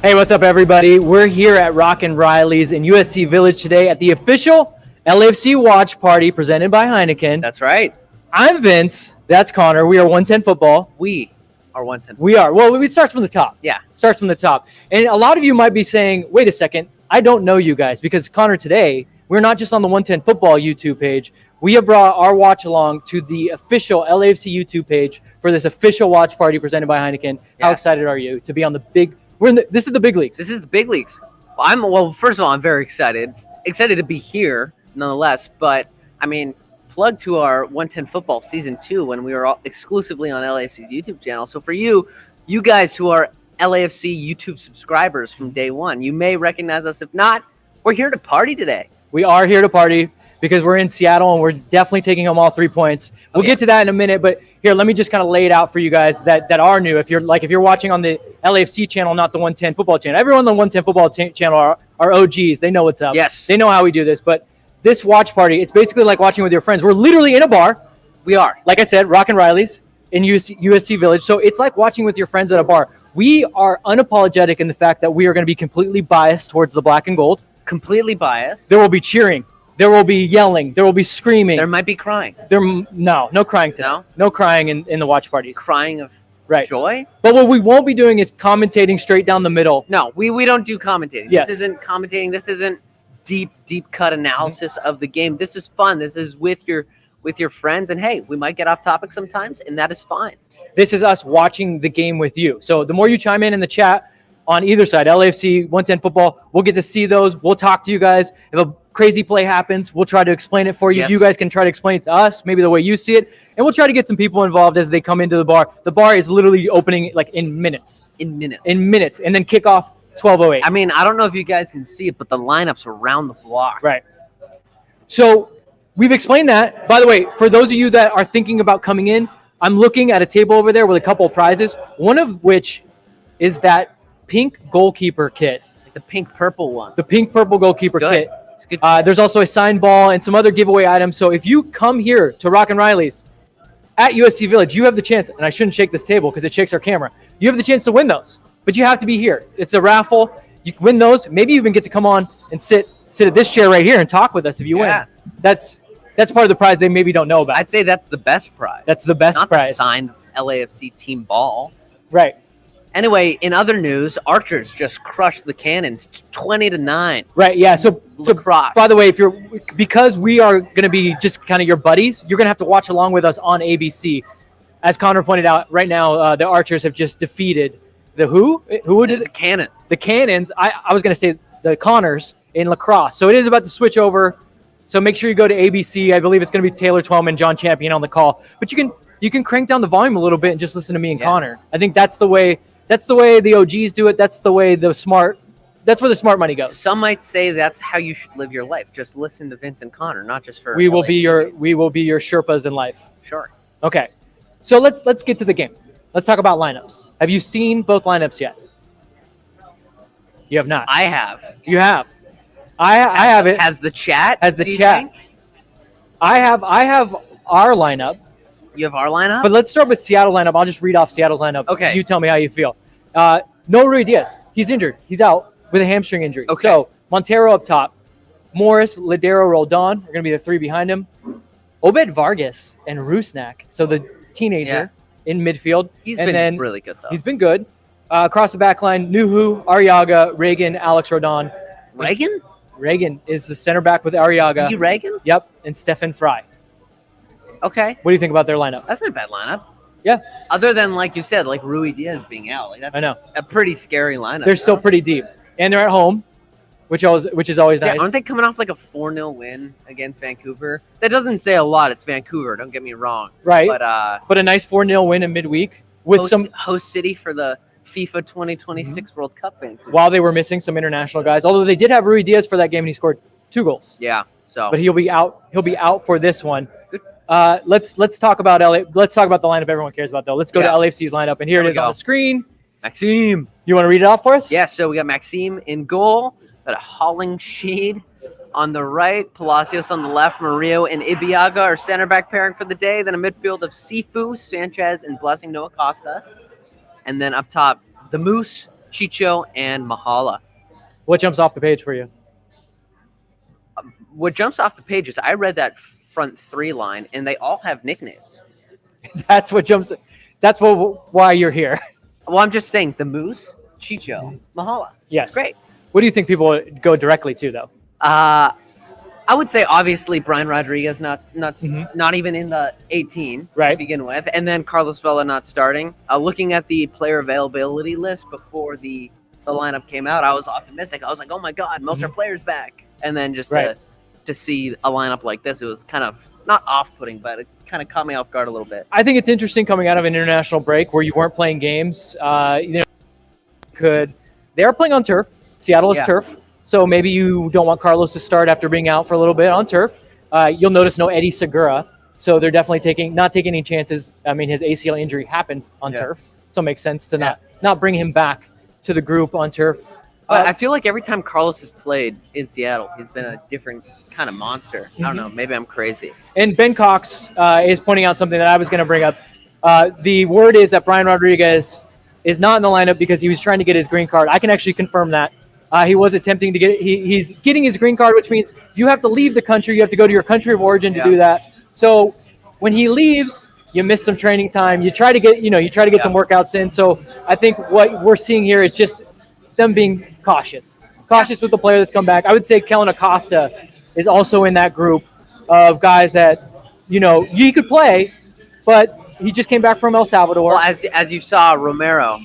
Hey, what's up, everybody? We're here at Reillys in USC Village today at the official LAFC watch party presented by Heineken. That's right. I'm Vince. That's Connor. We are 110 Football. We are 110. We are. Well, we start from the top. Yeah. Starts from the top. And a lot of you might be saying, wait a second, I don't know you guys. Because, Connor, today, we're not just on the 110 Football YouTube page. We have brought our watch along to the official LAFC YouTube page for this official watch party presented by Heineken. Yeah. How excited are you to be on the big... This is the big leagues. This is the big leagues. Well, first of all, I'm very excited. Excited to be here, nonetheless. But, I mean, plug to our 110 Football Season 2 when we were all exclusively on LAFC's YouTube channel. So for you guys who are LAFC YouTube subscribers from day one, you may recognize us. If not, we're here to party today. We are here to party because we're in Seattle and we're definitely taking home all 3 points. We'll get to that in a minute, but here, let me just kind of lay it out for you guys that are new. If you're watching on the LAFC channel, not the 110 Football channel. Everyone on the 110 Football channel are OGs. They know what's up. Yes. They know how we do this, but this watch party, it's basically like watching with your friends. We're literally in a bar. We are. Like I said, Reillys in USC Village. So it's like watching with your friends at a bar. We are unapologetic in the fact that we are going to be completely biased towards the black and gold. Completely biased. There will be cheering. There will be yelling. There will be screaming. There might be crying. No crying today. No crying in the watch parties. Crying of joy? But what we won't be doing is commentating straight down the middle. No, we don't do commentating. Yes. This isn't commentating. This isn't deep cut analysis of the game. This is fun. This is with your friends. And, hey, we might get off topic sometimes, and that is fine. This is us watching the game with you. So the more you chime in the chat on either side, LAFC, 110 Football, we'll get to see those. We'll talk to you guys. If a crazy play happens, we'll try to explain it for you. Yes. You guys can try to explain it to us, maybe the way you see it, and we'll try to get some people involved as they come into the bar. The bar is literally opening like in minutes. In minutes. And then kick off 12:08. I mean, I don't know if you guys can see it, but the lineup's around the block. Right. So we've explained that. By the way, for those of you that are thinking about coming in, I'm looking at a table over there with a couple of prizes, one of which is that pink goalkeeper kit. Like the pink-purple one. The pink-purple goalkeeper kit. It's good. There's also a signed ball and some other giveaway items. So if you come here to Reillys at USC Village, you have the chance, and I shouldn't shake this table because it shakes our camera. You have the chance to win those, but you have to be here. It's a raffle. You can win those. Maybe you even get to come on and sit at this chair right here and talk with us if you win. That's part of the prize they maybe don't know about. I'd say that's the best prize. That's the best Not prize. The signed LAFC team ball. Right. Anyway, in other news, Archers just crushed the Cannons 20-9. Right, yeah. So Lacrosse. By the way, because we are going to be just kind of your buddies, you're going to have to watch along with us on ABC. As Connor pointed out, right now the Archers have just defeated the who? Who did it? The Cannons. The Cannons. I was going to say the Connors in lacrosse. So it is about to switch over. So make sure you go to ABC. I believe it's going to be Taylor Twellman, John Champion on the call. But you can crank down the volume a little bit and just listen to me and Connor. I think that's the way. That's the way the OGs do it. That's where the smart money goes. Some might say that's how you should live your life. Just listen to Vince and Connor, not just for we will be your Sherpas in life. Sure. Okay. So let's get to the game. Let's talk about lineups. Have you seen both lineups yet? You have not. I have. You have. I have it. Has the chat? I have our lineup. You have our lineup? But let's start with Seattle lineup. I'll just read off Seattle's lineup. Okay. You tell me how you feel. No Rui Diaz. He's injured. He's out with a hamstring injury. Okay. So Montero up top. Morris, Ladero, Roldan are going to be the three behind him. Obed Vargas and Rusnak. So the teenager in midfield. He's been really good, though. He's been good. Across the back line, Nuhu, Arriaga, Reagan, Alex Rodon. Reagan? Reagan is the center back with Arriaga. You Reagan? Yep. And Stefan Fry. Okay. What do you think about their lineup? That's not a bad lineup. Yeah. Other than, like you said, like Rui Diaz being out. Like that's I know. A pretty scary lineup. They're still pretty deep. And they're at home, which is always nice. Aren't they coming off like a 4-0 win against Vancouver? That doesn't say a lot. It's Vancouver. Don't get me wrong. Right. But a nice 4-0 win in midweek with host city for the FIFA 2026 World Cup Vancouver. While they were missing some international guys. Although they did have Rui Diaz for that game and he scored 2 goals. Yeah. So but he'll be out for this one. Let's talk about LA. Let's talk about the lineup everyone cares about, though. Let's go to LAFC's lineup, and here it is on the screen. Maxime. You want to read it off for us? Yeah, so we got Maxime in goal, got a Hollingsheed on the right, Palacios on the left, Murillo and Ibiaga are center back pairing for the day. Then a midfield of Sifu, Sanchez, and Blessing Noah Costa. And then up top, the Moose, Chicho, and Mahala. What jumps off the page for you? What jumps off the page is I read that front three line, and they all have nicknames. That's what jumps. That's why you're here. Well, I'm just saying the Moose, Chicho, Mahala. Yes. It's great. What do you think people go directly to, though? I would say obviously Brian Rodriguez not even in the 18 right. to begin with, and then Carlos Vela not starting. Looking at the player availability list before the lineup came out, I was optimistic. I was like, oh my God, most of our players back. And then just to see a lineup like this, it was kind of not off-putting, but it kind of caught me off guard a little bit. I think it's interesting coming out of an international break where you weren't playing games. They're playing on turf. Seattle is turf. So maybe you don't want Carlos to start after being out for a little bit on turf. You'll notice no Eddie Segura. So they're definitely not taking any chances. I mean, his ACL injury happened on turf. So it makes sense to not bring him back to the group on turf. But I feel like every time Carlos has played in Seattle, he's been a different kind of monster. I don't know. Maybe I'm crazy. And Ben Cox is pointing out something that I was going to bring up. The word is that Brian Rodriguez is not in the lineup because he was trying to get his green card. I can actually confirm that. He was attempting to get it. He's getting his green card, which means you have to leave the country. You have to go to your country of origin to do that. So when he leaves, you miss some training time. You try to get some workouts in. So I think what we're seeing here is just them being cautious with the player that's come back. I would say Kellen Acosta is also in that group of guys that, he could play, but he just came back from El Salvador. Well, as you saw, Romero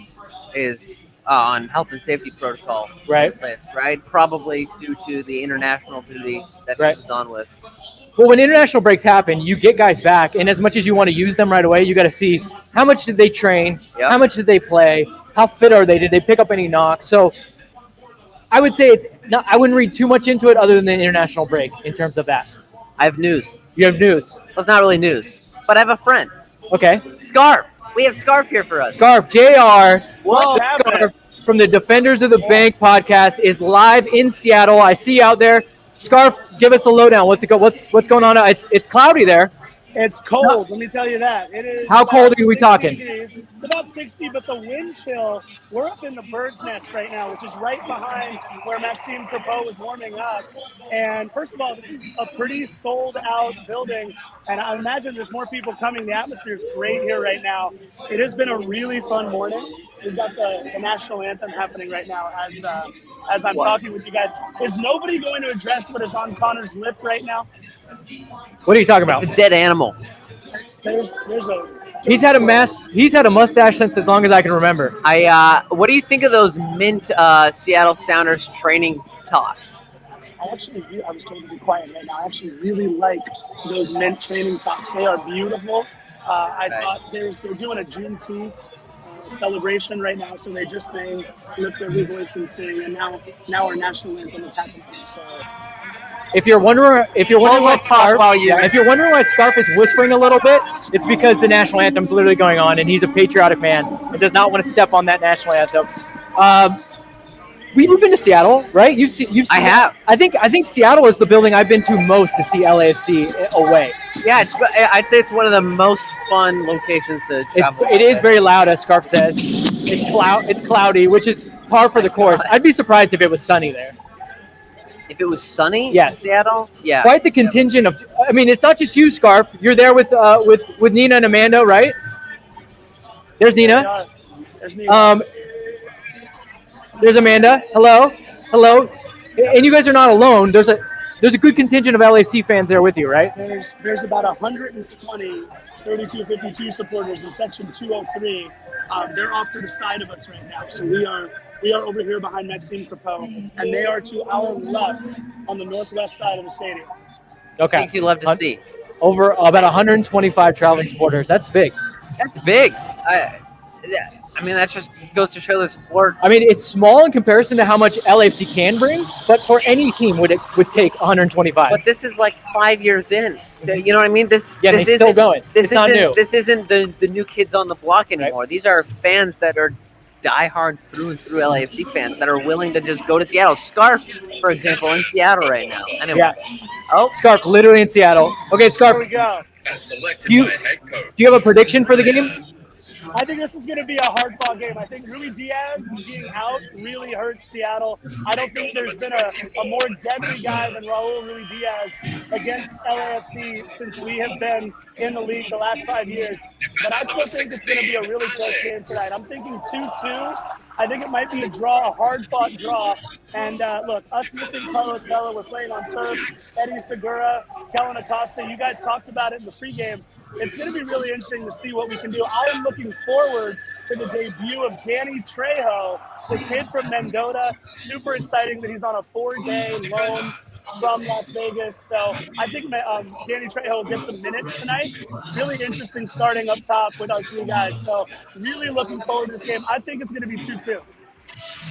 is on health and safety protocol list, right? Probably due to the international duty that he was on with. Well, when international breaks happen, you get guys back, and as much as you want to use them right away, you got to see how much did they train, how much did they play, how fit are they, did they pick up any knocks? So I would say I wouldn't read too much into it other than the international break in terms of that. I have news. You have news? Well, it's not really news, but I have a friend. Okay. Scarf. We have Scarf here for us. Scarf, JR. Whoa. Scarf from the Defenders of the Bank podcast is live in Seattle. I see you out there. Scarf, give us a lowdown. What's going on? It's cloudy there. It's cold, let me tell you that. It is. How cold are we talking? Degrees. It's about 60, but the wind chill, we're up in the bird's nest right now, which is right behind where Maxime Crepeau was warming up. And first of all, this is a pretty sold-out building, and I imagine there's more people coming. The atmosphere is great here right now. It has been a really fun morning. We've got the national anthem happening right now as I'm talking with you guys. Is nobody going to address what is on Connor's lip right now? What are you talking about? It's a dead animal. He's had a mustache since as long as I can remember. What do you think of those mint Seattle Sounders training tops? I was told to be quiet right now. I actually really like those mint training tops. They are beautiful. I thought they're doing a Juneteenth celebration right now, so they just sang, lift every voice and sing, and now our national anthem is happening. So. If you're wondering why Scarf is whispering a little bit, it's because the national anthem's literally going on, and he's a patriotic man and does not want to step on that national anthem. We've been to Seattle, right? You've seen. I have. I think Seattle is the building I've been to most to see LAFC away. Yeah, I'd say it's one of the most fun locations to travel. It is very loud, as Scarf says. It's cloudy, which is par for the course. I'd be surprised if it was sunny there. If it was sunny in Seattle, quite the contingent of. I mean, it's not just you, Scarf. You're there with Nina and Amanda, right? There's Nina. There's Nina. There's Amanda. Hello. And you guys are not alone. There's a good contingent of LAFC fans there with you, right? There's about 120 3252 supporters in section 203. They're off to the side of us right now, so we are over here behind Maxime Crepeau, and they are to our left on the northwest side of the stadium. Okay. Things you love to see. Over about 125 traveling supporters. That's big. That's big. I mean, that just goes to show the support. I mean, it's small in comparison to how much LAFC can bring, but for any team would take 125. But this is like 5 years in. You know what I mean? This isn't still going. It's not new. This isn't the new kids on the block anymore. Right. These are fans that are diehard through and through LAFC fans that are willing to just go to Seattle. Scarf, for example, in Seattle right now. Anyway. Yeah. Oh, Scarf, literally in Seattle. Okay, Scarf. Here we go. Do you have a prediction for the game? I think this is going to be a hard-fought game. I think Rui Diaz being out really hurts Seattle. I don't think there's been a more deadly guy than Raul Rui Diaz against LAFC since we have been in the league the last 5 years. But I still think it's going to be a really close game tonight. I'm thinking 2-2. I think it might be a draw, a hard-fought draw. And look, us missing Carlos Vela, we're playing on turf. Eddie Segura, Kellen Acosta, you guys talked about it in the pregame. It's going to be really interesting to see what we can do. I am looking forward to the debut of Danny Trejo, the kid from Mendota. Super exciting that he's on a 4-day loan from Las Vegas. So I think Danny Trejo will get some minutes tonight. Really interesting starting up top with our 3 guys. So really looking forward to this game. I think it's going to be 2-2.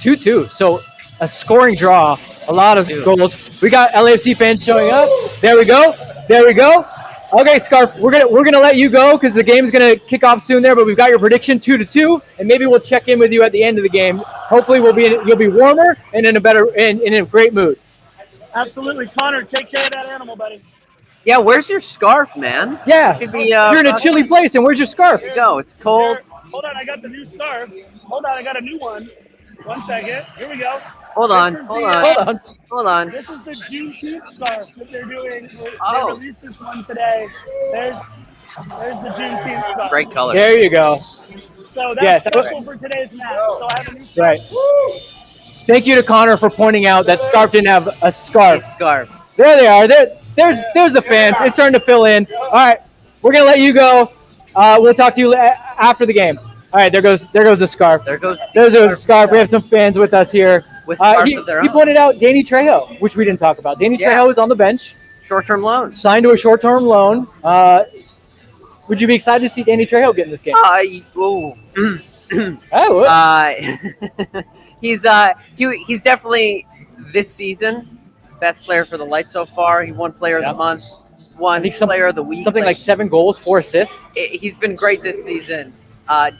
2-2. So a scoring draw, a lot of goals. We got LAFC fans showing up. There we go. There we go. Okay, Scarf, we're gonna let you go because the game's gonna kick off soon there. But we've got your prediction 2-2, and maybe we'll check in with you at the end of the game. Hopefully, you'll be warmer and in a great mood. Absolutely, Connor. Take care of that animal, buddy. Yeah, where's your scarf, man? Yeah, Should be, you're in a chilly place, and where's your scarf? Here you go. It's cold. Hold on, I got the new scarf. Hold on, I got a new one. 1 second. Here we go. Hold on. This is the Juneteenth scarf that they're doing. They Oh. released this one today. There's the Juneteenth scarf. Great color. There you go. So that's special for today's match. So I have a new scarf. Right. Thank you to Connor for pointing out that Scarf didn't have a scarf. Scarf. There they are. There's the fans. It's starting to fill in. All right, we're gonna let you go. We'll talk to you after the game. All right, there goes the scarf. There's a scarf. We have some fans with us here. With scarves of their He own. pointed out Danny Trejo, which we didn't talk about. Danny Trejo is on the bench. Short-term loan. Signed to a short-term loan. Would you be excited to see Danny Trejo get in this game? He's definitely this season best player for the Light so far. He won Player of the Month, won Player of the Week. Something like 7 goals, 4 assists. He's been great this season.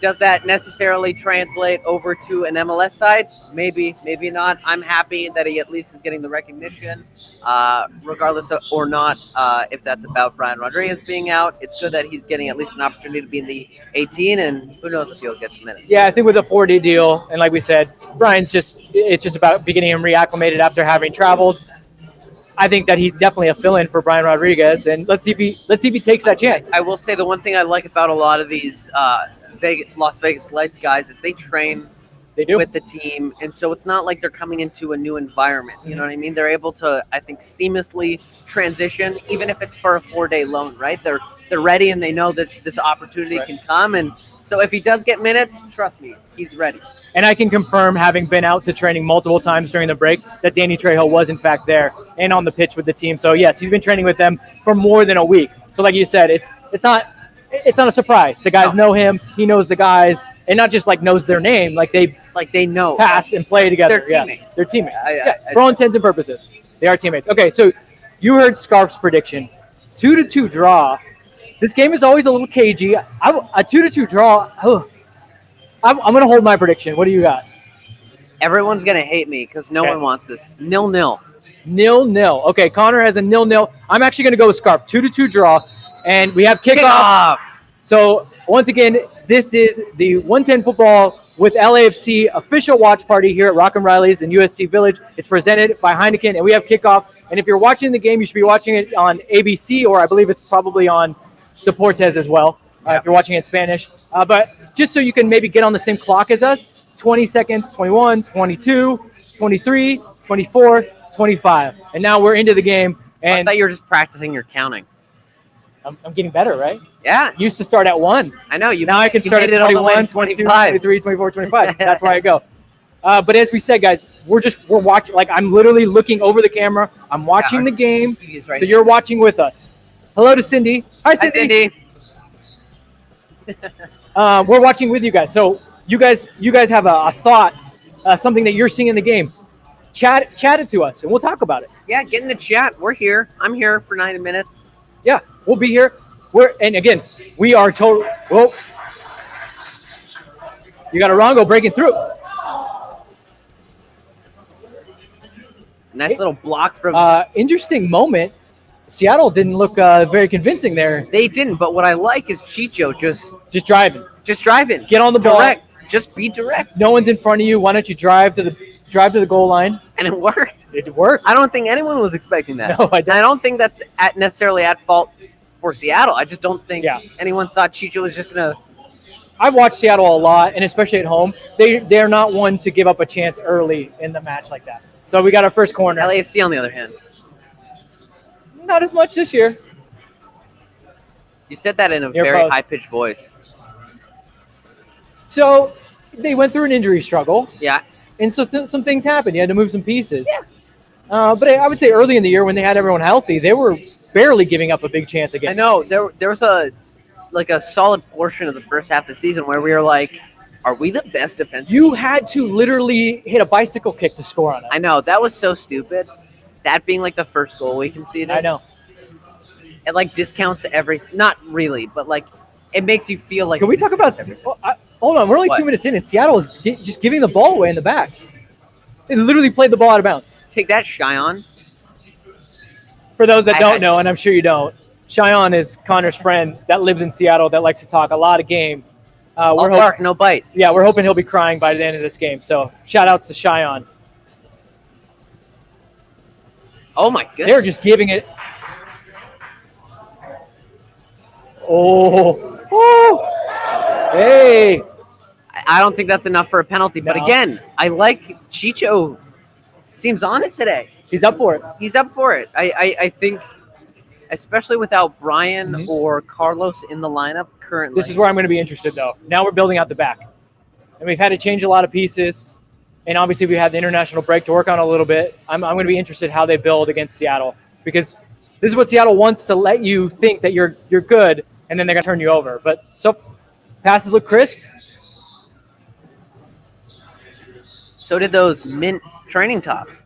Does that necessarily translate over to an MLS side? Maybe, maybe not. I'm happy that he at least is getting the recognition, regardless of or not if that's about Brian Rodriguez being out. It's good that he's getting at least an opportunity to be in the 18, and who knows if he'll get some minutes. Yeah, I think with a 4-day deal, and like we said, it's just about getting him reacclimated after having traveled. I think that he's definitely a fill-in for Brian Rodriguez, and let's see if he takes that chance. I will say the one thing I like about a lot of these Las Vegas Lights guys is they train with the team, and so it's not like they're coming into a new environment. You know what I mean? They're able to, I think, seamlessly transition, even if it's for a 4-day loan. Right? They're ready, and they know that this opportunity can come, and so if he does get minutes, trust me, he's ready. And I can confirm, having been out to training multiple times during the break, that Danny Trejo was in fact there and on the pitch with the team. So yes, he's been training with them for more than a week. So like you said, it's not a surprise. The guys know him. He knows the guys, and not just like knows their name, like they know pass and play together. They're teammates. Yeah, they're teammates. For all intents and purposes, they are teammates. Okay, so you heard Scarf's prediction, 2-2 draw. This game is always a little cagey. A 2-2 draw. I'm going to hold my prediction. What do you got? Everyone's going to hate me because no one wants this. 0-0. 0-0. Okay, Connor has a 0-0. I'm actually going to go with Scarf. 2-2 draw. And we have kickoff. So, once again, this is the 110 Football with LAFC official watch party here at Rock and Reillys in USC Village. It's presented by Heineken, and we have kickoff. And if you're watching the game, you should be watching it on ABC, or I believe it's probably on Deportes as well. If you're watching it in Spanish. But just so you can maybe get on the same clock as us, 20 seconds, 21, 22, 23, 24, 25. And now we're into the game. And I thought you were just practicing your counting. I'm getting better, right? Yeah. Used to start at 1. I know. Now I can start at 21, 22, 23, 24, 25. That's where I go. But as we said, guys, we're watching. Like, I'm literally looking over the camera. I'm watching the game. Right so you're watching with us. Hello to Cindy. Hi, Cindy. Hi, Cindy. We're watching with you guys. So you guys have a thought, something that you're seeing in the game. Chat it to us, and we'll talk about it. Yeah, get in the chat. We're here. I'm here for 90 minutes. Yeah, we'll be here. And again, we are total. Whoa. You got Arango breaking through. Nice little block from. Interesting moment. Seattle didn't look very convincing there. They didn't, but what I like is Chicho just driving. Just drive in. Get on the ball. Direct. Just be direct. No one's in front of you. Why don't you drive to the goal line? And it worked. It worked. I don't think anyone was expecting that. No, I And I don't think that's necessarily at fault for Seattle. I just don't think anyone thought Chicho was just going to. I've watched Seattle a lot, and especially at home. They're not one to give up a chance early in the match like that. So we got our first corner. LAFC, on the other hand. Not as much this year. You said that in a Near very post. high-pitched voice. So they went through an injury struggle. Yeah. And so some things happened. You had to move some pieces. Yeah. But I would say early in the year when they had everyone healthy, they were barely giving up a big chance again. I know. There was a solid portion of the first half of the season where we were like, are we the best defensive You team? had to literally hit a bicycle kick to score on us. I know. That was so stupid. That being like the first goal we conceded. I know. It like discounts not really, but like it makes you feel like. Can we talk about hold on, we're only What? 2 minutes in, and Seattle is just giving the ball away in the back. They literally played the ball out of bounds. Take that, Cheyenne. For those that don't know, and I'm sure you don't, Cheyenne is Connor's friend that lives in Seattle that likes to talk a lot of game. We're bark, no bite. Yeah, we're hoping he'll be crying by the end of this game. So shout outs to Cheyenne. Oh my goodness. They're just giving it. Oh. Hey. I don't think that's enough for a penalty. But No. again, I like Chicho. Seems on it today. He's up for it. He's up for it. I think, especially without Brian or Carlos in the lineup currently. This is where I'm going to be interested, though. Now we're building out the back. And we've had to change a lot of pieces. And obviously we had the international break to work on a little bit. I'm going to be interested how they build against Seattle. Because this is what Seattle wants to let you think that you're good, and then they're going to turn you over. But so passes look crisp. So did those mint training tops.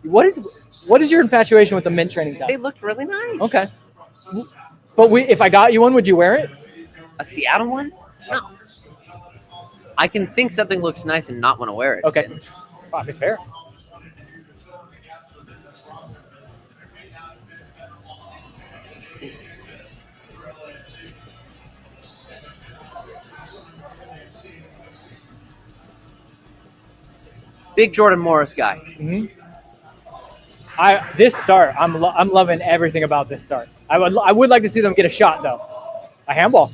What is your infatuation with the mint training top? They looked really nice. Okay. But if I got you one, would you wear it? A Seattle one? No. I can think something looks nice and not want to wear it. Okay. Probably fair. Big Jordan Morris guy. Mm-hmm. This start, I'm loving everything about this start. I would like to see them get a shot though. A handball.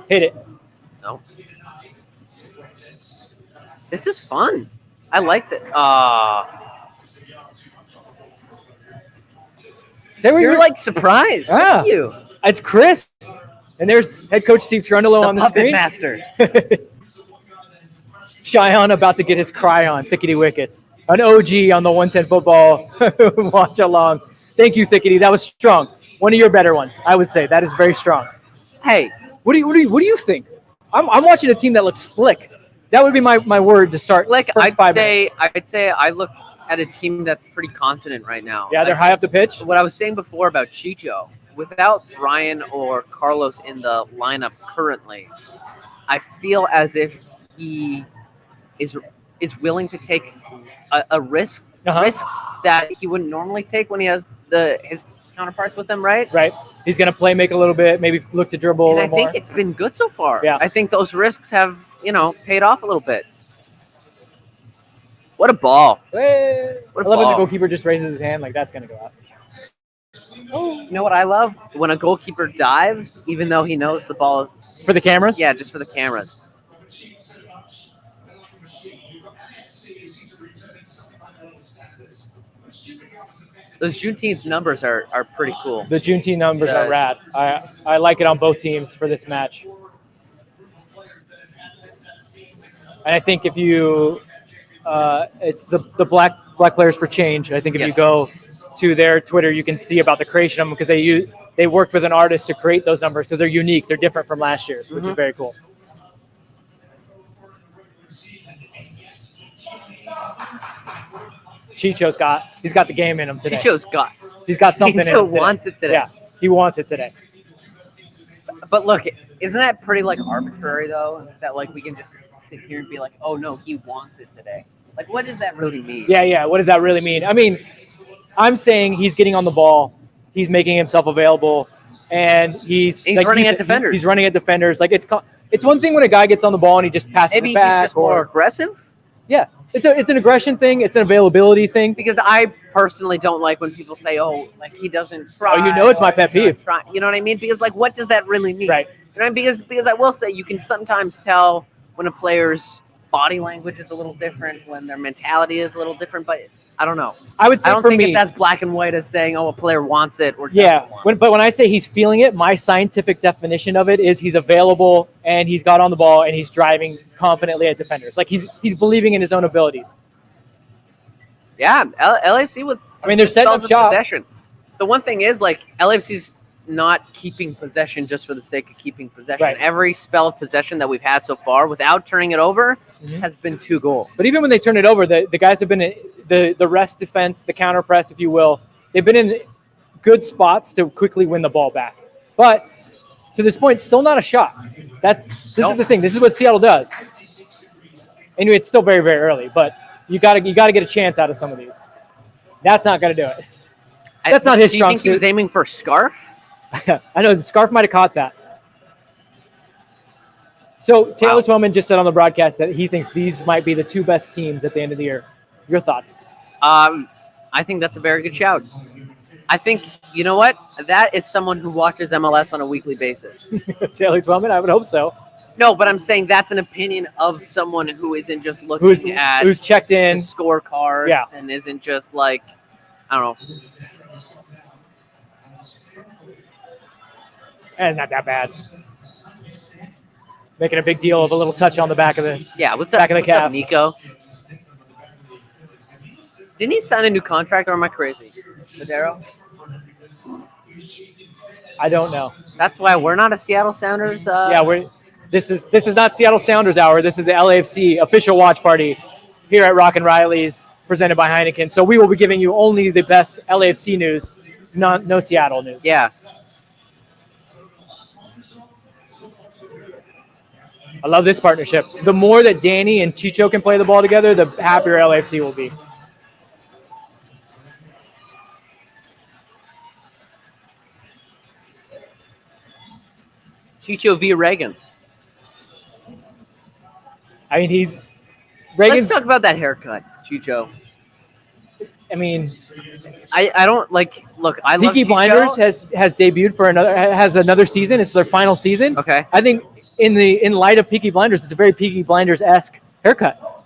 Hit it. No. This is fun. I like that. You're like surprised. Thank you. It's crisp. And there's head coach Steve Trundolo on the puppet screen. master. Cheyenne about to get his cry on. Thickety Wickets. An OG on the 110 football watch along. Thank you, Thickety. That was strong. One of your better ones, I would say. That is very strong. Hey, what do you think? I'm watching a team that looks slick. That would be my word to start. like first I'd 5 minutes. say I look at a team that's pretty confident right now. Yeah, they're high up the pitch. What I was saying before about Chicho, without Brian or Carlos in the lineup currently, I feel as if he is willing to take a risk, risks that he wouldn't normally take when he has his counterparts with him, right? Right. He's going to play make a little bit, maybe look to dribble And a I little think more. it's been good so far. Yeah. I think those risks have, paid off a little bit. What a ball. Hey. What I a love when the ball. goalkeeper just raises his hand like that's going to go out. You know what I love? When a goalkeeper dives, even though he knows the ball is... For the cameras? Yeah, just for the cameras. Those Juneteenth numbers are pretty cool. The Juneteenth numbers are rad. I like it on both teams for this match. And I think if you, it's the Black Players for Change. I think if you go to their Twitter, you can see about the creation of them because they worked with an artist to create those numbers because they're unique. They're different from last year's, which is very cool. Chicho's he's got the game in him today. He's got something in him Chicho today. wants it today. Yeah, he wants it today. But look, isn't that pretty arbitrary though? That we can just sit here and be like, oh no, he wants it today. What does that really mean? Yeah. What does that really mean? I mean, I'm saying he's getting on the ball, he's making himself available, and he's running at defenders. He's running at defenders. It's one thing when a guy gets on the ball and he just passes Maybe it back. he's just more aggressive. Yeah, it's an aggression thing. It's an availability thing. Because I personally don't like when people say, "Oh, like he doesn't try." Oh, you know it's my pet peeve. You know what I mean? Because like, what does that really mean? Right. You know what I mean? Because I will say you can sometimes tell when a player's body language is a little different, when their mentality is a little different. But I don't know. I would say I don't for think me, it's as black and white as saying, "Oh, a player wants it" or yeah. doesn't want it. But when I say he's feeling it, my scientific definition of it is he's available and he's got on the ball and he's driving confidently at defenders. Like he's believing in his own abilities. Yeah, LAFC with they're setting up spells of shop. possession. The one thing is, like, LAFC's not keeping possession just for the sake of keeping possession. Right. Every spell of possession that we've had so far, without turning it over, has been 2 goals. But even when they turn it over, the guys have been in the rest defense, the counter press, if you will. They've been in good spots to quickly win the ball back. But to this point, still not a shot. This is the thing. This is what Seattle does. Anyway, it's still very, very early, but you gotta get a chance out of some of these. That's not gonna do it. That's not his strong Do you think he was aiming for a scarf? I know the scarf might have caught that. So Taylor Twellman just said on the broadcast that he thinks these might be the 2 best teams at the end of the year. Your thoughts? I think that's a very good shout. I think, you know what? That is someone who watches MLS on a weekly basis. Taylor Twellman, I would hope so. No, but I'm saying that's an opinion of someone who isn't just looking at who's checked in the scorecard Yeah. and isn't just like, I don't know. And not that bad. Making a big deal of a little touch on the back of the What's back of the up, calf. Nico? Didn't he sign a new contract, or am I crazy? Madero? I don't know. That's why we're not a Seattle Sounders. This is not Seattle Sounders Hour. This is the LAFC official watch party here at Rock and Reillys, presented by Heineken. So we will be giving you only the best LAFC news, no Seattle news. Yeah. I love this partnership. The more that Danny and Chicho can play the ball together, the happier LAFC will be. Chicho v. Reagan. I mean, Let's Reagan's. talk about that haircut, Chicho. I mean, I don't like. Look, I love Peaky Chicho. Blinders has debuted for another season. It's their final season. Okay. I think in light of Peaky Blinders, it's a very Peaky Blinders-esque haircut.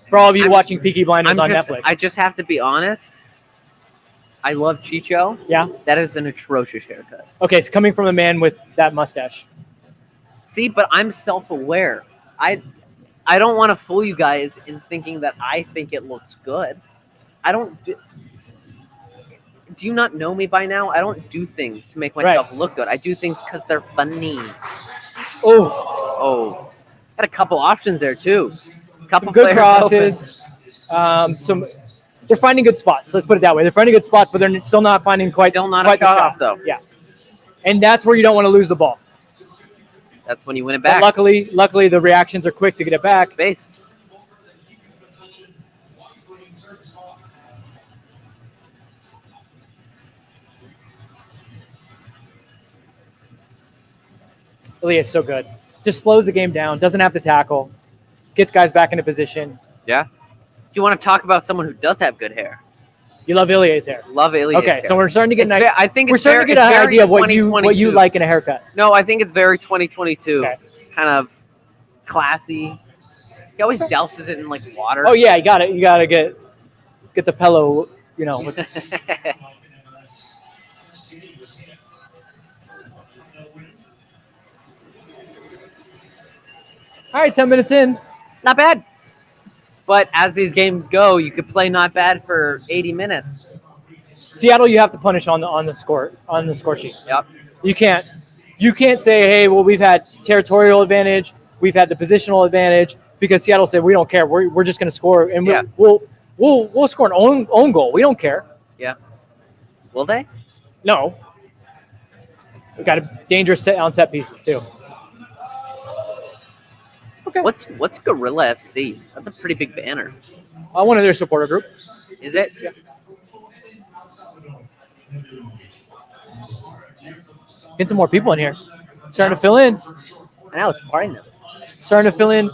For all of you watching Peaky Blinders on Netflix. I just have to be honest. I love Chicho. Yeah. That is an atrocious haircut. Okay, it's coming from a man with that mustache. See, but I'm self-aware. I don't want to fool you guys in thinking that I think it looks good. I don't. Do you not know me by now? I don't do things to make myself look good. I do things because they're funny. Oh, Got a couple options there too. Couple good players crosses. They're finding good spots. Let's put it that way. They're finding good spots, but they're still not finding quite. Still not quite a shot off though. Yeah, and that's where you don't want to lose the ball. That's when you win it But back. luckily, the reactions are quick to get it back. Base. Ilya is so good. Just slows the game down. Doesn't have to tackle. Gets guys back into position. Yeah. Do you want to talk about someone who does have good hair? You love Ilya's hair. Love Ilya's Okay, hair. so we're starting to get I think we're starting to get an idea of what you like in a haircut. No, I think it's very 2022. Okay. Kind of classy. He always douses it in like water. Oh yeah, you got it. You got to get the pillow. You know. With, all right, 10 minutes in. Not bad. But as these games go, you could play not bad for 80 minutes. Seattle, you have to punish on the score sheet. Yep. You can't say, hey, well, we've had territorial advantage, we've had the positional advantage, because Seattle said we don't care. We're just going to score, and we'll score an own goal. We don't care. Yeah. Will they? No. We've got a dangerous set pieces too. Okay. What's Gorilla FC? That's a pretty big banner. One of their supporter group. Is it? Yeah. Get some more people in here. Starting to fill in. I know it's partying them. Starting to fill in.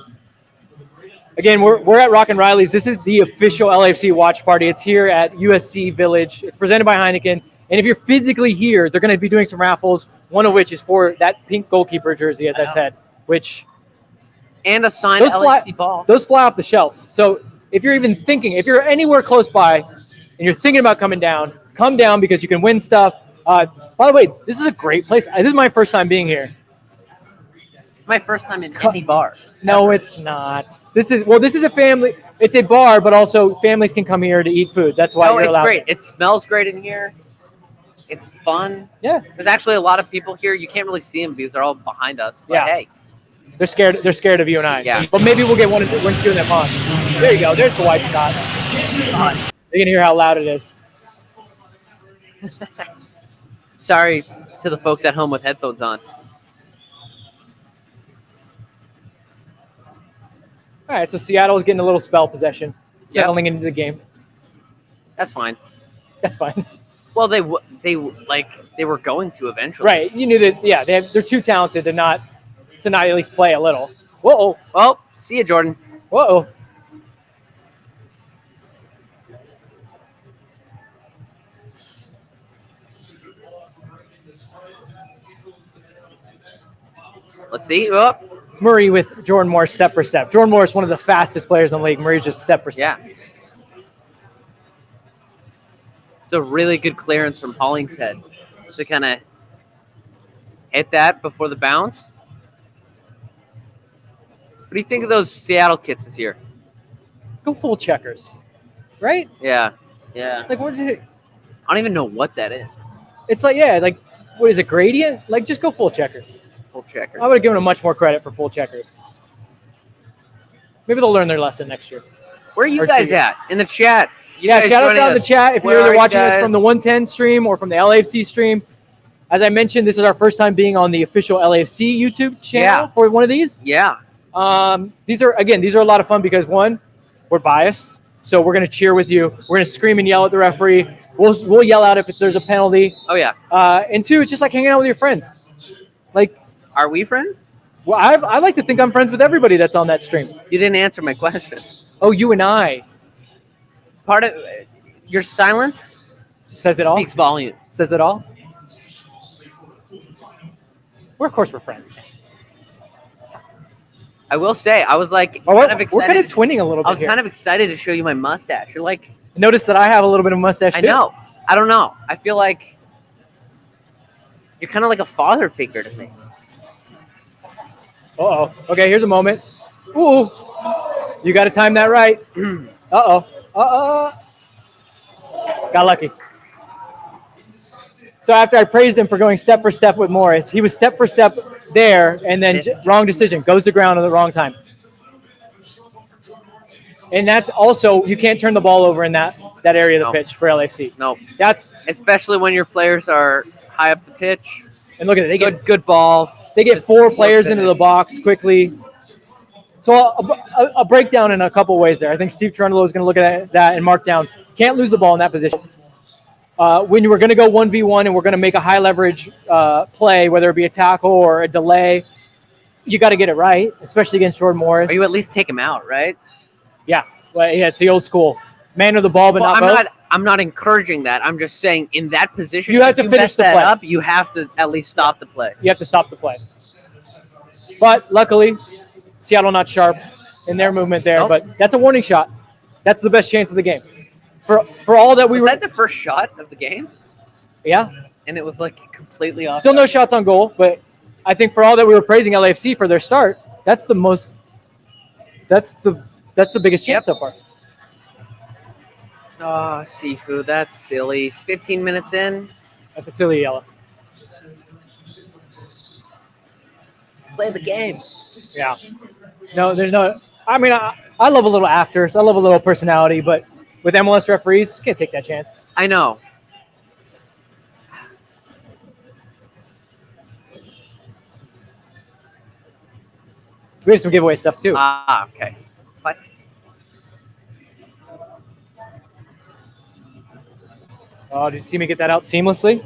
Again, we're at Rock and Reillys. This is the official LAFC watch party. It's here at USC Village. It's presented by Heineken. And if you're physically here, they're going to be doing some raffles, one of which is for that pink goalkeeper jersey, as I've said, which... And a signed LAFC ball. Those fly off the shelves. So if you're even thinking, if you're anywhere close by and you're thinking about coming down, come down because you can win stuff. By the way, this is a great place. This is my first time being here. It's my first time in any bar. No, it's not. This is a family. It's a bar, but also families can come here to eat food. That's why you're allowed. It's great. It smells great in here. It's fun. Yeah. There's actually a lot of people here. You can't really see them because they're all behind us. But hey. They're scared. They're scared of you and I. Yeah. But maybe we'll get one or two in that pond. There you go. There's the white shot. You can hear how loud it is. Sorry to the folks at home with headphones on. All right, so Seattle's getting a little spell possession, settling into the game. That's fine. That's fine. Well, they were going to eventually. Right. You knew that. Yeah, they're too talented to not at least play a little. Whoa. Well, see you, Jordan. Whoa. Let's see. Oh. Murray with Jordan Morris step for step. Jordan Morris, one of the fastest players in the league. Murray's just step for step. Yeah. It's a really good clearance from Hollingshead to kind of hit that before the bounce. What do you think of those Seattle kits this year? Go full checkers, right? Yeah. Like what? I don't even know what that is. It's like what is it? Gradient? Like just go full checkers. Full checkers. I would have given them much more credit for full checkers. Maybe they'll learn their lesson next year. Where are you guys at in the chat? Shout out in the chat if you're either watching us from the 110 stream or from the LAFC stream. As I mentioned, this is our first time being on the official LAFC YouTube channel for one of these. Yeah. These are a lot of fun because one, we're biased, so we're gonna cheer with you. We're gonna scream and yell at the referee. We'll yell out if there's a penalty. Oh yeah. And two, it's just like hanging out with your friends. Like, are we friends? Well, I like to think I'm friends with everybody that's on that stream. You didn't answer my question. Oh, you and I. Part of your silence says it all. Speaks volumes. Says it all. Of course, we're friends. I will say, I was like kind of excited. We're kind of twinning a little bit. I was kind of excited to show you my mustache. You're like, notice that I have a little bit of mustache. I know. I don't know. I feel like you're kind of like a father figure to me. Uh-oh. Okay, here's a moment. Ooh. You got to time that right. Uh-oh. Got lucky. So after I praised him for going step for step with Morris, he was step for step there, and then wrong decision. Goes to ground at the wrong time. And that's also, you can't turn the ball over in that area of the pitch for LAFC. No. That's especially when your players are high up the pitch. And look at it. They get good ball. They get 4 players into the box quickly. So a breakdown in a couple ways there. I think Steve Trundle is going to look at that and mark down. Can't lose the ball in that position. When we're going to go 1v1 and we're going to make a high leverage play, whether it be a tackle or a delay, you got to get it right, especially against Jordan Morris. Or you at least take him out, right? Yeah. Well, yeah, it's the old school. Man of the ball, but not both. I'm not encouraging that. I'm just saying in that position, you have to finish the play. Up, you have to at least stop the play. You have to stop the play. But luckily, Seattle not sharp in their movement there. Nope. But that's a warning shot. That's the best chance of the game. For all that we was that the first shot of the game? Yeah. And it was like completely off. Still no shots on goal, but I think for all that we were praising LAFC for their start, that's the biggest chance so far. Oh, Seafood, that's silly. 15 minutes in. That's a silly yellow. Just play the game. Yeah. No, there's no. I mean, I love a little afters. I love a little personality, but with MLS referees, you can't take that chance. I know. We have some giveaway stuff too. Ah, okay. What? Oh, did you see me get that out seamlessly?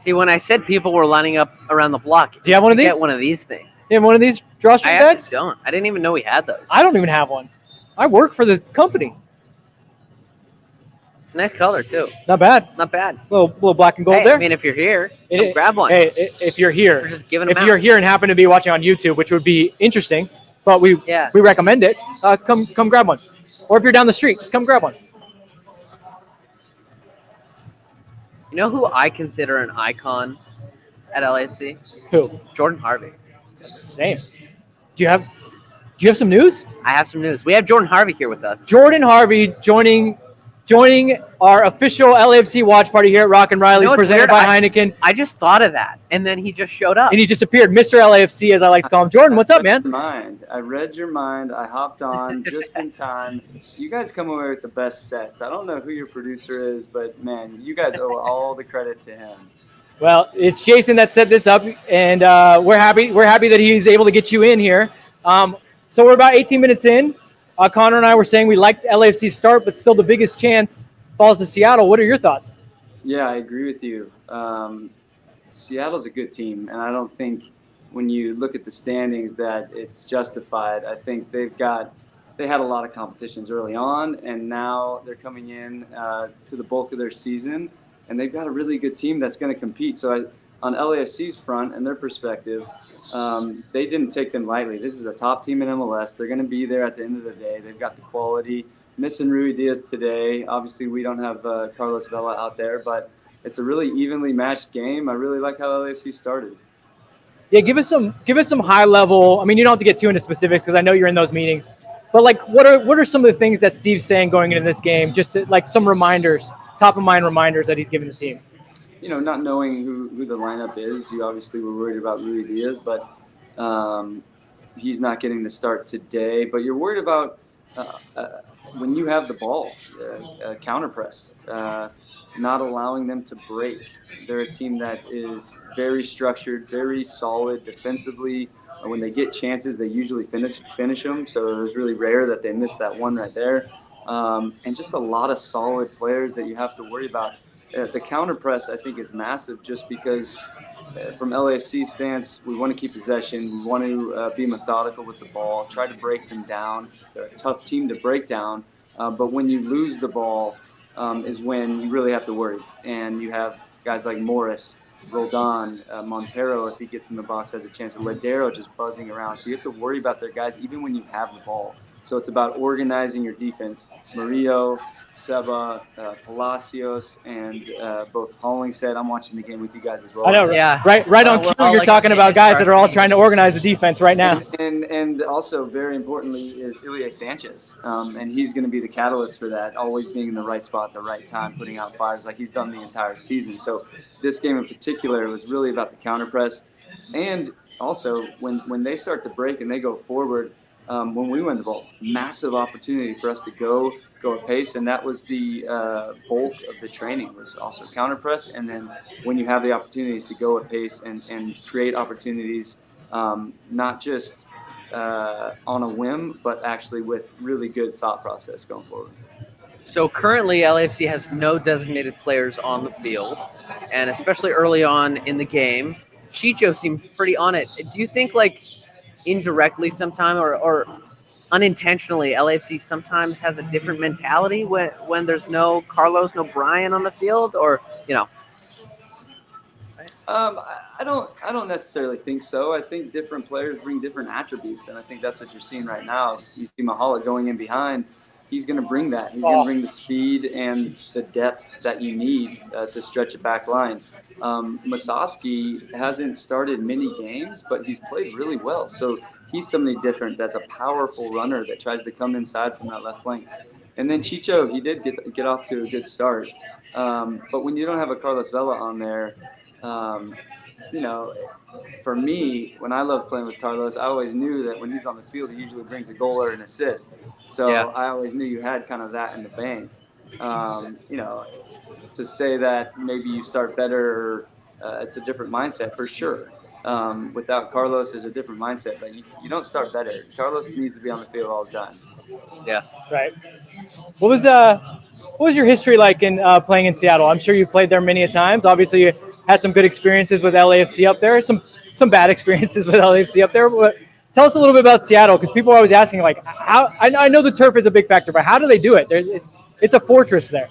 See, when I said people were lining up around the block, Do you have one of to these? Get one of these things. You have one of these drawstring I bags? don't. I didn't even know we had those. I don't even have one. I work for the company. It's a nice color too. Not bad. Not bad. Little black and gold Hey, there. I mean, if you're here, come grab one. Hey, if you're here, We're just giving if them you're out. here and happen to be watching on YouTube, which would be interesting, but we recommend it. Come grab one, or if you're down the street, just come grab one. You know who I consider an icon at LAFC? Who? Jordan Harvey. Same. Do you have some news? I have some news. We have Jordan Harvey here with us. Jordan Harvey joining our official LAFC watch party here at Rock and Reillys, presented by Heineken. I just thought of that, and then he just showed up. And he just appeared, Mr. LAFC, as I like to call him. Jordan, what's up, man? I read your mind. I hopped on just in time. You guys come away with the best sets. I don't know who your producer is, but, man, you guys owe all the credit to him. Well, it's Jason that set this up, and we're happy that he's able to get you in here. So we're about 18 minutes in. Connor and I were saying we liked LAFC's start, but still the biggest chance falls to Seattle. What are your thoughts? Yeah, I agree with you. Seattle's a good team, and I don't think when you look at the standings that it's justified. I think they had a lot of competitions early on, and now they're coming in to the bulk of their season, and they've got a really good team that's going to compete. So on LAFC's front and their perspective, they didn't take them lightly. This is a top team in MLS. They're going to be there at the end of the day. They've got the quality. Missing Ruidíaz today. Obviously, we don't have Carlos Vela out there, but it's a really evenly matched game. I really like how LAFC started. Yeah, give us some high level. I mean, you don't have to get too into specifics because I know you're in those meetings. But like, what are some of the things that Steve's saying going into this game? Just like some reminders, top of mind reminders that he's giving the team. You know, not knowing who the lineup is, you obviously were worried about Ruidíaz, but he's not getting the start today. But you're worried about when you have the ball, counter press, not allowing them to break. They're a team that is very structured, very solid defensively. When they get chances, they usually finish them. So it was really rare that they missed that one right there. And just a lot of solid players that you have to worry about. The counter press, I think, is massive just because from LAFC's stance, we want to keep possession. We want to be methodical with the ball, try to break them down. They're a tough team to break down. But when you lose the ball is when you really have to worry. And you have guys like Morris, Roldan, Montero, if he gets in the box, has a chance. Ladero just buzzing around. So you have to worry about their guys even when you have the ball. So it's about organizing your defense. Murillo, Seba, Palacios, and both Hollingshead. I'm watching the game with you guys as well. I know, yeah. Right on cue. You're talking about guys that are all trying to organize the defense right now. And also, very importantly, is Ilya Sanchez. And he's going to be the catalyst for that, always being in the right spot at the right time, putting out fires like he's done the entire season. So this game in particular was really about the counter press. And also, when they start to break and they go forward, when we win the ball, massive opportunity for us to go at pace, and that was the bulk of the training was also counter press. And then when you have the opportunities to go at pace and create opportunities, not just on a whim, but actually with really good thought process going forward. So currently, LAFC has no designated players on the field, and especially early on in the game, Chicho seemed pretty on it. Do you think, like, indirectly sometime or unintentionally, LAFC sometimes has a different mentality when there's no Carlos, no Brian on the field, or, you know? I don't necessarily think so. I think different players bring different attributes, and I think that's what you're seeing right now. You see Mahala going in behind. He's going to bring that. He's going to bring the speed and the depth that you need to stretch a back line. Masovsky hasn't started many games, but he's played really well. So he's somebody different. That's a powerful runner that tries to come inside from that left flank. And then Chicho, he did get off to a good start. But when you don't have a Carlos Vela on there, you know, for me, when I love playing with Carlos, I always knew that when he's on the field, he usually brings a goal or an assist. So yeah. I always knew you had kind of that in the bank. You know, to say that maybe you start better, it's a different mindset for sure. Without Carlos, there's a different mindset, but you don't start better. Carlos needs to be on the field all the time. Yeah. Right. What was your history like in playing in Seattle? I'm sure you played there many a times. Obviously, had some good experiences with LAFC up there, some bad experiences with LAFC up there. But tell us a little bit about Seattle, because people are always asking, like, how. I know the turf is a big factor, but how do they do it? It's a fortress there.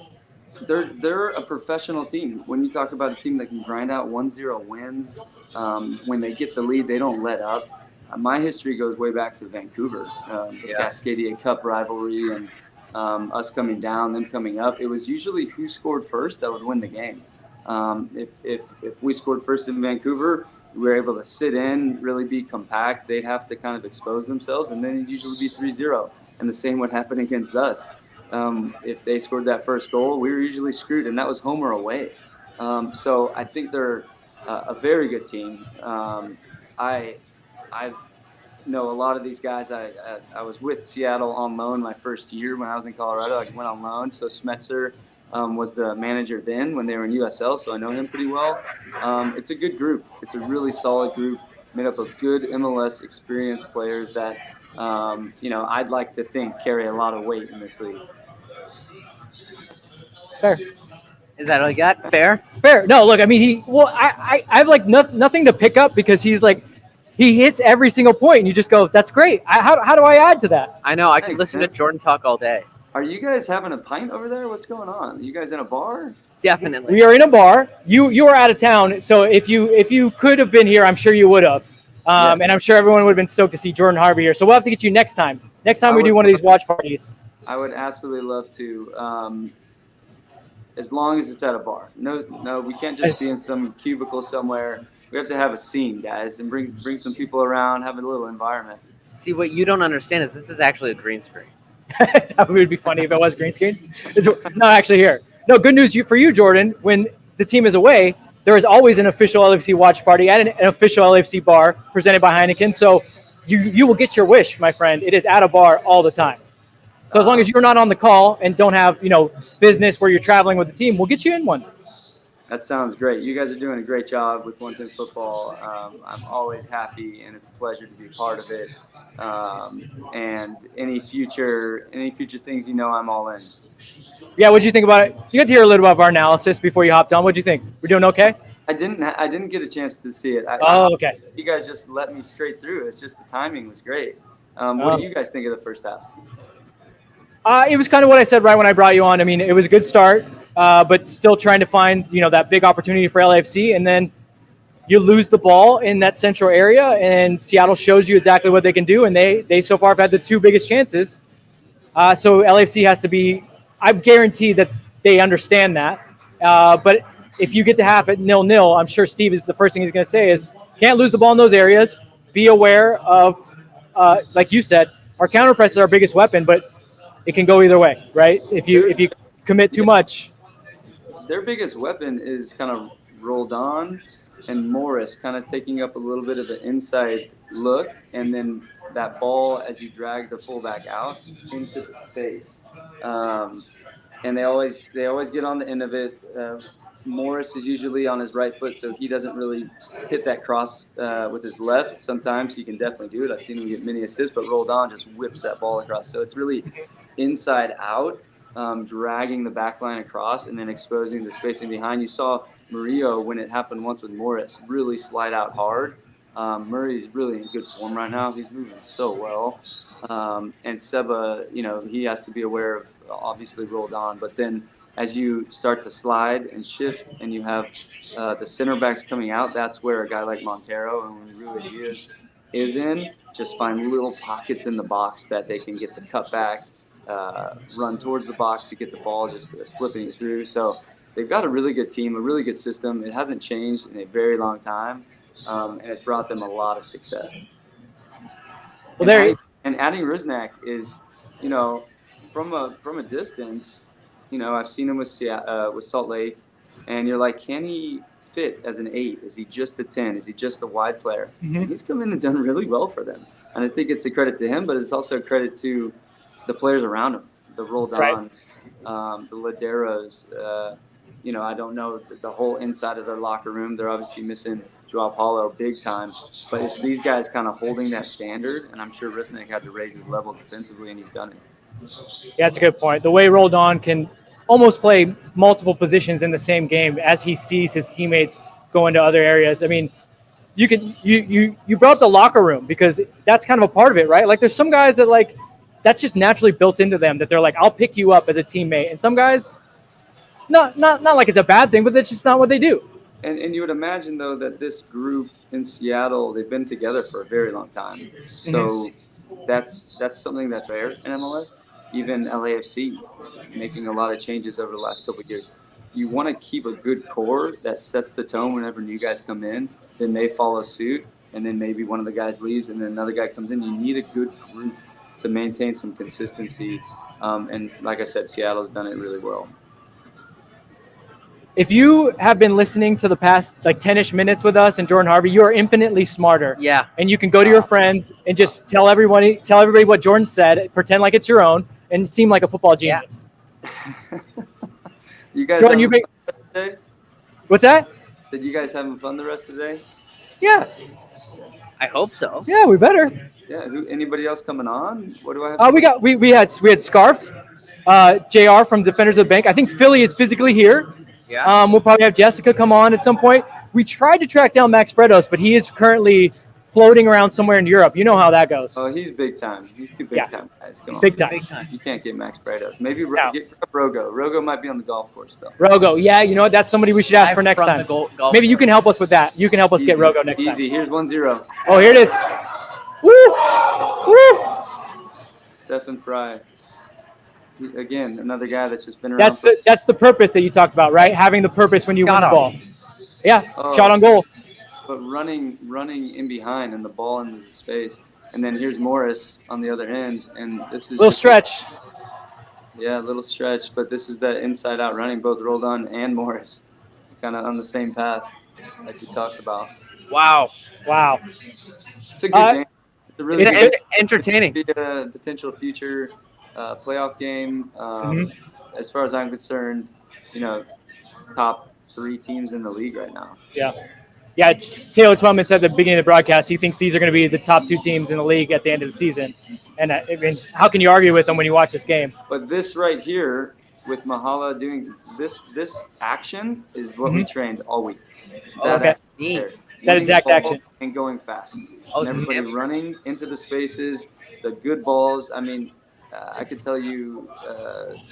They're a professional team. When you talk about a team that can grind out 1-0 wins, when they get the lead, they don't let up. My history goes way back to Vancouver, the Cascadia Cup rivalry, and us coming down, them coming up. It was usually who scored first that would win the game. If we scored first in Vancouver, we were able to sit in, really be compact. They'd have to kind of expose themselves, and then it'd usually be 3-0. And the same would happen against us. If they scored that first goal, we were usually screwed, and that was home or away. So I think they're a very good team. I know a lot of these guys. I was with Seattle on loan my first year when I was in Colorado. I went on loan. So Smetzer was the manager then when they were in USL, so I know him pretty well. It's a good group. It's a really solid group made up of good MLS experienced players that, I'd like to think carry a lot of weight in this league. Fair. Is that all you got? Fair? Fair. No, look, I mean, I have like nothing to pick up, because he's like, he hits every single point, and you just go, that's great. How do I add to that? I know. I could listen to Jordan talk all day. Are you guys having a pint over there? What's going on? Are you guys in a bar? Definitely. We are in a bar. You are out of town, so if you could have been here, I'm sure you would have. And I'm sure everyone would have been stoked to see Jordan Harvey here. So we'll have to get you next time. Next time we do one of these watch parties. I would absolutely love to, as long as it's at a bar. No, we can't just be in some cubicle somewhere. We have to have a scene, guys, and bring some people around, have a little environment. See, what you don't understand is this is actually a green screen. That would be funny if it was green screen. No, actually here. No, good news for you, Jordan. When the team is away, there is always an official LAFC watch party at an official LAFC bar presented by Heineken. So you will get your wish, my friend. It is at a bar all the time. So as long as you're not on the call and don't have, business where you're traveling with the team, we'll get you in one. That sounds great. You guys are doing a great job with 110 Football. I'm always happy, and it's a pleasure to be part of it. And any future things, I'm all in. Yeah, what'd you think about it? You got to hear a little bit of our analysis before you hopped on. What'd you think? We're doing okay? I didn't get a chance to see it. Okay. You guys just let me straight through. It's just the timing was great. What do you guys think of the first half? It was kind of what I said right when I brought you on. I mean, it was a good start, but still trying to find, that big opportunity for LAFC. And then you lose the ball in that central area, and Seattle shows you exactly what they can do. And they so far have had the two biggest chances. So LAFC has to be, I guarantee that they understand that. But if you get to half at 0-0, I'm sure Steve is the first thing he's going to say is, can't lose the ball in those areas. Be aware of, like you said, our counter press is our biggest weapon, but it can go either way, right? If you commit too much. Their biggest weapon is kind of Roldan and Morris kind of taking up a little bit of an inside look, and then that ball as you drag the fullback out into the space. And they always get on the end of it. Morris is usually on his right foot, so he doesn't really hit that cross with his left. Sometimes he can definitely do it. I've seen him get many assists, but Roldan just whips that ball across. So it's really inside out, dragging the back line across and then exposing the spacing behind. You saw Murillo, when it happened once with Morris, really slide out hard. Murray's really in good form right now. He's moving so well. And Seba, he has to be aware of, obviously, Roldan. But then as you start to slide and shift and you have the center backs coming out, that's where a guy like Montero, and when really is in, just find little pockets in the box that they can get the cutback, run towards the box to get the ball just slipping through. So they've got a really good team, a really good system. It hasn't changed in a very long time, and it's brought them a lot of success. Well, adding Rusnak is, from a distance, I've seen him with Salt Lake, and you're like, can he fit as an 8? Is he just a 10? Is he just a wide player? Mm-hmm. He's come in and done really well for them. And I think it's a credit to him, but it's also a credit to the players around him, the Roldans, the Laderos. I don't know the whole inside of their locker room. They're obviously missing Joao Paulo big time, but it's these guys kind of holding that standard, and I'm sure Rusnak had to raise his level defensively, and he's done it. Yeah, that's a good point. The way Roldan can almost play multiple positions in the same game as he sees his teammates go into other areas. I mean, you brought up the locker room because that's kind of a part of it, right? Like there's some guys that like that's just naturally built into them that they're like, I'll pick you up as a teammate, and some guys, not like it's a bad thing, but that's just not what they do. And you would imagine, though, that this group in Seattle, they've been together for a very long time. So that's something that's rare in MLS. Even LAFC making a lot of changes over the last couple of years. You want to keep a good core that sets the tone whenever new guys come in. Then they follow suit, and then maybe one of the guys leaves, and then another guy comes in. You need a good group to maintain some consistency. And like I said, Seattle's done it really well. If you have been listening to the past like 10-ish minutes with us and Jordan Harvey, you are infinitely smarter. Yeah. And you can go to your friends and just tell everybody what Jordan said, pretend like it's your own, and seem like a football genius. You guys Jordan, having fun today? What's that? Did you guys having fun the rest of the day? Yeah. I hope so. Yeah, we better. Yeah. Anybody else coming on? What do I have? We had Scarf, JR from Defenders of the Bank. I think Philly is physically here. Yeah. We'll probably have Jessica come on at some point. We tried to track down Max Bretos, but he is currently floating around somewhere in Europe. You know how that goes. Oh, he's big time. He's too big time, guys. Come on. Big time. Big time. You can't get Max Bretos. Maybe No. get Rogo. Rogo might be on the golf course, though. Rogo, yeah, you know what? That's somebody we should ask for next From time. the golf Maybe you course. can help us with that. You can help us get Rogo next time. Easy. Here's 1-0. Oh, here it is. Woo! Woo! Stephen Fry. Again, another guy that's just been around. That's the purpose that you talked about, right? Having the purpose when you win the ball. Yeah, Oh. shot on goal. But running in behind and the ball into the space. And then here's Morris on the other end. And this is Little stretch. Yeah, a little stretch. But this is that inside-out running, both Roldan and Morris. Kind of on the same path like we talked about. Wow. It's a good game. It's a really It's good entertaining. be a potential future playoff game. As far as I'm concerned, top 3 teams in the league right now. Yeah, Taylor Twellman said at the beginning of the broadcast he thinks these are going to be the top 2 teams in the league at the end of the season. And I mean, how can you argue with them when you watch this game? But this right here, with Mahala doing this action, is what we trained all week. Okay. Neat. That exact Winning the ball action. and going fast. Oh, And it's everybody hamstring. running into the spaces, the good balls. I mean, I could tell you,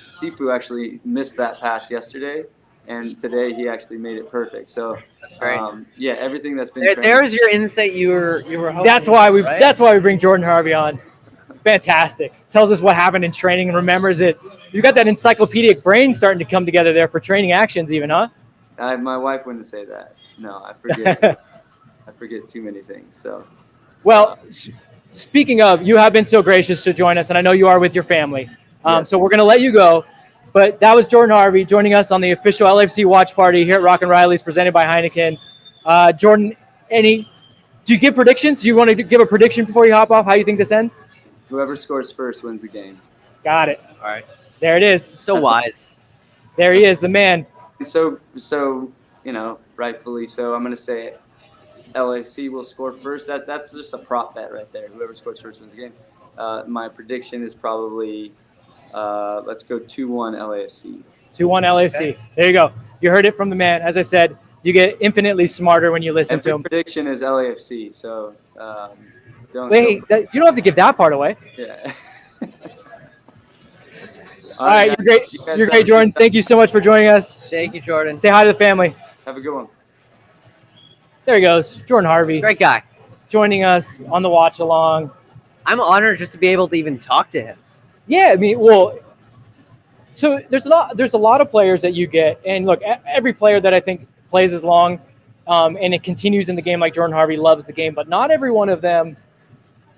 Sifu actually missed that pass yesterday, and today he actually made it perfect. So That's great. yeah, everything that's been trained. There's your insight you were hoping. That's why we right? bring Jordan Harvey on. Fantastic. Tells us what happened in training and remembers it. You got that encyclopedic brain starting to come together there for training actions even, huh? My wife wouldn't say that. No, I forget. I forget too many things. So. Well, speaking of, you have been so gracious to join us, and I know you are with your family. Yes. So we're going to let you go. But that was Jordan Harvey joining us on the official LAFC watch party here at Rock and Reillys, presented by Heineken. Jordan, do you give predictions? Do you want to give a prediction before you hop off? How you think this ends? Whoever scores first wins the game. Got it. All right. There it is. So wise. There he is, the man. And so rightfully so. I'm going to say LAC will score first. That's just a prop bet right there. Whoever scores first wins the game. My prediction is probably let's go 2-1 LAFC. 2-1 LAFC. Okay. There you go. You heard it from the man. As I said, you get infinitely smarter when you listen And to my him. prediction is LAFC. So don't. Wait, you don't have to give that part away. Yeah. All right, guys. you're great. You guys You're have great, a Jordan. good- Thank you so much for joining us. Thank you, Jordan. Say hi to the family. Have a good one. There he goes, Jordan Harvey, Great guy. joining us on the watch along. I'm honored just to be able to even talk to him. Yeah, I mean, well, so there's a lot of players that you get, and look, every player that I think plays as long, and it continues in the game like Jordan Harvey loves the game, but not every one of them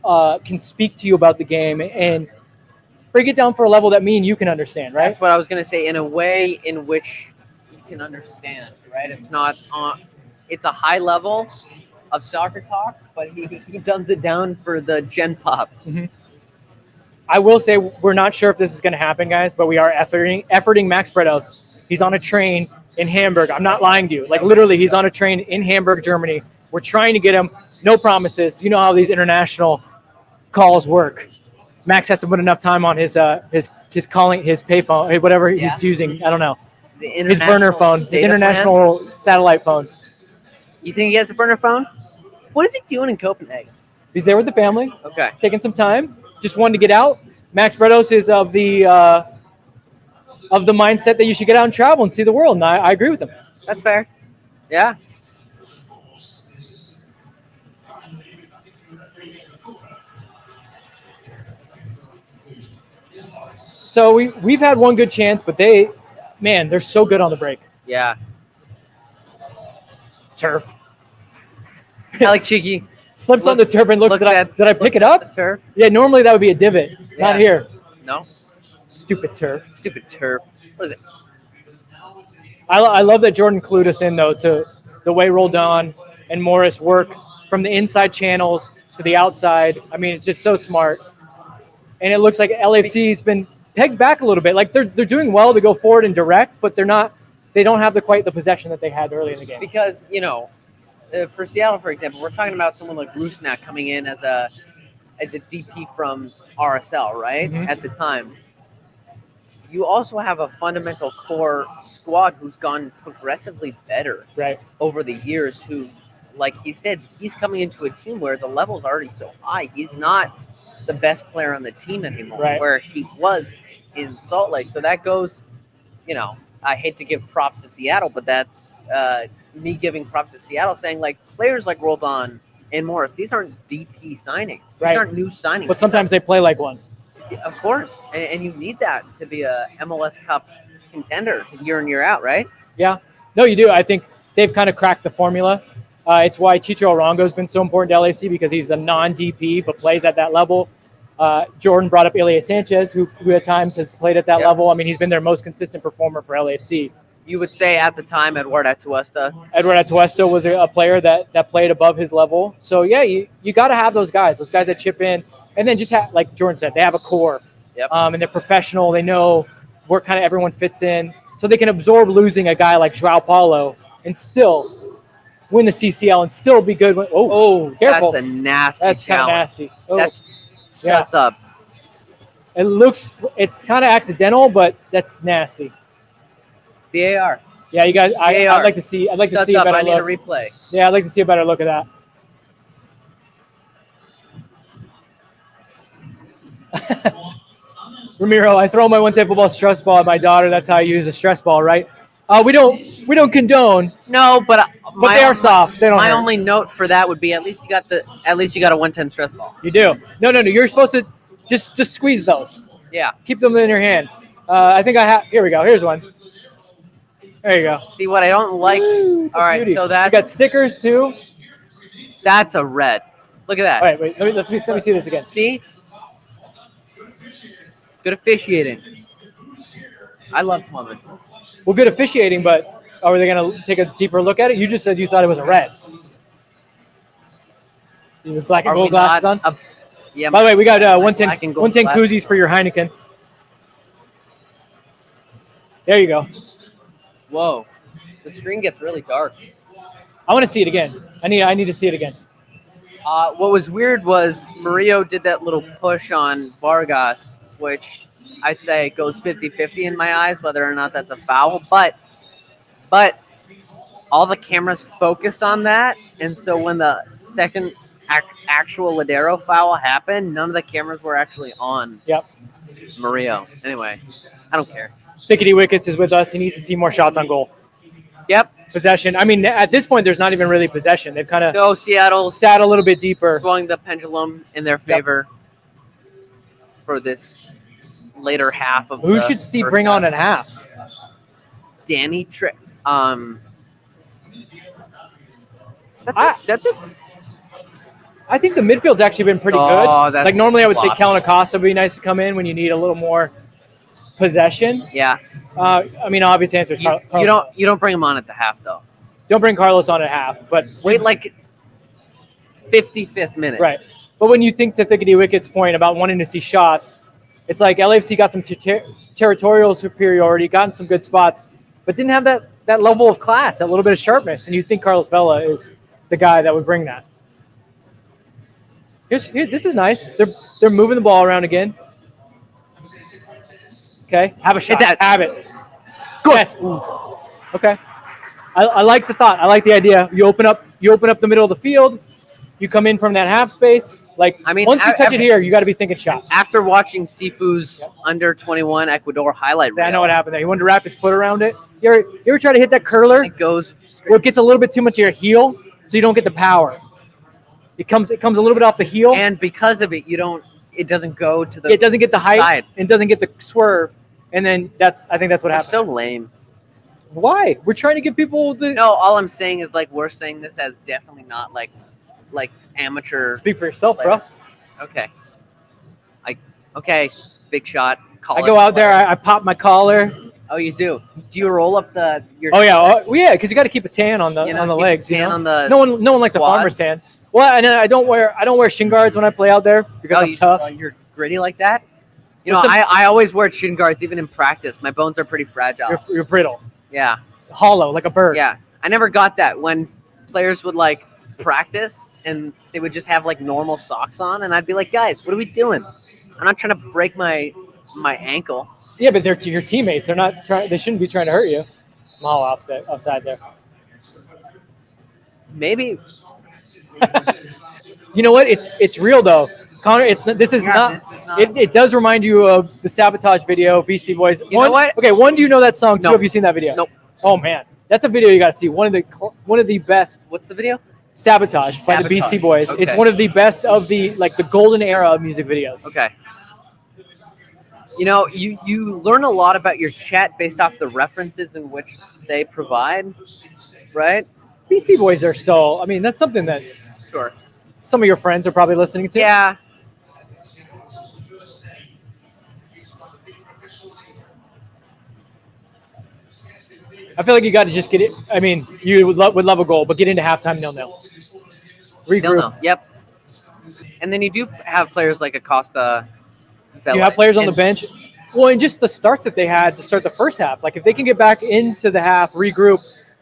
can speak to you about the game and break it down for a level that me and you can understand, right? That's what I was going to say, in a way in which you can understand, right? It's not it's a high level of soccer talk, but he dumbs it down for the gen pop. I will say we're not sure if this is going to happen, guys, but we are efforting Max Bretos. He's on a train in Hamburg. I'm not lying to you. Like, literally, he's on a train in Hamburg, Germany. We're trying to get him. No promises. You know how these international calls work. Max has to put enough time on his calling, his payphone, whatever he's using. I don't know. The His burner phone, his data international satellite phone. You think he has a burner phone? What is he doing in Copenhagen? He's there with the family, Okay. taking some time. Just wanted to get out. Max Bretos is of the mindset that you should get out and travel and see the world, and I agree with him. That's fair. Yeah. So we've had one good chance, but they're so good on the break. Yeah. Turf. Alex Cheeky Slips on the turf and looks at, did I pick it up? The turf. Yeah, normally that would be a divot. Not here. No. Stupid turf. Stupid turf. What is it? I love that Jordan clued us in, though, to the way Roldan and Morris work from the inside channels to the outside. I mean, it's just so smart. And it looks like LAFC's been pegged back a little bit. Like they're doing well to go forward and direct, but they don't have quite the possession that they had early in the game. Because, for Seattle, for example, we're talking about someone like Rusnak coming in as a DP from RSL, right? Mm-hmm. At the time. You also have a fundamental core squad who's gone progressively better over the years, who, like he said, he's coming into a team where the level's already so high. He's not the best player on the team anymore, where he was in Salt Lake. So that goes, I hate to give props to Seattle, but that's me giving props to Seattle, saying like players like Roldan and Morris, these aren't DP signings. These aren't new signings. But sometimes they play like one. Of course. And you need that to be a MLS Cup contender year in, year out, right? Yeah. No, you do. I think they've kind of cracked the formula. It's why Chicho Arango has been so important to LAFC, because he's a non-DP but plays at that level. Jordan brought up Ilya Sanchez, who at times has played at that level. I mean, he's been their most consistent performer for LAFC. You would say at the time Edward Atuesta. Edward Atuesta was a player that played above his level. So, yeah, you got to have those guys that chip in. And then just like Jordan said, they have a core. And they're professional. They know where kind of everyone fits in. So they can absorb losing a guy like Joao Paulo and still win the CCL and still be good. Careful. That's a nasty That's kind of nasty. Oh. That's studs up. It's kind of accidental, but that's nasty. VAR. Yeah, you guys. I'd like to see. I'd like to see a better look. I need a replay. Yeah, I'd like to see a better look at that. Ramiro, I throw my one-time football stress ball at my daughter. That's how I use a stress ball, right? We don't condone. No, but they are soft. They don't. My hurt. only note for that would be at least you got a 110 stress ball. You do. No. You're supposed to just squeeze those. Yeah. Keep them in your hand. I think I have. Here we go. Here's one. There you go. See what I don't like. All right, beauty. so that's you got stickers too. That's a red. Look at that. All right, wait. Let me see this again. See. Good officiating. I love Plummet. Well, good officiating, but are they going to take a deeper look at it? You just said you thought it was a red. You have black and gold glasses on? Yeah. By the way, we got 110 koozies for your Heineken. There you go. Whoa. The screen gets really dark. I want to see it again. I need to see it again. What was weird was Murillo did that little push on Vargas, which I'd say goes 50-50 in my eyes, whether or not that's a foul. But all the cameras focused on that, and so when the second actual Ladero foul happened, none of the cameras were actually on Murillo. Anyway, I don't care. Thickety Wickets is with us. He needs to see more shots on goal. Yep. Possession. I mean, at this point, there's not even really possession. They've kind of Seattle sat a little bit deeper. Swung the pendulum in their favor for this later half of Who should Steve bring on at half? Danny Trick. That's it. I think the midfield's actually been pretty good. Like normally I would say Kellen Acosta would be nice to come in when you need a little more possession. Yeah. I mean, obvious answer is you don't bring him on at the half though. Don't bring Carlos on at half, but wait like 55th minute. Right. But when you think to Thickety Wicket's point about wanting to see shots, it's like LAFC got some territorial superiority, gotten some good spots, but didn't have that level of class, that little bit of sharpness. And you think Carlos Vela is the guy that would bring that. Here, this is nice. They're moving the ball around again. Okay, have a shot. Have it. Good. Yes. Ooh. Okay. I like the thought. I like the idea. You open up You open up the middle of the field. You come in from that half space. Like, I mean, once you touch it here, you got to be thinking shot. After watching Sifu's under 21 Ecuador highlight reel, I know what happened there. He wanted to wrap his foot around it. You ever try to hit that curler? It goes where it gets a little bit too much of your heel, so you don't get the power. It comes a little bit off the heel, and because of it, it doesn't go to the. It doesn't get the height side. and doesn't get the swerve, and then I think that's what happened. So lame. Why? We're trying to get people to. No, all I'm saying is like we're saying this as definitely not like amateur. Speak for yourself, player. bro. Okay, big shot. I go out there, I pop my collar. Oh, you do? Do you roll up your? Oh yeah, because you got to keep a tan on the legs. Tan on the. No one likes quads. a farmer's tan. Well, and I don't wear shin guards when I play out there because I'm tough. You're gritty like that. You know, I always wear shin guards even in practice. My bones are pretty fragile. You're brittle. Yeah. Hollow like a bird. Yeah, I never got that when players would like practice and they would just have like normal socks on, and I'd be like, guys, what are we doing? I'm not trying to break my ankle. Yeah, but they're your teammates. They're not trying. They shouldn't be trying to hurt you. I'm all offside there. Maybe. You know what? It's real though, Connor. This is not. It does remind you of the Sabotage video, Beastie Boys. You know what? Okay, one, do you know that song? No. Two, have you seen that video? Nope. Oh man, that's a video you got to see. One of the best. What's the video? Sabotage by the Beastie Boys. Okay. It's one of the best of the golden era of music videos. Okay. You know, you learn a lot about your chat based off the references in which they provide, right? Beastie Boys are still. I mean, that's something that. Sure. Some of your friends are probably listening to. Yeah. I feel like you got to just get it. I mean, you would love a goal, but get into halftime 0-0. Regroup. 0-0. Yep. And then you do have players like Acosta. You have players on the bench. Well, and just the start that they had to start the first half. Like if they can get back into the half, regroup,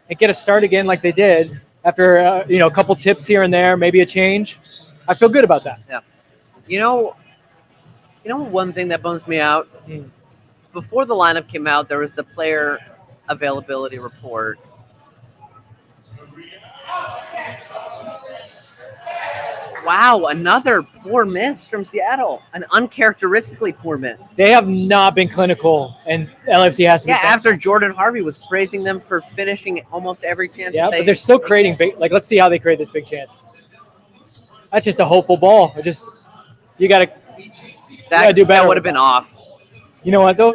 and get a start again like they did after a couple tips here and there, maybe a change. I feel good about that. Yeah. You know one thing that bums me out. Before the lineup came out, there was the player availability report. Wow, another poor miss from Seattle. An uncharacteristically poor miss. They have not been clinical, and LAFC has to be. Yeah, after Jordan Harvey was praising them for finishing almost every chance. Yeah, but they're still creating big. Like, let's see how they create this big chance. That's just a hopeful ball. You got to do better. That would have been off. You know what, though?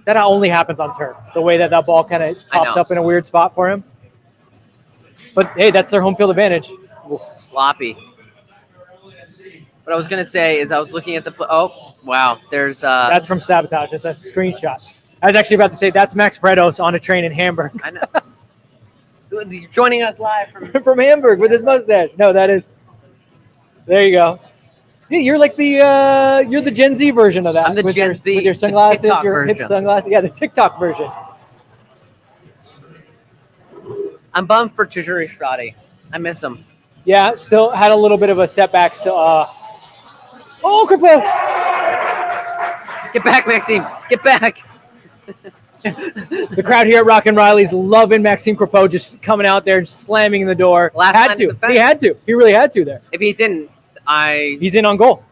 That only happens on turf. The way that ball kind of pops up in a weird spot for him. But, hey, that's their home field advantage. Sloppy. What I was going to say is I was looking at oh, wow. There's That's from Sabotage. That's a screenshot. I was actually about to say that's Max Bretos on a train in Hamburg. I know. You're joining us live from Hamburg with his mustache. No, that is. There you go. Yeah, you're like you're the Gen Z version of that. I'm the Gen Z with your sunglasses, your version. hip sunglasses. Yeah, the TikTok version. I'm bummed for Tajuri Shradi. I miss him. Yeah, still had a little bit of a setback. So, oh, Kripo! Get back, Maxime. Get back. The crowd here at Rockin' Reillys loving Maxime Kripo just coming out there and slamming the door. Had to. He had to. He really had to there. If he didn't, He's in on goal.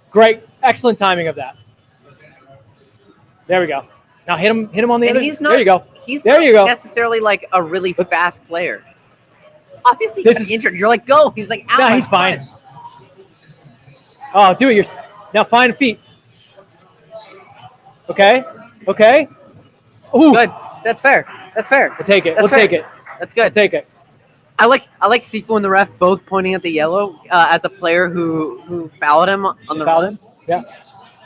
Great. Excellent timing of that. There we go. Now hit him on the other. There you go. He's not necessarily like a really fast player. Obviously, he's injured. You're like, go. He's like, no, he's fine. Oh, do it. Now find feet. Okay. Ooh. Good. That's fair. We'll take it. Take it. That's good. Take it. I like Sifu and the ref both pointing at the yellow at the player who fouled him on the fouled him. Yeah.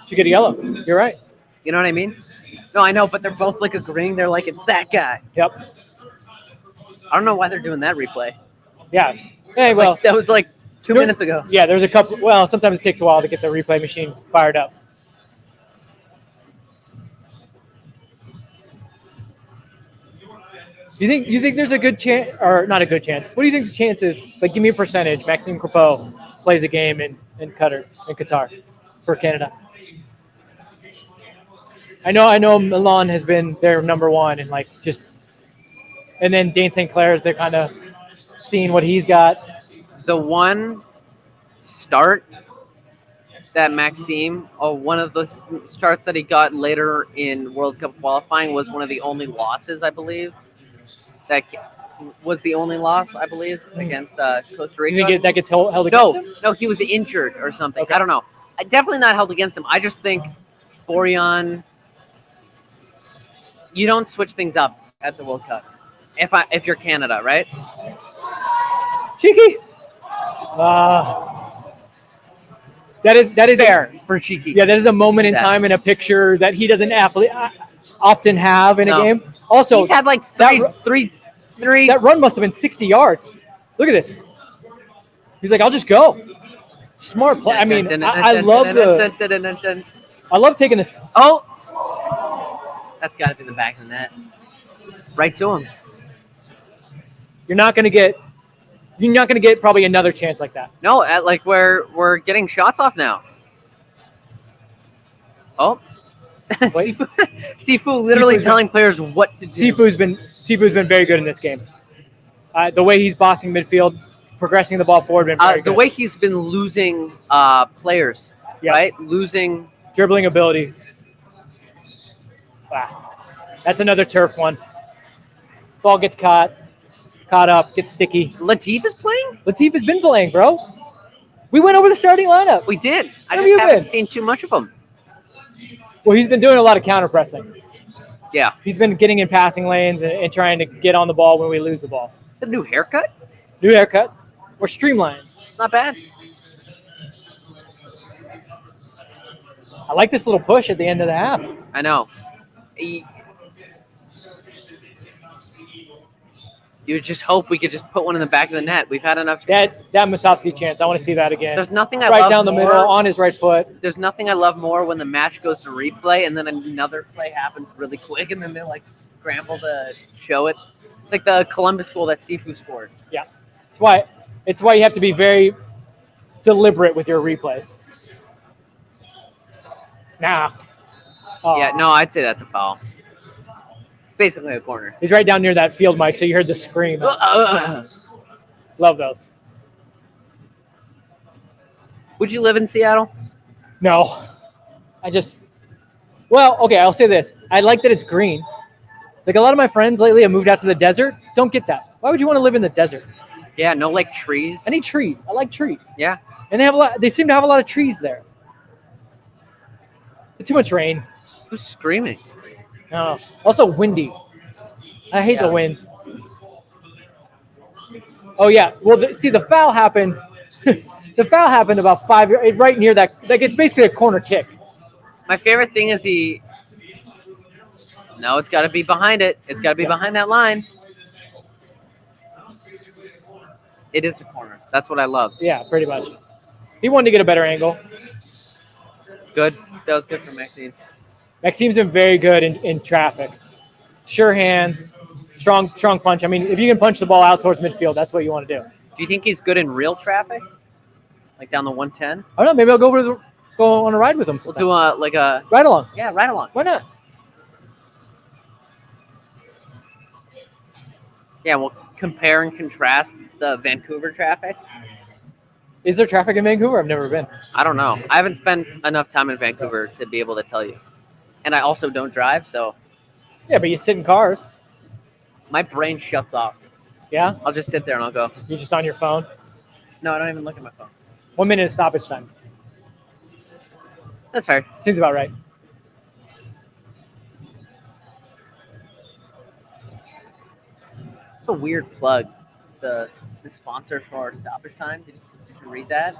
Should get a yellow. You're right. You know what I mean? No, I know, but they're both like agreeing. They're like, it's that guy. Yep. I don't know why they're doing that replay. Yeah. Hey, well, that was like 2 minutes ago. Yeah, there's a couple. Well, sometimes it takes a while to get the replay machine fired up. You think there's a good chance, or not a good chance? What do you think the chance is? Like, give me a percentage. Maxime Kripo plays a game in Qatar for Canada. I know Milan has been their number one, and then Dane St. Clair's they're kind of seeing what he's got. The one start that Maxime, or one of the starts that he got later in World Cup qualifying, was one of the only losses, I believe. That was the only loss, I believe, against Costa Rica. You think that gets held against him? No, he was injured or something. Okay. I don't know. Definitely not held against him. I just think Borjan, you don't switch things up at the World Cup. If you're Canada, right? Cheeky. That is Fair for Cheeky. Yeah, that is a moment in time in a picture that he doesn't often have in a game. Also, he's had like three. That run must have been 60 yards. Look at this. He's like, I'll just go. Smart play. I mean, I love taking this. Oh, that's got to be the back of the net. Right to him. You're not going to get probably another chance like that. No, like we're getting shots off now. Oh, Sifu literally telling players what to do. Sifu's been very good in this game. The way he's bossing midfield, progressing the ball forward, been very good. The way he's been losing players, right? Losing dribbling ability. Wow, that's another turf one. Ball gets caught up, gets sticky. Latif is playing? Latif has been playing, bro. We went over the starting lineup. We did. I Where just haven't seen too much of him. Well, he's been doing a lot of counter pressing. Yeah. He's been getting in passing lanes and trying to get on the ball when we lose the ball. Is that a new haircut? New haircut. We're streamlined. It's not bad. I like this little push at the end of the half. I know. You just hope we could just put one in the back of the net. We've had enough. That Musovski chance, I want to see that again. There's nothing I right love down the more, middle on his right foot. There's nothing I love more when the match goes to replay and then another play happens really quick and then they like scramble to show it. It's like the Columbus goal that Sifu scored. Yeah, it's why you have to be very deliberate with your replays. Nah. Oh. Yeah, no, I'd say that's a foul. Basically a corner. He's right down near that field mic, so you heard the scream. Love those. Would you live in Seattle? No. Okay, I'll say this. I like that it's green. Like a lot of my friends lately have moved out to the desert. Don't get that. Why would you want to live in the desert? Yeah, no like trees. I need trees. I like trees. Yeah. And they seem to have a lot of trees there. But too much rain. Who's screaming? No. Also windy. I hate the wind. Oh yeah. Well, the foul happened. The foul happened about 5 yards, right near that. Like it's basically a corner kick. My favorite thing is No, it's got to be behind it. It's got to be behind that line. It is a corner. That's what I love. Yeah, pretty much. He wanted to get a better angle. Good. That was good for Maxime. Maxime's been very good in traffic. Sure hands, strong punch. I mean, if you can punch the ball out towards midfield, that's what you want to do. Do you think he's good in real traffic? Like down the 110? I don't know. Maybe I'll go on a ride with him sometime. We'll do a ride along. Yeah, ride along. Why not? Yeah, we'll compare and contrast the Vancouver traffic. Is there traffic in Vancouver? I've never been. I don't know. I haven't spent enough time in Vancouver to be able to tell you. And I also don't drive, so. Yeah, but you sit in cars. My brain shuts off. Yeah? I'll just sit there and I'll go. You're just on your phone? No, I don't even look at my phone. 1 minute of stoppage time. That's fair. Seems about right. It's a weird plug. The sponsor for our stoppage time. Did you read that?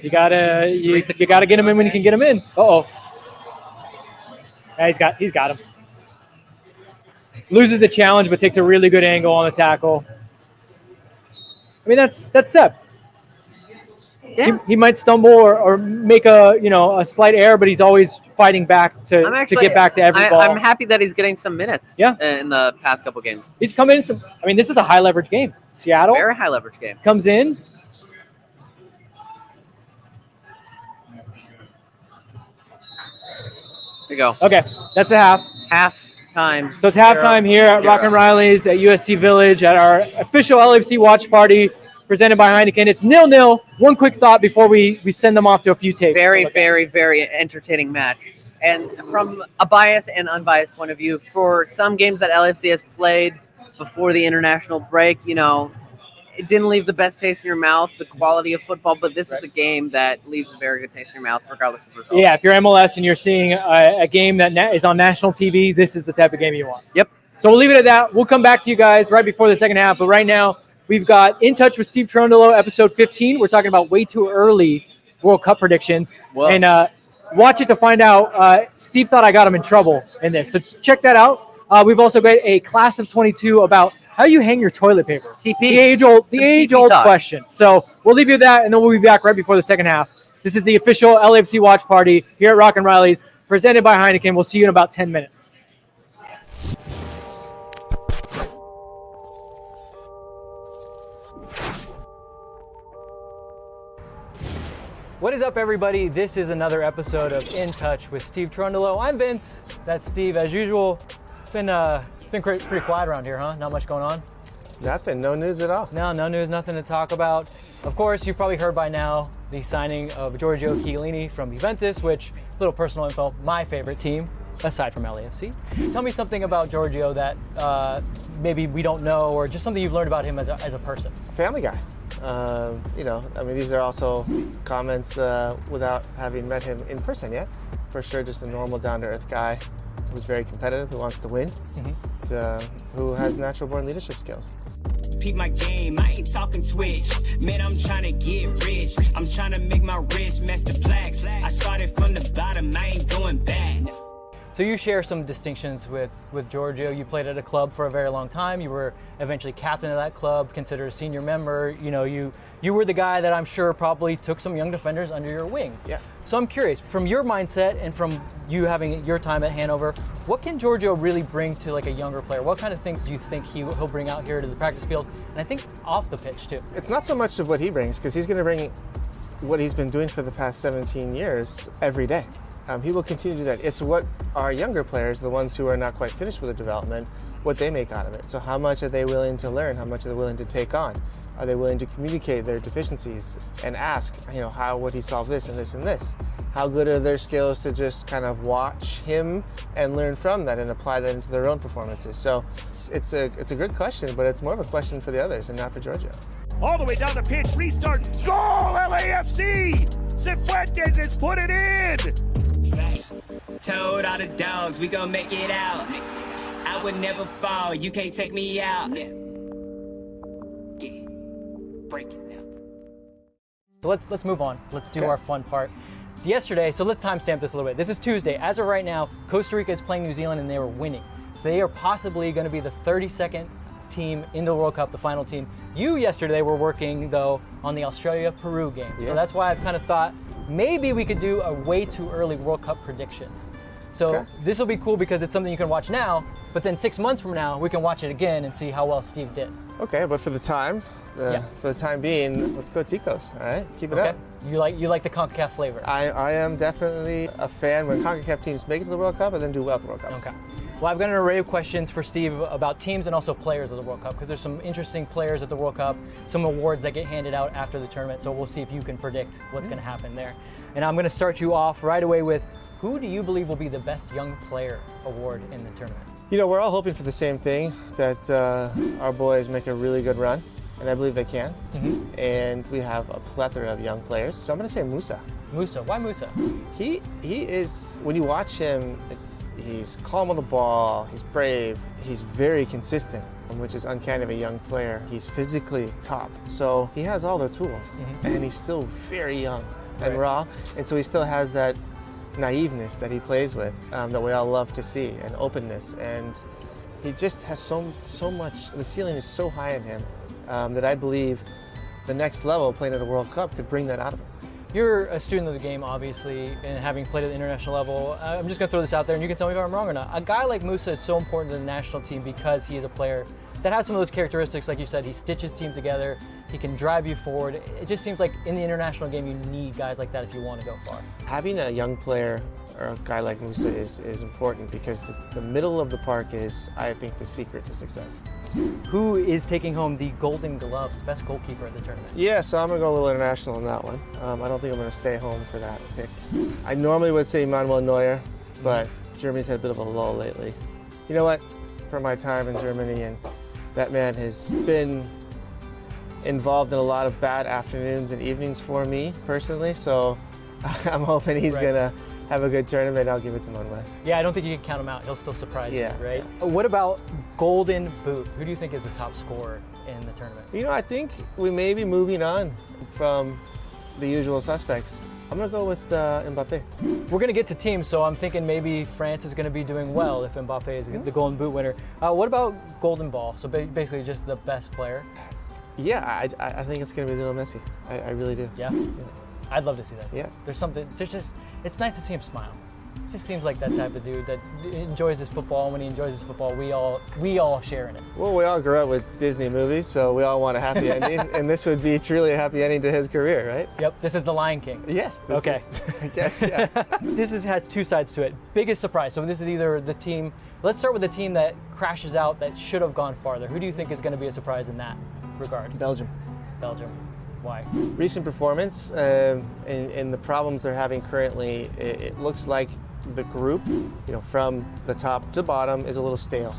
You gotta get him in when you can get him in. Uh-oh. Yeah, he's got him. Loses the challenge, but takes a really good angle on the tackle. I mean, that's Seb. Yeah. He might stumble or make a slight error, but he's always fighting back to get back to every ball. I'm happy that he's getting some minutes. Yeah. In the past couple games. He's come in this is a high leverage game. Seattle. Very high leverage game. Comes in. There you go. Okay, that's a half. Half halftime. So it's halftime here at Rock and Reillys at USC Village at our official LAFC watch party presented by Heineken. It's 0-0. One quick thought before we send them off to a few tapes. Very, very, very entertaining match. And from a biased and unbiased point of view, for some games that LAFC has played before the international break, you know, it didn't leave the best taste in your mouth, the quality of football, but this is a game that leaves a very good taste in your mouth, regardless of results. Yeah, if you're MLS and you're seeing a game that is on national TV, this is the type of game you want. Yep. So we'll leave it at that. We'll come back to you guys right before the second half, but right now we've got In Touch with Steve Cherundolo, episode 15. We're talking about way too early World Cup predictions. Whoa. And watch it to find out. Steve thought I got him in trouble in this, so check that out. We've also got a class of 22 about how you hang your toilet paper. TP. The age-old TP question. So we'll leave you with that, and then we'll be back right before the second half. This is the official LAFC watch party here at Rock and Reillys, presented by Heineken. We'll see you in about 10 minutes. What is up, everybody? This is another episode of In Touch with Steve Cherundolo. I'm Vince. That's Steve, as usual. It's been pretty quiet around here, huh? Not much going on? Nothing, no news at all. No news, nothing to talk about. Of course, you've probably heard by now the signing of Giorgio Chiellini from Juventus, which, little personal info, my favorite team, aside from LAFC. Tell me something about Giorgio that maybe we don't know, or just something you've learned about him as a person. Family guy. These are also comments without having met him in person yet. For sure, just a normal, down-to-earth guy who's very competitive, who wants to win, who has natural-born leadership skills. Peep my game, I ain't talking Twitch. Man, I'm trying to get rich. I'm trying to make my wrist match the plaques. I started from the bottom, I ain't going back. So you share some distinctions with Giorgio. You played at a club for a very long time. You were eventually captain of that club, considered a senior member. You know, you were the guy that I'm sure probably took some young defenders under your wing. Yeah. So I'm curious, from your mindset and from you having your time at Hanover, what can Giorgio really bring to like a younger player? What kind of things do you think he'll bring out here to the practice field? And I think off the pitch too. It's not so much of what he brings, because he's going to bring what he's been doing for the past 17 years every day. He will continue to do that. It's what our younger players, the ones who are not quite finished with the development, what they make out of it. So how much are they willing to learn? How much are they willing to take on? Are they willing to communicate their deficiencies and ask, how would he solve this and this and this? How good are their skills to just kind of watch him and learn from that and apply that into their own performances? So it's a good question, but it's more of a question for the others and not for Giorgio. All the way down the pitch, restart, goal, LAFC! Cifuentes has put it in! Told all the dogs, we gon' make it out. I would never fall, you can't take me out. Break it now. So let's move on. Let's do our fun part. Yesterday, so let's timestamp this a little bit. This is Tuesday. As of right now, Costa Rica is playing New Zealand and they were winning. So they are possibly going to be the 32nd team in the World Cup, the final team. You yesterday were working though on the Australia-Peru game. Yes. So that's why I've kind of thought maybe we could do a way too early World Cup predictions. So this will be cool because it's something you can watch now, but then 6 months from now, we can watch it again and see how well Steve did. Okay, but for the time being, let's go Ticos, all right? Keep it up. You like the CONCACAF flavor? I am definitely a fan when CONCACAF teams make it to the World Cup and then do well at the World Cups. Okay. Well, I've got an array of questions for Steve about teams and also players of the World Cup, because there's some interesting players at the World Cup, some awards that get handed out after the tournament, so we'll see if you can predict what's going to happen there. And I'm going to start you off right away with, who do you believe will be the best young player award in the tournament? We're all hoping for the same thing, that our boys make a really good run, and I believe they can. And we have a plethora of young players, so I'm going to say Musa. Musa. Why Musa? He is, when you watch him, he's calm on the ball, he's brave, he's very consistent, which is uncanny of a young player. He's physically top, so he has all the tools, and he's still very young and raw, and so he still has that naiveness that he plays with that we all love to see, and openness, and he just has so much. The ceiling is so high in him that I believe the next level, playing at a World Cup, could bring that out of him. You're a student of the game, obviously, and having played at the international level. I'm just going to throw this out there, and you can tell me if I'm wrong or not. A guy like Musa is so important to the national team because he is a player that has some of those characteristics. Like you said, he stitches teams together, he can drive you forward. It just seems like in the international game, you need guys like that if you want to go far. Having a young player or a guy like Musa is important because the middle of the park is, I think, the secret to success. Who is taking home the Golden Gloves, best goalkeeper of the tournament? Yeah, so I'm going to go a little international on that one. I don't think I'm going to stay home for that pick. I normally would say Manuel Neuer, but Germany's had a bit of a lull lately. You know what? For my time in Germany, and that man has been involved in a lot of bad afternoons and evenings for me personally, so I'm hoping he's going to have a good tournament. I'll give it to Manuel. Yeah, I don't think you can count him out. He'll still surprise you, right? Yeah. What about Golden Boot? Who do you think is the top scorer in the tournament? You know, I think we may be moving on from the usual suspects. I'm going to go with Mbappe. We're going to get to teams, so I'm thinking maybe France is going to be doing well if Mbappe is the Golden Boot winner. What about Golden Ball? So basically just the best player? Yeah, I think it's going to be Lionel Messi. I really do. Yeah? I'd love to see that. Yeah. It's nice to see him smile. Just seems like that type of dude that enjoys his football. When he enjoys his football, we all share in it. Well, we all grew up with Disney movies, so we all want a happy ending, and this would be truly a happy ending to his career, right? Yep, this is The Lion King. Yes. Okay. I guess, yeah. This has two sides to it. Biggest surprise. So this is either the team. Let's start with the team that crashes out that should have gone farther. Who do you think is going to be a surprise in that regard? Belgium. Why? Recent performance and the problems they're having currently, it looks like the group, from the top to bottom, is a little stale.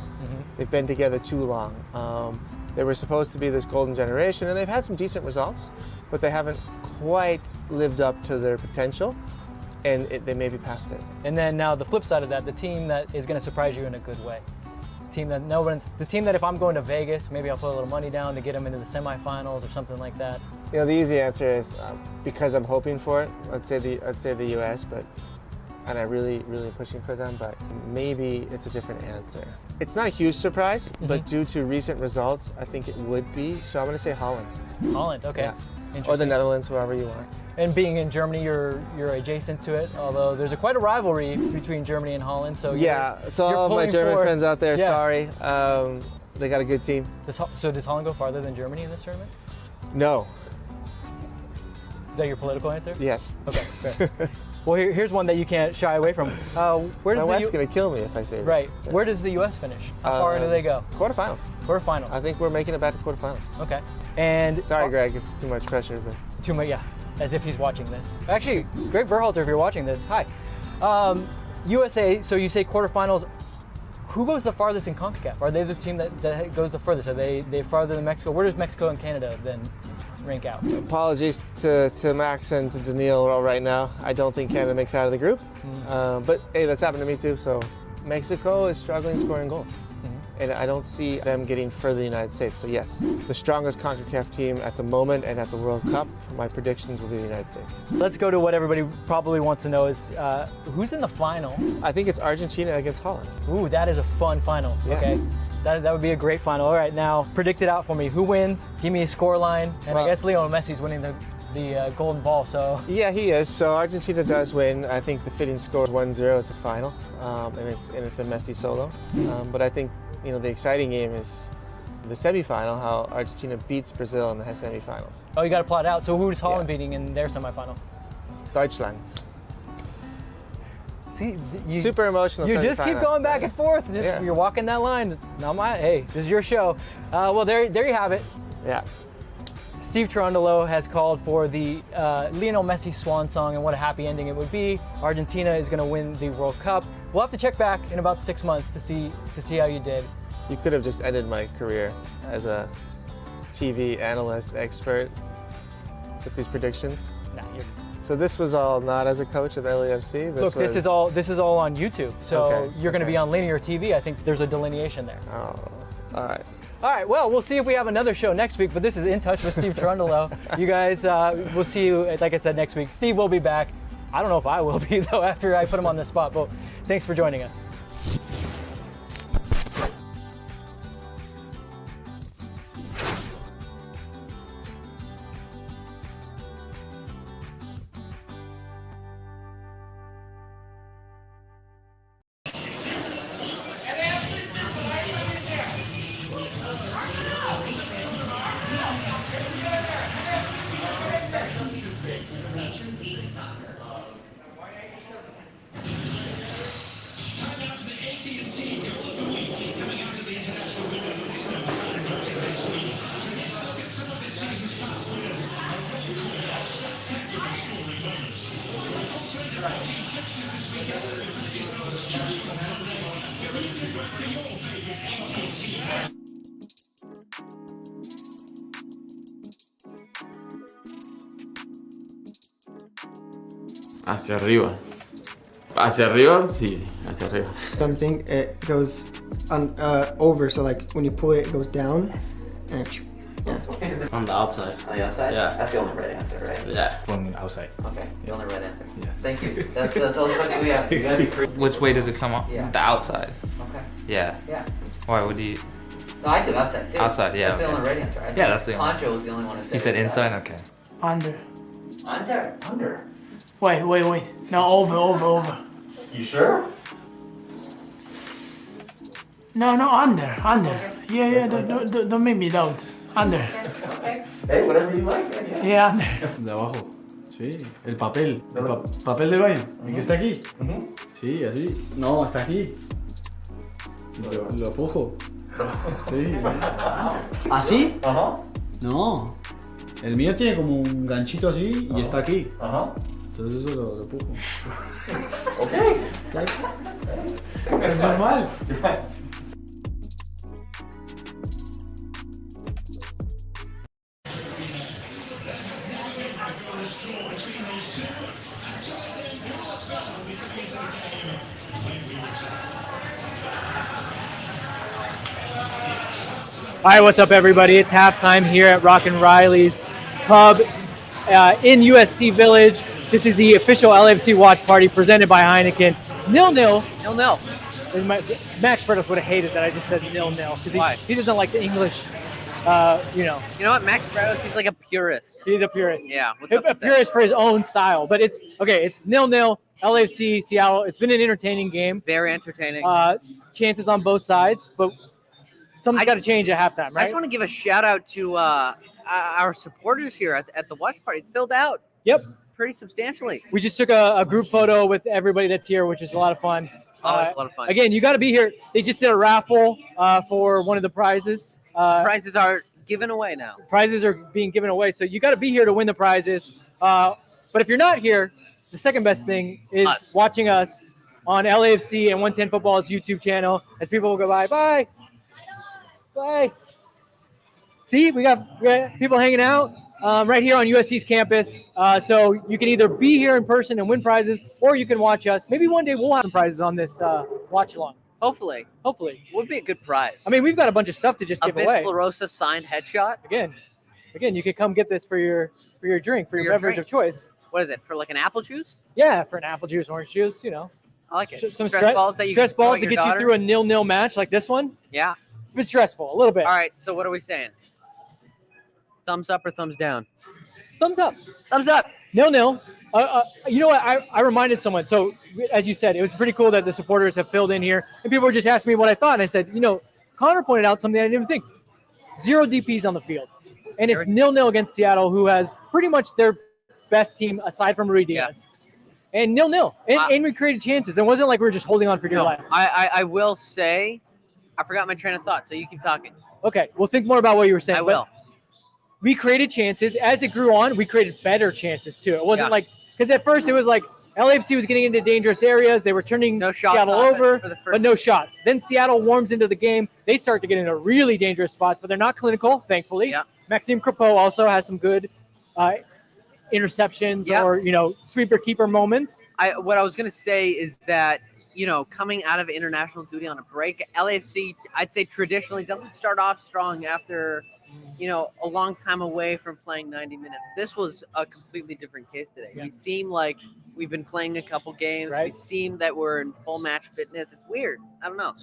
They've been together too long. They were supposed to be this golden generation, and they've had some decent results, but they haven't quite lived up to their potential, and they may be past it. And then now the flip side of that, the team that is going to surprise you in a good way. The team that if I'm going to Vegas, maybe I'll put a little money down to get them into the semifinals or something like that. The easy answer is because I'm hoping for it. I'd say the U.S., and I'm really pushing for them. But maybe it's a different answer. It's not a huge surprise, but due to recent results, I think it would be. So I'm going to say Holland. Holland, okay. Yeah. Or the Netherlands, whoever you want. And being in Germany, you're adjacent to it. Although there's quite a rivalry between Germany and Holland. So so all of my German friends out there, sorry, they got a good team. So does Holland go farther than Germany in this tournament? No. Is that your political answer? Yes. Okay. Fair. Well, here's one that you can't shy away from. My wife's gonna kill me if I say that. Right. Yeah. Where does the U.S. finish? How far do they go? Quarterfinals. Quarterfinals. I think we're making it back to quarterfinals. Okay. And sorry, Greg, if too much pressure, but too much, yeah. As if he's watching this. Actually, Greg Berhalter, if you're watching this, hi. USA. So you say quarterfinals. Who goes the farthest in CONCACAF? Are they the team that goes the furthest? Are they farther than Mexico? Where does Mexico and Canada then rank out? Apologies to Max and to Daniil right now. I don't think Canada makes out of the group. But hey, that's happened to me too. So Mexico is struggling scoring goals. And I don't see them getting further than the United States. So yes, the strongest CONCACAF team at the moment and at the World Cup, my predictions will be the United States. Let's go to what everybody probably wants to know is who's in the final? I think it's Argentina against Holland. Ooh, that is a fun final. Yeah. Okay. That would be a great final. All right, now predict it out for me. Who wins? Give me a score line. And I guess Lionel Messi's winning the golden ball, so. Yeah, he is. So Argentina does win. I think the fitting score is 1-0. It's a final, and it's a Messi solo. But I think the exciting game is the semifinal, how Argentina beats Brazil in the semifinals. Oh, you got to plot out. So who's Holland beating in their semifinal? Deutschland. See, super emotional. You just keep going back and forth. You're walking that line. It's not hey, this is your show. Well, there you have it. Yeah. Steve Cherundolo has called for the Lionel Messi swan song, and what a happy ending it would be. Argentina is going to win the World Cup. We'll have to check back in about 6 months to see how you did. You could have just ended my career as a TV analyst expert with these predictions. Nah, so this was all not as a coach of LAFC. This is all on YouTube. So you're going to be on linear TV. I think there's a delineation there. Oh, all right. All right, well, we'll see if we have another show next week, but this is In Touch with Steve Cherundolo. You guys, we'll see you, like I said, next week. Steve will be back. I don't know if I will be, though, after I put him on the spot, but thanks for joining us. Hacia arriba. Hacia arriba, sí, hacia arriba. Something it goes over, so like when you pull it, it goes down, and yeah. On the outside. On the outside? Yeah. That's the only right answer, right? Yeah. From outside. Okay, the only right answer. Yeah. Thank you. That's all the questions we have. You gotta be creative. Which way does it come up? Yeah. The outside. Okay. Yeah. Yeah. Why would you? No, I do outside too. Outside, yeah. That's the okay. only right answer. Yeah, that's the only. Poncho was the only one who said. He said inside. Okay. Under. Under. Wait. No, over. You sure? No, under. Yeah, don't make me doubt. Under. Okay. Hey, whatever you like. Man. Yeah, under. De abajo. Sí, el papel. Papel del baño. ¿El que está aquí? Sí, así. No, está aquí. Lo pujo. Sí. ¿Así? Ajá. No. El mío tiene como un ganchito así y está aquí. Ajá. Entonces eso lo pujo. Okay. Es normal. All right, what's up, everybody? It's halftime here at Reillys Pub in USC Village. This is the official LAFC watch party presented by Heineken. 0-0. 0-0. Max Bretos would have hated that I just said 0-0 because he doesn't like the English. You know what? Max Bretos, he's like a purist. He's a purist. Yeah. A purist for his own style. But it's okay. It's 0-0. LAFC Seattle. It's been an entertaining game. Very entertaining. Chances on both sides, but something's got to change at halftime, right? I just want to give a shout out to our supporters here at the watch party. It's filled out. Yep. Pretty substantially. We just took a group photo with everybody that's here, which is a lot of fun. It's a lot of fun. Again, you got to be here. They just did a raffle for one of the prizes. Prizes are given away now. Prizes are being given away, so you got to be here to win the prizes. But if you're not here, the second best thing is watching us on LAFC and 110 Football's YouTube channel as people will go by. Bye. See, we got people hanging out right here on USC's campus. So you can either be here in person and win prizes, or you can watch us. Maybe one day we'll have some prizes on this watch along. Hopefully. Would be a good prize. I mean, we've got a bunch of stuff to just give away. A Rosa signed headshot. Again, you could come get this for your drink, for your beverage of choice. What is it? For like an apple juice? Yeah, for an apple juice, orange juice, you know. I like it. Some stress balls that you stress balls to get you through a 0-0 match like this one. Yeah. It's a bit stressful, a little bit. All right, so what are we saying? Thumbs up or thumbs down? Thumbs up. Thumbs up. 0-0. You know what? I reminded someone. So, as you said, it was pretty cool that the supporters have filled in here. And people were just asking me what I thought. And I said, Connor pointed out something I didn't even think. 0 DPs on the field. And it's 0-0 against Seattle, who has pretty much their best team aside from Reillys. Yeah. And 0-0. And we created chances. It wasn't like we were just holding on for dear life. I will say, I forgot my train of thought, so you keep talking. Okay, we'll think more about what you were saying. I will. We created chances. As it grew on, we created better chances, too. It wasn't like – because at first it was like LAFC was getting into dangerous areas. They were turning Seattle over, but no shots. Then Seattle warms into the game. They start to get into really dangerous spots, but they're not clinical, thankfully. Yeah. Maxime Crepeau also has some good interceptions or, sweeper-keeper moments. What I was going to say is that, coming out of international duty on a break, LAFC, I'd say traditionally doesn't start off strong after – a long time away from playing 90 minutes. This was a completely different case today. Yeah. We seem like we've been playing a couple games. Right. We seem that we're in full match fitness. It's weird. I don't know.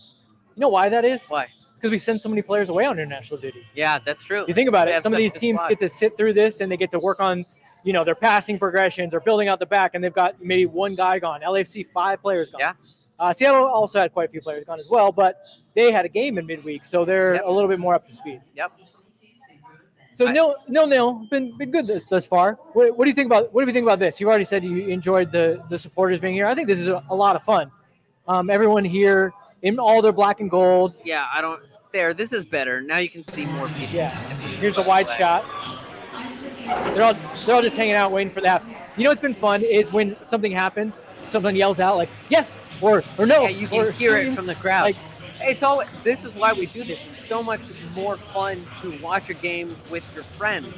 You know why that is? Why? It's because we send so many players away on international duty. Yeah, that's true. You think about it. Some of these teams get to sit through this and they get to work on, their passing progressions or building out the back, and they've got maybe one guy gone. LAFC, 5 players gone. Yeah. Seattle also had quite a few players gone as well, but they had a game in midweek, so they're a little bit more up to speed. Yep. So 0-0, been good thus far. What do you think about this? You already said you enjoyed the supporters being here. I think this is a lot of fun. Everyone here in all their black and gold. Yeah, this is better. Now you can see more people. Yeah. Here's a wide shot. They're all just hanging out waiting for that. What's been fun is when something happens, someone yells out like yes or no. Yeah, you can hear it from the crowd. This is why we do this. It's so much more fun to watch a game with your friends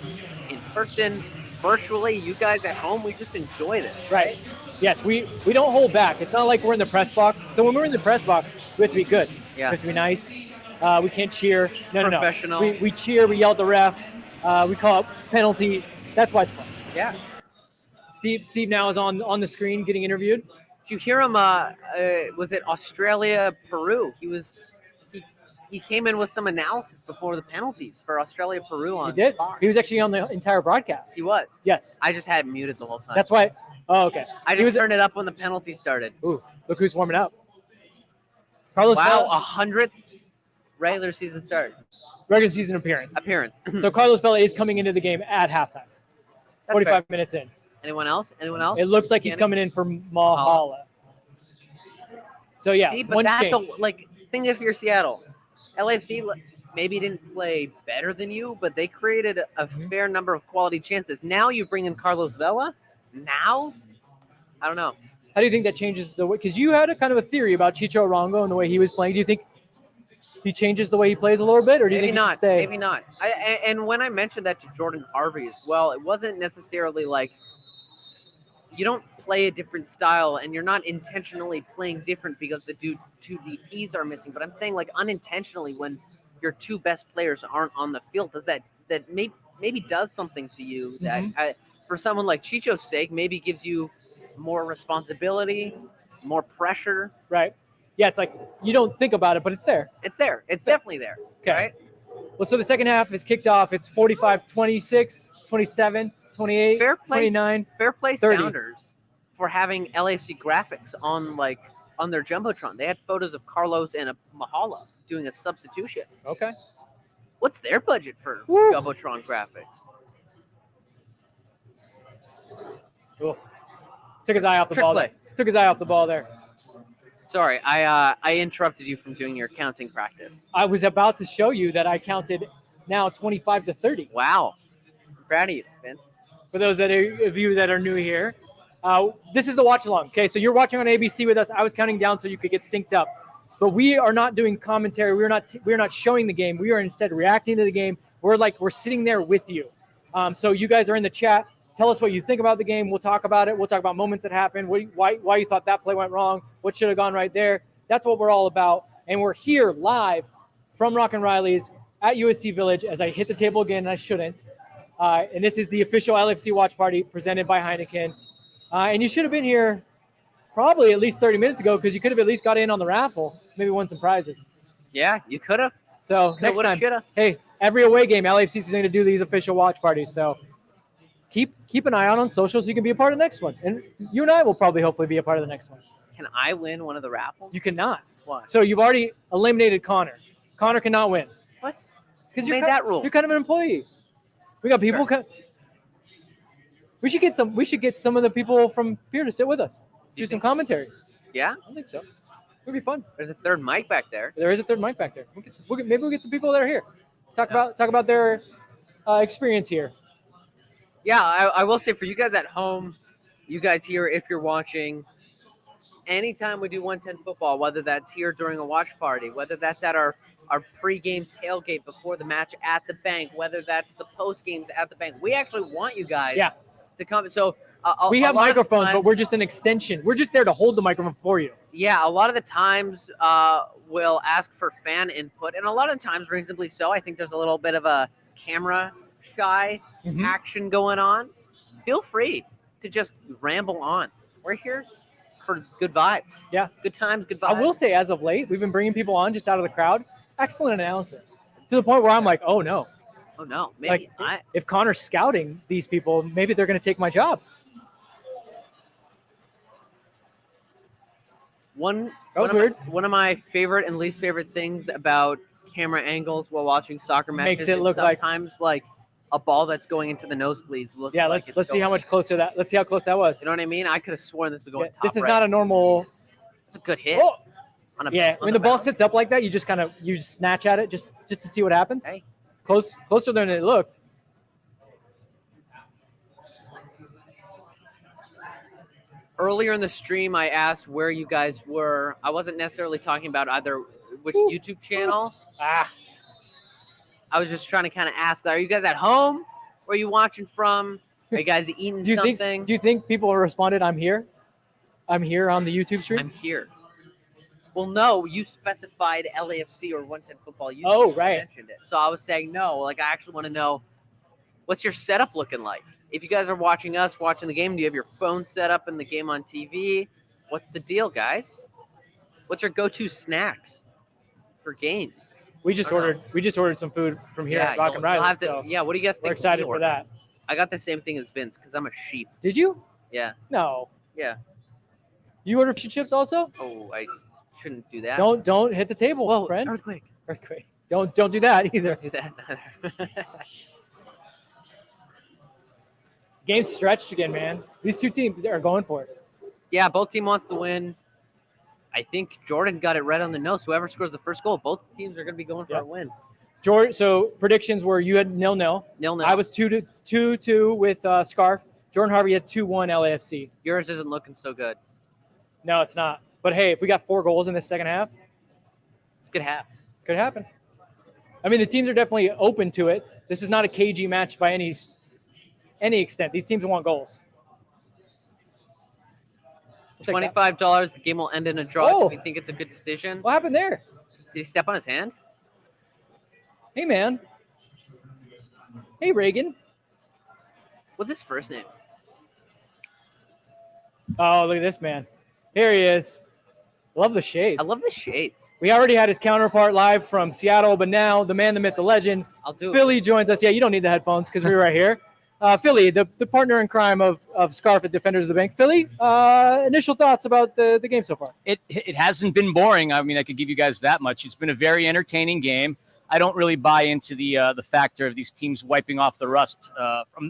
in person, virtually. You guys at home, we just enjoy this. Right. Yes, we don't hold back. It's not like we're in the press box. So when we're in the press box, we have to be good. Yeah. We have to be nice. We can't cheer. No. Professional. We cheer. We yell at the ref. We call out penalty. That's why it's fun. Yeah. Steve now is on the screen getting interviewed. Did you hear him? Was it Australia, Peru? He came in with some analysis before the penalties for Australia, Peru on He did. Fox. He was actually on the entire broadcast. He was. Yes. I just had it muted the whole time. That's why. Oh, okay. I just turned it up when the penalty started. Ooh, look who's warming up. Carlos Wow, Vela, 100th regular season start. regular season appearance. Appearance. So Carlos Vela is coming into the game at halftime. That's 45 fair. minutes in. Anyone else? Anyone else? It looks like he's coming in for Mahala. So yeah, See, but one that's change. think if you're Seattle, LAFC maybe didn't play better than you, but they created a fair number of quality chances. Now you bring in Carlos Vela. Now, I don't know. How do you think that changes the way? Because you had a kind of a theory about Chicho Arango and the way he was playing. Do you think he changes the way he plays a little bit, or do you Maybe think not. stay? Maybe not. And when I mentioned that to Jordan Harvey as well, it wasn't necessarily like you don't play a different style and you're not intentionally playing different because the two DPs are missing. But I'm saying like unintentionally when your two best players aren't on the field, does that maybe does something to you that for someone like Chicho's sake, maybe gives you more responsibility, more pressure. Right. Yeah, it's like you don't think about it, but it's there. It's there. It's definitely there. Okay. Right? Well, so the second half is kicked off. It's 45-26, 27, 28, Fair play, 29, fair play 30. Sounders for having LAFC graphics on their Jumbotron. They had photos of Carlos and a Mahala doing a substitution. Okay. What's their budget for Jumbotron graphics? Oof. Took his eye off the Trick ball. play. There. Took his eye off the ball there. Sorry, I interrupted you from doing your counting practice. I was about to show you that I counted now 25 to 30. Wow. I'm proud of you, Vince. For those of you that are new here, this is the watch along. Okay, so you're watching on ABC with us. I was counting down so you could get synced up. But we are not doing commentary. We're not showing the game. We are instead reacting to the game. We're sitting there with you. So you guys are in the chat. Tell us what you think about the game. We'll talk about it. We'll talk about moments that happened, why you thought that play went wrong, what should have gone right there. That's what we're all about. And we're here live from Rockin' Reillys at USC Village as I hit the table again, and I shouldn't. And this is the official LFC watch party presented by Heineken. And you should have been here probably at least 30 minutes ago because you could have at least got in on the raffle, maybe won some prizes. Yeah, you could have. So next time, hey, every away game, LAFC is going to do these official watch parties. So keep an eye out on social so you can be a part of the next one. And you and I will probably hopefully be a part of the next one. Can I win one of the raffles? You cannot. Why? So you've already eliminated Connor. Connor cannot win. What? Because Who made that rule? You're kind of an employee. We got people. Sure. We should get some of the people from here to sit with us, do some commentary. Yeah, I think so. It'd be fun. There's a third mic back there. There is a third mic back there. Maybe we'll get some people that are here. Talk about their experience here. Yeah, I will say for you guys at home, you guys here, if you're watching, anytime we do 110 football, whether that's here during a watch party, whether that's at our pregame tailgate before the match at the bank, whether that's the post games at the bank, we actually want you guys to come. So we have microphones, but we're just an extension. We're just there to hold the microphone for you. Yeah, a lot of the times we'll ask for fan input, and a lot of the times, reasonably so. I think there's a little bit of a camera shy action going on. Feel free to just ramble on. We're here for good vibes. Yeah. Good times, good vibes. I will say, as of late, we've been bringing people on just out of the crowd. Excellent analysis. To the point where I'm like, oh, no. Oh, no. Maybe if Connor's scouting these people, maybe they're going to take my job. One weird. One of my favorite and least favorite things about camera angles while watching soccer matches Makes it is look sometimes like a ball that's going into the nosebleeds looks like let's see how much closer that. Let's see how close that was. You know what I mean? I could have sworn this was going top This is right. not a normal. It's a good hit. Oh! When the ball sits up like that, you just snatch at it just to see what happens. Hey. Closer than it looked. Earlier in the stream, I asked where you guys were. I wasn't necessarily talking about either which YouTube channel. I was just trying to kind of ask, are you guys at home? Where are you watching from? Are you guys eating something? Do you think people responded, I'm here? I'm here on the YouTube stream. I'm here. Well, no, you specified LAFC or 110 football. You mentioned it. So I was saying no. Like, I actually want to know, what's your setup looking like? If you guys are watching the game, do you have your phone set up in the game on TV? What's the deal, guys? What's your go-to snacks for games? We just ordered some food from here at Rock and Riley. What do you guys think? We're excited for that. I got the same thing as Vince because I'm a sheep. Did you? Yeah. No. Yeah. You ordered fish and chips also? Oh, I shouldn't do that. Don't hit the table, Whoa, friend. Earthquake. Don't do that either. Don't do that either. Game's stretched again, man. These two teams are going for it. Yeah, both team wants to win. I think Jordan got it right on the nose. Whoever scores the first goal, both teams are going to be going for a win. Jordan. So predictions were you had 0-0. 0-0. I was 2-2 with Scarf. Jordan Harvey had 2-1 LAFC. Yours isn't looking so good. No, it's not. But hey, if we got 4 goals in the second half, it could happen. Could happen. I mean, the teams are definitely open to it. This is not a cagey match by any extent. These teams want goals. $25. The game will end in a draw. Oh. Do we think it's a good decision? What happened there? Did he step on his hand? Hey, man. Hey, Reagan. What's his first name? Oh, look at this man. Here he is. Love the shades. I love the shades. We already had his counterpart live from Seattle, but now the man, the myth, the legend, Philly joins us. Yeah, you don't need the headphones because we're right here. Philly, the partner in crime of Scarf at Defenders of the Bank. Philly, initial thoughts about the game so far? It hasn't been boring. I mean, I could give you guys that much. It's been a very entertaining game. I don't really buy into the factor of these teams wiping off the rust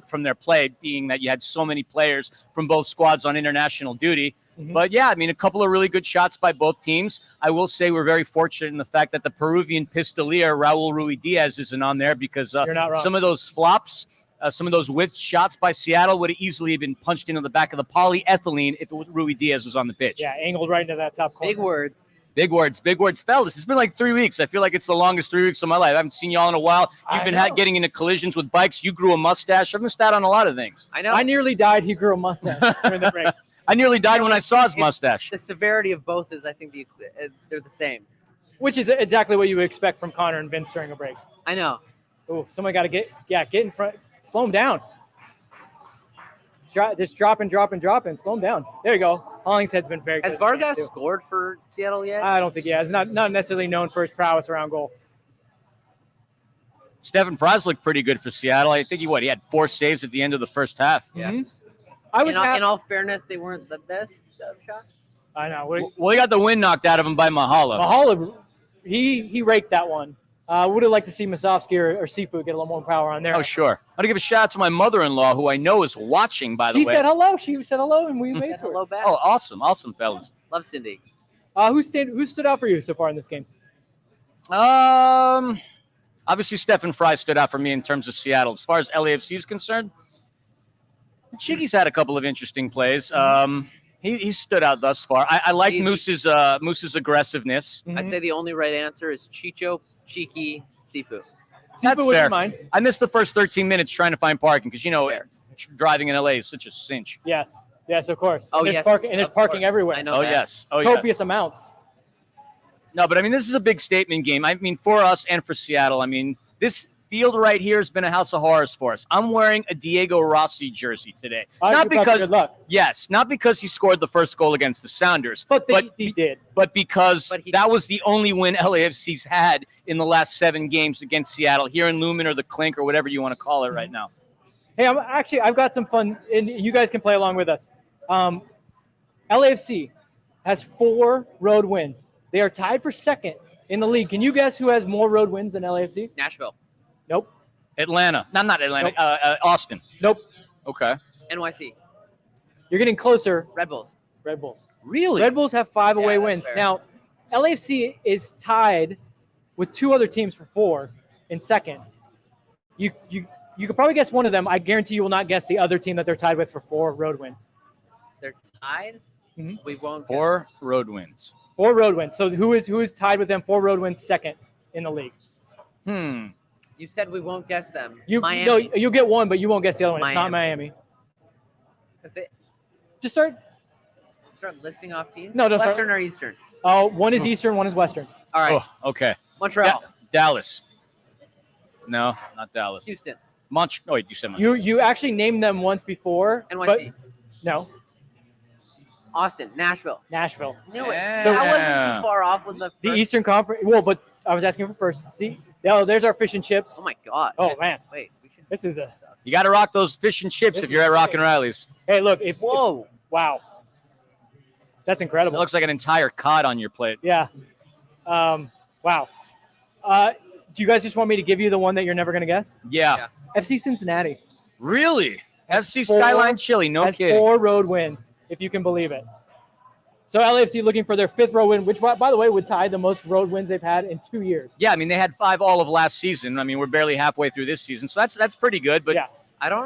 from their play, being that you had so many players from both squads on international duty. Mm-hmm. But yeah, I mean, a couple of really good shots by both teams. I will say we're very fortunate in the fact that the Peruvian pistolier, Raul Ruidiaz, isn't on there because some of those flops, some of those whiff shots by Seattle would have easily been punched into the back of the polyethylene if Ruidiaz was on the pitch. Yeah, angled right into that top corner. Big words. Big words, fellas. It's been like 3 weeks. I feel like it's the longest 3 weeks of my life. I haven't seen y'all in a while. You've been getting into collisions with bikes. You grew a mustache. I've missed out on a lot of things. I know. I nearly died. He grew a mustache during the break. I nearly died when I saw his mustache. The severity of both is, I think, they're the same. Which is exactly what you would expect from Connor and Vince during a break. I know. Oh, someone got to get in front. Slow him down. Just drop and slow him down. There you go. Hollingshead's been very good. Has Vargas scored for Seattle yet? I don't think he has. Not necessarily known for his prowess around goal. Stefan Fries looked pretty good for Seattle. I think he had 4 saves at the end of the first half. Yeah. Mm-hmm. In all fairness, they weren't the best shots. I know. Well, he got the wind knocked out of him by Mahala. Mahala, he raked that one. Would have liked to see Masovsky or Seafood get a little more power on there. Oh, sure. I'm going to give a shout out to my mother-in-law, who I know is watching, by the way. She said hello. She said hello, and we waved for hello her. back. Oh, awesome. Awesome, fellas. Love Cindy. Who stood out for you so far in this game? Obviously, Stefan Fry stood out for me in terms of Seattle. As far as LAFC is concerned, Chiggy's had a couple of interesting plays. He stood out thus far. I like Moose's aggressiveness. Mm-hmm. I'd say the only right answer is Chicho, Cheeky, Sifu. That's fair. I missed the first 13 minutes trying to find parking because, driving in LA is such a cinch. Yes, of course. Oh, and there's parking everywhere. I know yes. Copious amounts. No, but I mean, this is a big statement game. I mean, for us and for Seattle. I mean, this field right here has been a house of horrors for us. I'm wearing a Diego Rossi jersey today. Not because he scored the first goal against the Sounders, but he did. But because that was the only win LAFC's had in the last 7 games against Seattle here in Lumen or the Clink or whatever you want to call it right now. Hey, I've got some fun, and you guys can play along with us. LAFC has 4 road wins. They are tied for second in the league. Can you guess who has more road wins than LAFC? Nashville. Nope. Atlanta. No, not Atlanta. Nope. Austin. Nope. Okay. NYC. You're getting closer. Red Bulls. Really? Red Bulls have 5 away wins. Fair. Now, LAFC is tied with 2 other teams for 4 in second. You could probably guess one of them. I guarantee you will not guess the other team that they're tied with for 4 road wins. They're tied? Mm-hmm. We won't 4 road wins. 4 road wins. So who is tied with them 4 road wins second in the league? You said we won't guess them. Miami. No, you'll get one, but you won't guess the other one. Miami. It's not Miami. They... Just start start listing off teams? No, don't start. Western or Eastern? Oh, one is Eastern, one is Western. All right. Oh, okay. Montreal. Dallas. No, not Dallas. Houston. Oh, wait, you said Montreal. You actually named them once before. NYC. But no. Austin. Nashville. Nashville. Knew it. Yeah. So I wasn't too far off with the The first. Eastern Conference. Well, but I was asking for first. There's our fish and chips. Oh my God. Oh man. Wait. We should. This is a. You got to rock those fish and chips if you're at Rockin' Riley's. Hey, look. Whoa. Wow. That's It incredible. looks like an entire cod on your plate. Yeah. Wow. Do you guys just want me to give you the one that you're never going to guess? Yeah. FC Cincinnati. Really? FC Skyline Chili, no has kidding. 4 road wins, if you can believe it. So LAFC looking for their 5th road win, which, by the way, would tie the most road wins they've had in 2 years. Yeah, I mean, they had 5 all of last season. I mean, we're barely halfway through this season, so that's pretty good. But yeah.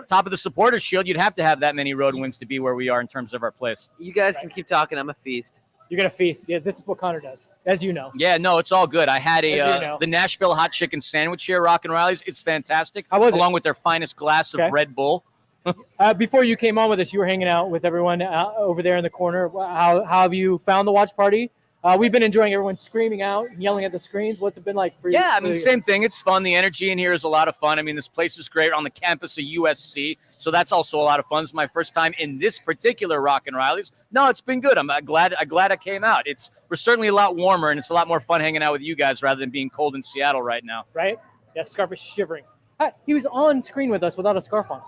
Top of the Supporters Shield, you'd have to have that many road wins to be where we are in terms of our place. You guys can keep talking. I'm a feast. You're going to feast. Yeah, this is what Connor does, as you know. Yeah, no, it's all good. I had As you know. the Nashville hot chicken sandwich here at Rockin' Riley's. It's fantastic. How was it? Along with their finest glass of Red Bull. Before you came on with us, you were hanging out with everyone over there in the corner. How have you found the watch party? We've been enjoying everyone screaming out and yelling at the screens. What's it been like for you? Yeah, I mean, same thing. It's fun. The energy in here is a lot of fun. I mean, this place is great on the campus of USC, so that's also a lot of fun. It's my first time in this particular Rockin' Riley's. No, it's been good. I'm glad I came out. We're certainly a lot warmer, and it's a lot more fun hanging out with you guys rather than being cold in Seattle right now. Right? Yeah, Scarf is shivering. He was on screen with us without a scarf on.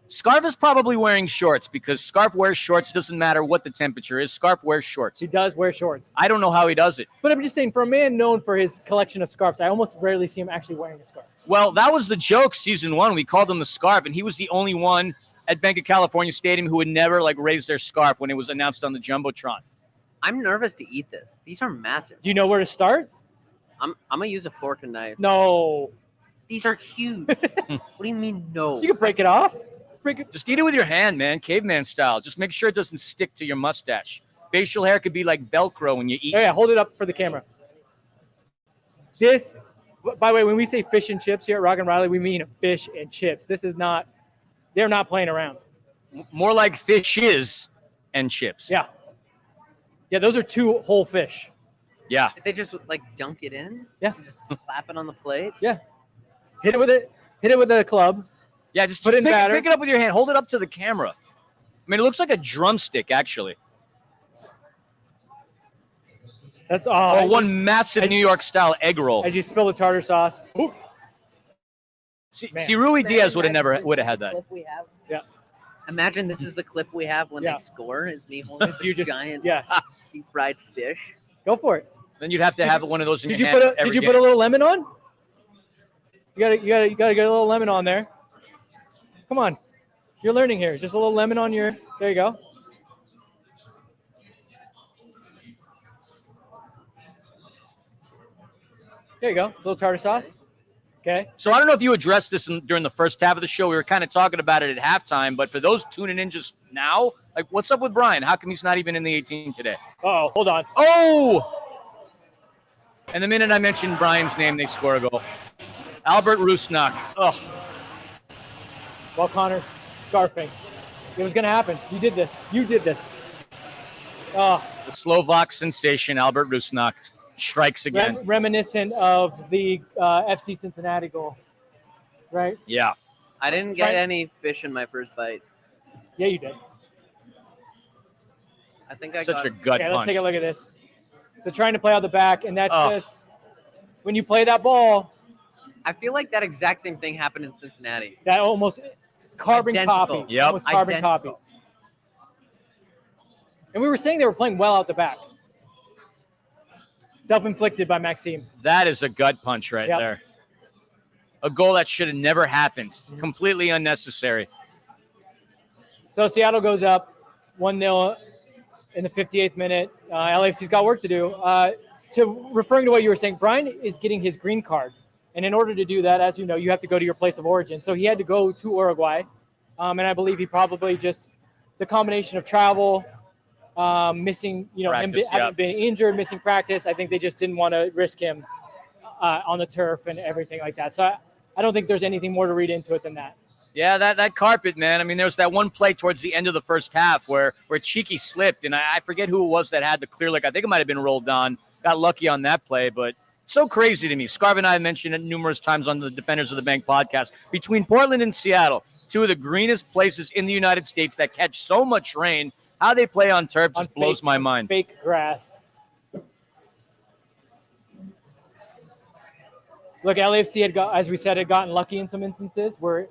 Scarf is probably wearing shorts because Scarf wears shorts. Doesn't matter what the temperature is. Scarf wears shorts. He does wear shorts. I don't know how he does it. But I'm just saying, for a man known for his collection of scarves, I almost rarely see him actually wearing a scarf. Well, that was the joke season 1. We called him the Scarf, and he was the only one at Bank of California Stadium who would never raise their scarf when it was announced on the Jumbotron. I'm nervous to eat this. These are massive. Do you know where to start? I'm gonna use a fork and knife. No. These are huge. What do you mean no? You can break it off. Just eat it with your hand, man, caveman style. Just make sure it doesn't stick to your mustache. Facial hair could be like Velcro when you eat. Oh, yeah, hold it up for the camera. This, by the way, when we say fish and chips here at Rockin' Riley, we mean fish and chips. This is not, they're not playing around. More like fishes and chips. Yeah. Yeah, those are 2 whole fish. Yeah. Did they just dunk it in? Yeah. Just slap it on the plate? Yeah. Hit it with a club. Yeah, just put it in batter. Pick it up with your hand. Hold it up to the camera. I mean, it looks like a drumstick, actually. That's one massive New York style egg roll. As you spill the tartar sauce. Ooh. See, Rui Diaz would have had that. Clip we have. Yeah. Imagine this is the clip we have when they score. Is me holding a giant deep fried fish. Go for it. Then you'd have to have one of those in Did your you hand. put a little lemon on? You gotta get a little lemon on there. Come on. You're learning here. Just a little lemon on your, there you go. There you go. A little tartar sauce. Okay. So I don't know if you addressed this during the first half of the show. We were kind of talking about it at halftime, but for those tuning in just now, what's up with Brian? How come he's not even in the 18 today? Oh, hold on. Oh! And the minute I mentioned Brian's name, they score a goal. Albert Rusnak. Oh. Well, Connor's scarfing. It was going to happen. You did this. Oh. The Slovak sensation, Albert Rusnak, strikes again. Reminiscent of the FC Cincinnati goal, right? Yeah. I didn't get any fish in my first bite. Yeah, you did. I think I Such got a gut punch. Let's take a look at this. So trying to play out the back, and that's just when you play that ball. I feel like that exact same thing happened in Cincinnati. That almost carbon Identical. copy. Yep. Almost carbon copy. And we were saying they were playing well out the back. Self-inflicted by Maxime. That is a gut punch right there. A goal that should have never happened. Completely unnecessary. So Seattle goes up 1-0 in the 58th minute. LAFC's got work to do. Referring to what you were saying, Brian is getting his green card. And in order to do that, as you know, you have to go to your place of origin. So he had to go to Uruguay. And I believe he probably just, the combination of travel, missing, practice, him having been injured, missing practice. I think they just didn't want to risk him on the turf and everything like that. So I don't think there's anything more to read into it than that. Yeah, that carpet, man. I mean, there was that one play towards the end of the first half where Cheeky slipped, and I forget who it was that had the clear look. I think it might have been rolled on. Got lucky on that play, but so crazy to me. Scarv and I have mentioned it numerous times on the Defenders of the Bank podcast. Between Portland and Seattle, two of the greenest places in the United States that catch so much rain, how they play on turf just blows my mind. Fake grass. Look, LAFC as we said, had gotten lucky in some instances where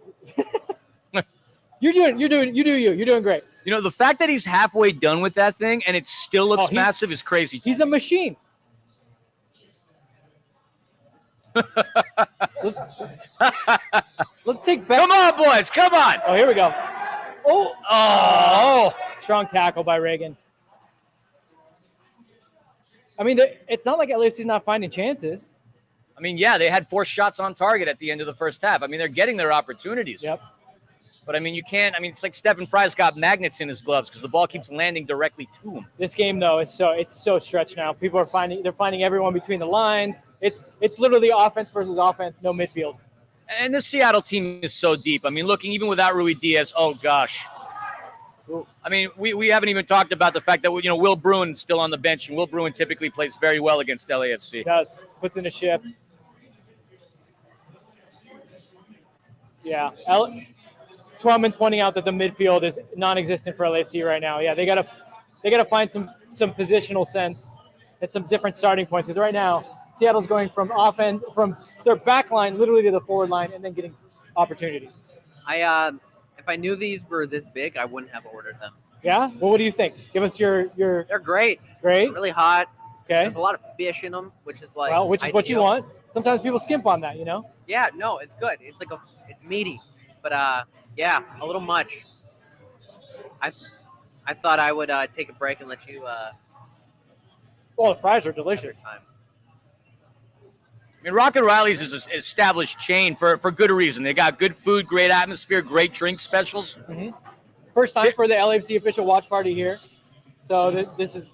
you're doing great. You know, the fact that he's halfway done with that thing and it still looks massive is crazy. He's a machine. Let's take back. Come on, boys. Come on. Oh, here we go. Oh. Strong tackle by Reagan. I mean, it's not like LAFC's not finding chances. I mean, yeah, they had 4 shots on target at the end of the first half. I mean, they're getting their opportunities. Yep. But, I mean, you can't – I mean, it's like Stephen Fry's got magnets in his gloves because the ball keeps landing directly to him. This game, though, it's so stretched now. People are finding everyone between the lines. It's literally offense versus offense, no midfield. And this Seattle team is so deep. I mean, looking even without Rui Diaz, oh, gosh. I mean, we haven't even talked about the fact that, you know, Will Bruin is still on the bench, and Will Bruin typically plays very well against LAFC. He does. Puts in a shift. Yeah. Twoman's pointing out that the midfield is non-existent for LAFC right now. Yeah, they gotta find some positional sense at some different starting points, because right now Seattle's going from their back line literally to the forward line and then getting opportunities. If I knew these were this big, I wouldn't have ordered them. Yeah? Well, what do you think? Give us your. They're great. Great. They're really hot. Okay. There's a lot of fish in them, which is like which is what you want. Sometimes people skimp on that, you know. Yeah, no, it's good. It's like it's meaty, but yeah, a little much. I thought I would take a break and let you. Well, the fries are delicious. I mean, Rocket Reillys is an established chain for good reason. They got good food, great atmosphere, great drink specials. Mm-hmm. First time for the LAFC official watch party here. So this is.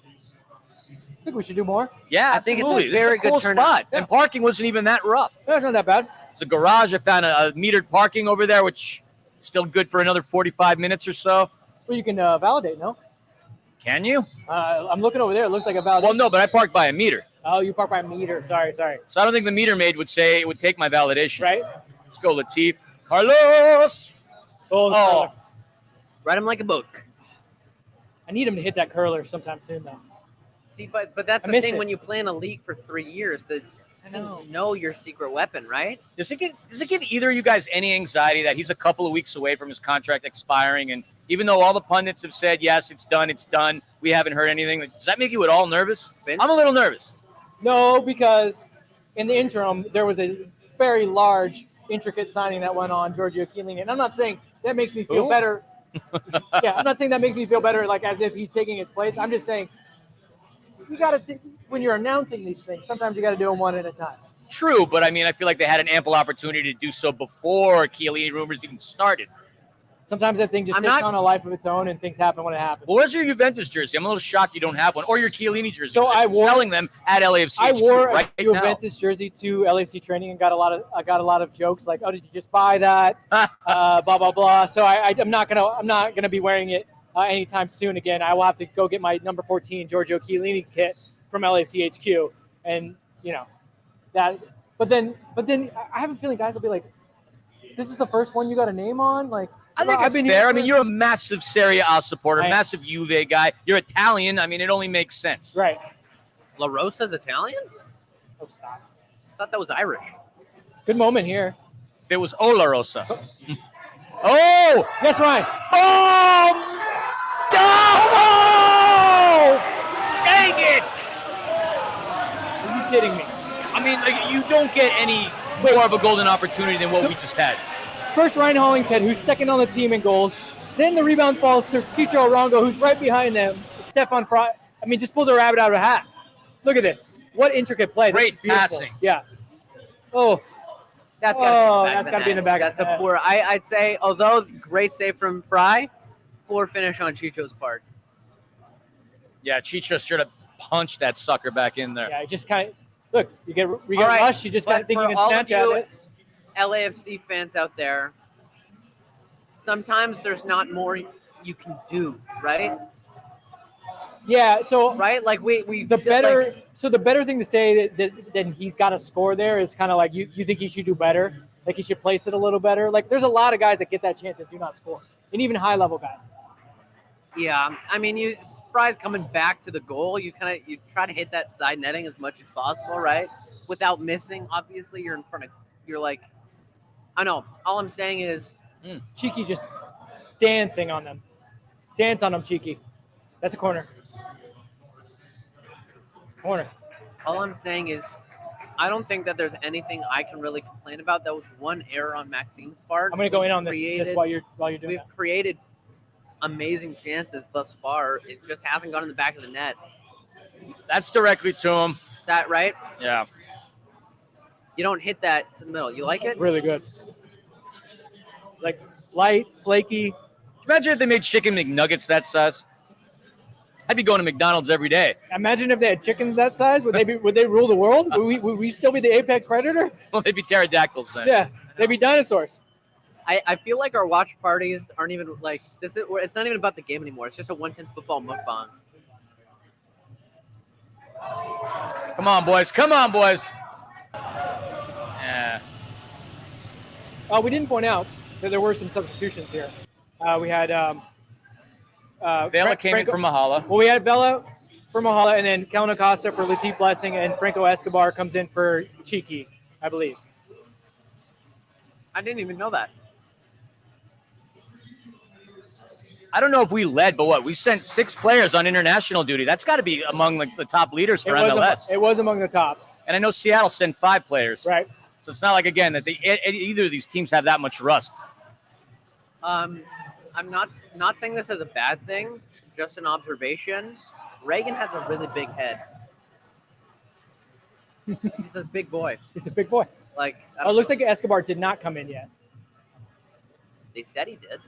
I think we should do more. Yeah, I think absolutely. it's a very cool good turnout. spot. Yeah. And parking wasn't even that rough. No, it's not that bad. It's a garage. I found a metered parking over there, which is still good for another 45 minutes or so. Well, you can validate, no? Can you? I'm looking over there. It looks like a validation. Well, no, but I parked by a meter. Oh, you parked by a meter. Sorry. So I don't think the meter maid would say it would take my validation. Right. Let's go, Latif. Carlos! Oh. Ride him like a boat. I need him to hit that curler sometime soon, though. See, but that's the thing when you play in a league for 3 years, the teams know your secret weapon, right? Does it give either of you guys any anxiety that he's a couple of weeks away from his contract expiring, and even though all the pundits have said, yes, it's done, we haven't heard anything, does that make you at all nervous? I'm a little nervous. No, because in the interim, there was a very large, intricate signing that went on, Giorgio Chiellini, and I'm not saying that makes me feel better. Yeah, I'm not saying that makes me feel better, like as if he's taking his place. I'm just saying, you got to, when you're announcing these things, sometimes you got to do them one at a time. True, but I mean, I feel like they had an ample opportunity to do so before Chiellini rumors even started. Sometimes that thing just takes on a life of its own, and things happen when it happens. Well, where's your Juventus jersey? I'm a little shocked you don't have one, or your Chiellini jersey. So I wore selling them at LAFC. I wore right a Juventus jersey to LAFC training and got a lot of jokes like, "Oh, did you just buy that?" Blah blah blah. So I'm not gonna be wearing it anytime soon again. I will have to go get my number 14 Giorgio Chiellini kit from LAFC HQ, and you know that. But then I have a feeling guys will be like, "This is the first one you got a name on." Like, I think it's fair. I mean, you're a massive Serie A supporter, massive Juve guy. You're Italian. I mean, it only makes sense. Right. La Rosa's Italian? Oh, stop. I thought that was Irish. Good moment here. If it was La Rosa. Oh! Yes, Ryan. Oh! Oh! Dang it! Are you kidding me? I mean, like, you don't get any more of a golden opportunity than what we just had. First, Ryan Hollingshead, who's second on the team in goals. Then the rebound falls to Chicho Arango, who's right behind them. Stefan Fry, I mean, just pulls a rabbit out of a hat. Look at this. What intricate play. Great passing. Yeah. Oh. That's got to be in the back. That's a poor. I'd say, although great save from Fry, poor finish on Chicho's part. Yeah, Chicho should have punched that sucker back in there. Yeah, just kind of, look, you get rushed, you just kind of think you can snatch at it. LAFC fans out there, sometimes there's not more you can do, right? Yeah, so right, like we the better. like, So the better thing to say that he's got a score there is kind of like you think he should do better, like he should place it a little better. Like there's a lot of guys that get that chance that do not score, and even high level guys. Yeah, I mean, you Fry's coming back to the goal. You try to hit that side netting as much as possible, right? Without missing. Obviously, you're in front of. You're like, I know. All I'm saying is, Cheeky just dancing on them. Dance on them, Cheeky. That's a corner. Corner. All I'm saying is, I don't think that there's anything I can really complain about. That was one error on Maxime's part. I'm going to go in on this while you're doing We've that. created amazing chances thus far. It just hasn't gone in the back of the net. That's directly to him. That right? Yeah. You don't hit that to the middle. You like it? Really good. Like light, flaky. Imagine if they made chicken McNuggets that size. I'd be going to McDonald's every day. Imagine if they had chickens that size. Would they rule the world? Would we still be the apex predator? Well, they'd be pterodactyls then. Yeah, they'd be dinosaurs. I feel like our watch parties aren't even like this. It's not even about the game anymore. It's just a once in football mukbang. Come on, boys. Come on, boys. Yeah. We didn't point out that there were some substitutions here. We had Vela came in for Mahala. Well, we had Vela for Mahala, and then Kellen Acosta for Latif Blessing, and Franco Escobar comes in for Cheeky, I believe. I didn't even know that. I don't know if we led, but what? We sent 6 players on international duty. That's got to be among the top leaders for MLS. It was among the tops. And I know Seattle sent 5 players. Right. So it's not like, again, that either of these teams have that much rust. I'm not saying this as a bad thing, just an observation. Reagan has a really big head. He's a big boy. He's a big boy. Like, it looks like Escobar did not come in yet. They said he did.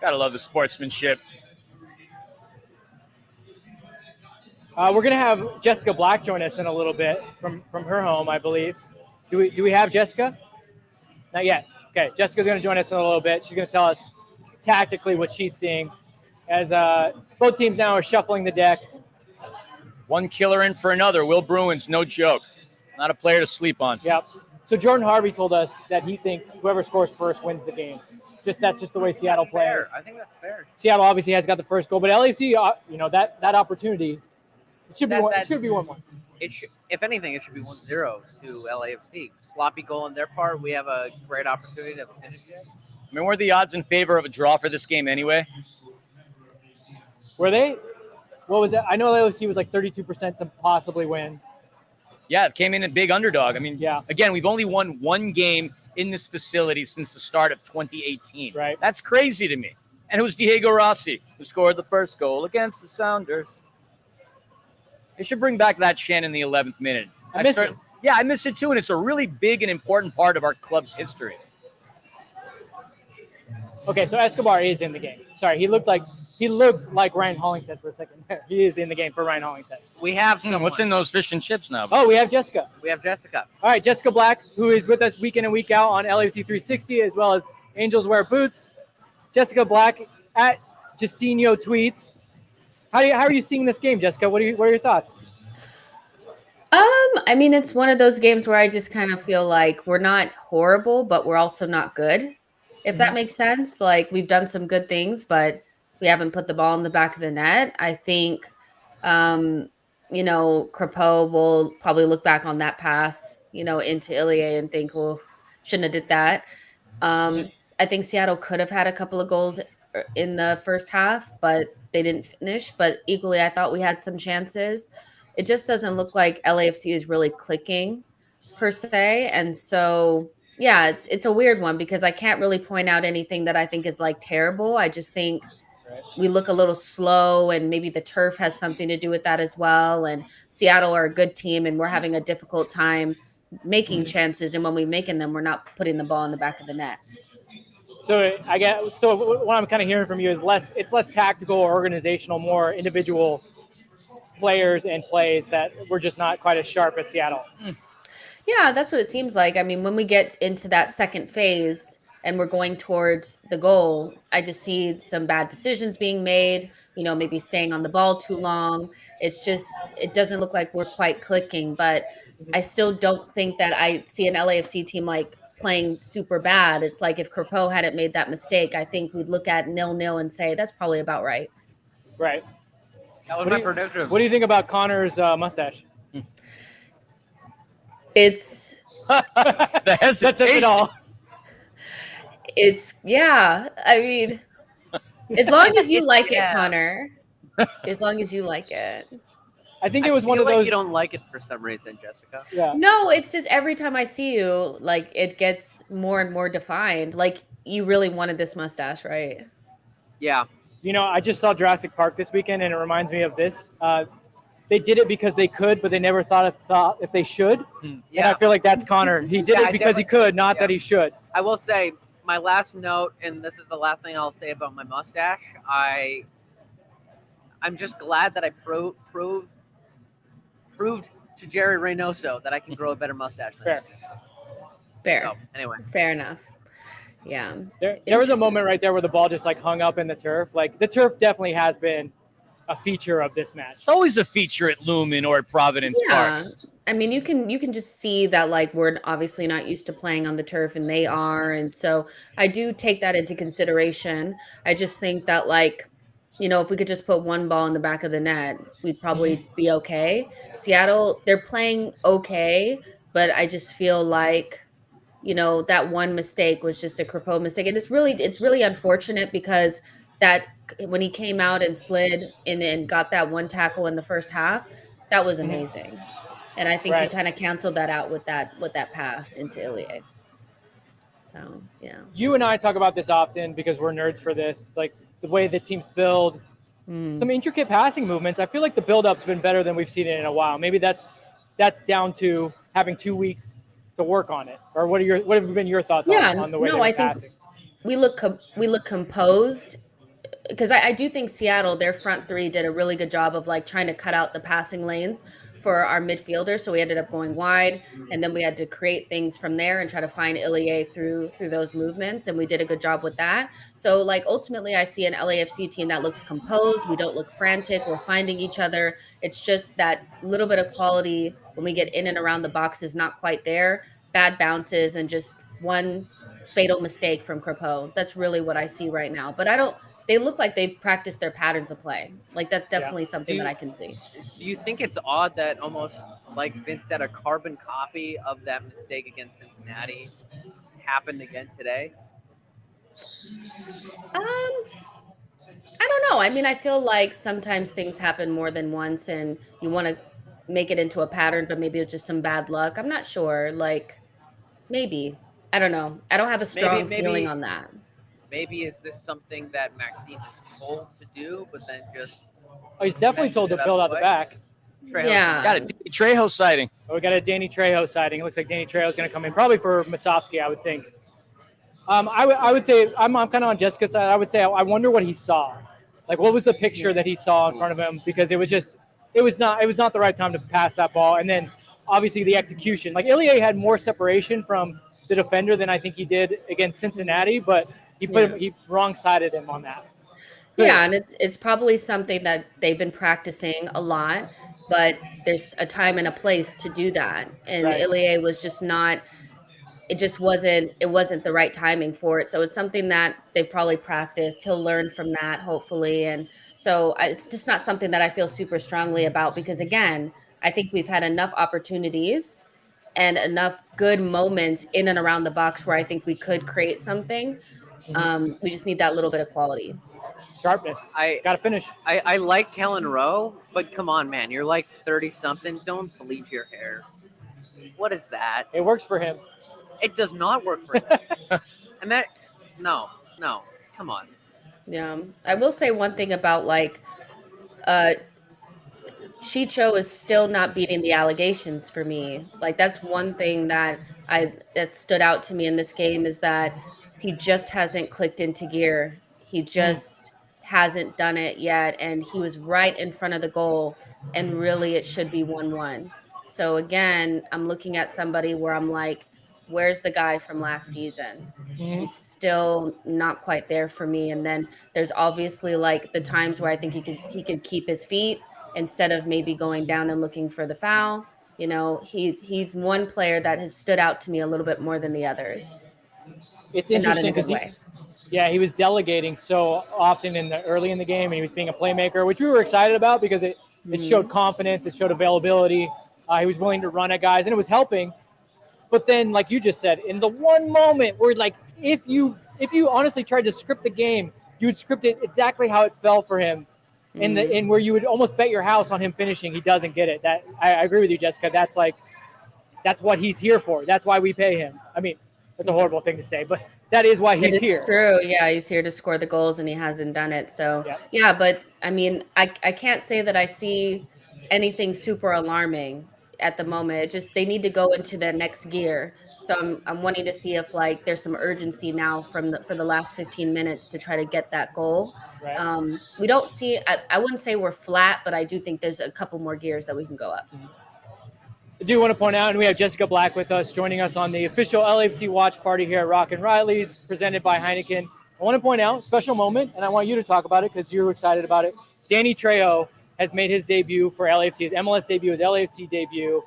Gotta love the sportsmanship. We're gonna have Jessica Black join us in a little bit from her home, I believe. Do we have Jessica? Not yet. Okay, Jessica's gonna join us in a little bit. She's gonna tell us tactically what she's seeing as both teams now are shuffling the deck. One killer in for another. Will Bruins, no joke. Not a player to sleep on. Yep. So Jordan Harvey told us that he thinks whoever scores first wins the game. That's just the way Seattle plays. Fair. I think that's fair. Seattle obviously has got the first goal, but LAFC, that opportunity, it should be 1-1. If anything, it should be 1-0 to LAFC. Sloppy goal on their part. We have a great opportunity to finish it. I mean, were the odds in favor of a draw for this game anyway? Were they? What was it? I know LAFC was like 32% to possibly win. Yeah, it came in a big underdog. I mean, again, we've only won one game in this facility since the start of 2018. Right. That's crazy to me. And it was Diego Rossi who scored the first goal against the Sounders. They should bring back that chant in the 11th minute. I miss it. Yeah, I miss it too, and it's a really big and important part of our club's history. Okay, so Escobar is in the game. Sorry, he looked like Ryan Hollingshead for a second there. He is in the game for Ryan Hollingshead. We have someone. What's in those fish and chips now? Oh, we have Jessica. All right, Jessica Black, who is with us week in and week out on LAFC 360, as well as Angels Wear Boots. Jessica Black at Jacinho Tweets. How are you seeing this game, Jessica? What are your thoughts? I mean, it's one of those games where I just kind of feel like we're not horrible, but we're also not good. If that makes sense. Like, we've done some good things, but we haven't put the ball in the back of the net. I think, Crepeau will probably look back on that pass, into Ilie and think, well, shouldn't have did that. I think Seattle could have had a couple of goals in the first half, but they didn't finish. But equally, I thought we had some chances. It just doesn't look like LAFC is really clicking per se. And so, yeah, it's a weird one because I can't really point out anything that I think is like terrible. I just think we look a little slow, and maybe the turf has something to do with that as well. And Seattle are a good team, and we're having a difficult time making chances. And when we're making them, we're not putting the ball in the back of the net. So what I'm kind of hearing from you is it's less tactical or organizational, more individual players and plays that were just not quite as sharp as Seattle. Yeah, that's what it seems like. I mean, when we get into that second phase and we're going towards the goal, I just see some bad decisions being made, maybe staying on the ball too long. It doesn't look like we're quite clicking, but I still don't think that I see an LAFC team like playing super bad. It's like if Crepeau hadn't made that mistake, I think we'd look at 0-0 and say that's probably about right. Right. That was my prediction. What do you think about Connor's mustache? It's the hesitation. That says it all. It's I mean, as long as you like it, Connor. As long as you like it. I think it was one of like those. You don't like it for some reason, Jessica. Yeah. No, it's just every time I see you, like it gets more and more defined. Like you really wanted this mustache, right? Yeah. I just saw Jurassic Park this weekend, and it reminds me of this. They did it because they could, but they never thought if they should. Yeah. And I feel like that's Connor. He did it because he could, not that he should. I will say my last note, and this is the last thing I'll say about my mustache. I'm just glad that I proved to Jerry Reynoso that I can grow a better mustache than him. Fair. So, anyway. Fair enough. Yeah. There was a moment right there where the ball just like hung up in the turf. Like the turf definitely has been a feature of this match. It's always a feature at Lumen or at Providence Park. I mean, you can just see that like we're obviously not used to playing on the turf and they are. And so I do take that into consideration. I just think that like, if we could just put one ball in the back of the net, we'd probably be okay. Seattle, they're playing okay, but I just feel like, that one mistake was just a Crepeau mistake. And it's really unfortunate because that when he came out and slid in and got that one tackle in the first half, that was amazing. And I think he kind of canceled that out with that pass into Ilie. So, yeah. You and I talk about this often because we're nerds for this, like the way the teams build, some intricate passing movements. I feel like the build-up's been better than we've seen it in a while. Maybe that's down to having 2 weeks to work on it. Or what have been your thoughts on the way they're passing? We look composed. Because I do think Seattle, their front three did a really good job of like trying to cut out the passing lanes for our midfielders. So we ended up going wide, and then we had to create things from there and try to find Ilie through those movements. And we did a good job with that. So like ultimately I see an LAFC team that looks composed. We don't look frantic. We're finding each other. It's just that little bit of quality when we get in and around the box is not quite there. Bad bounces and just one fatal mistake from Crepeau. That's really what I see right now. But they look like they've practiced their patterns of play. Like that's definitely something that I can see. Do you think it's odd that almost like Vince said, a carbon copy of that mistake against Cincinnati happened again today? I don't know. I mean, I feel like sometimes things happen more than once and you want to make it into a pattern, but maybe it's just some bad luck. I'm not sure. Like maybe. I don't know. I don't have a strong feeling on that. Maybe is this something that Maxime is told to do, but then just... Oh, he's definitely told to build out the back. Got a Danny Trejo sighting. Oh, we got a Danny Trejo sighting. It looks like Danny Trejo's going to come in, probably for Masovsky, I would think. I would say, I'm kind of on Jessica's side. I would say, I wonder what he saw. Like, what was the picture that he saw in front of him? Because it was not the right time to pass that ball. And then, obviously, the execution. Like, Ilie had more separation from the defender than I think he did against Cincinnati, but he wrong-sided him on that. Yeah, and it's probably something that they've been practicing a lot, but there's a time and a place to do that. And Ilie was just not, it wasn't the right timing for it. So it's something that they probably practiced. He'll learn from that, hopefully. And so it's just not something that I feel super strongly about because, again, I think we've had enough opportunities and enough good moments in and around the box where I think we could create something. We just need that little bit of quality. Sharpness. Got to finish. I like Kellen Rowe, but come on, man. You're like 30-something. Don't bleach your hair. What is that? It works for him. It does not work for him. And that, no. Come on. Yeah. I will say one thing about like, Chicho is still not beating the allegations for me. Like that's one thing that stood out to me in this game is that he just hasn't clicked into gear. He just hasn't done it yet. And he was right in front of the goal and really it should be 1-1. So again, I'm looking at somebody where I'm like, where's the guy from last season? He's still not quite there for me. And then there's obviously like the times where I think he could keep his feet instead of maybe going down and looking for the foul. You know, he's one player that has stood out to me a little bit more than the others. It's And not in interesting a good because way. he was delegating so often early in the game, and he was being a playmaker, which we were excited about because it showed confidence, it showed availability. He was willing to run at guys, and it was helping. But then, like you just said, in the one moment where, like, if you honestly tried to script the game, you would script it exactly how it fell for him, in where you would almost bet your house on him finishing. He doesn't get it. That I agree with you, Jessica. That's what he's here for. That's why we pay him. I mean, that's a horrible thing to say, but that is why he's here. It's true. Yeah, he's here to score the goals, and he hasn't done it. So, yeah, but, I mean, I can't say that I see anything super alarming at the moment. It just they need to go into the next gear. So I'm wanting to see if like there's some urgency now for the last 15 minutes to try to get that goal. Right. We don't see. I wouldn't say we're flat, but I do think there's a couple more gears that we can go up. I do want to point out, and we have Jessica Black with us, joining us on the official LAFC watch party here at Rock and Reillys, presented by Heineken. I want to point out, special moment, and I want you to talk about it because you're excited about it. Danny Trejo has made his debut for LAFC, his MLS debut, his LAFC debut.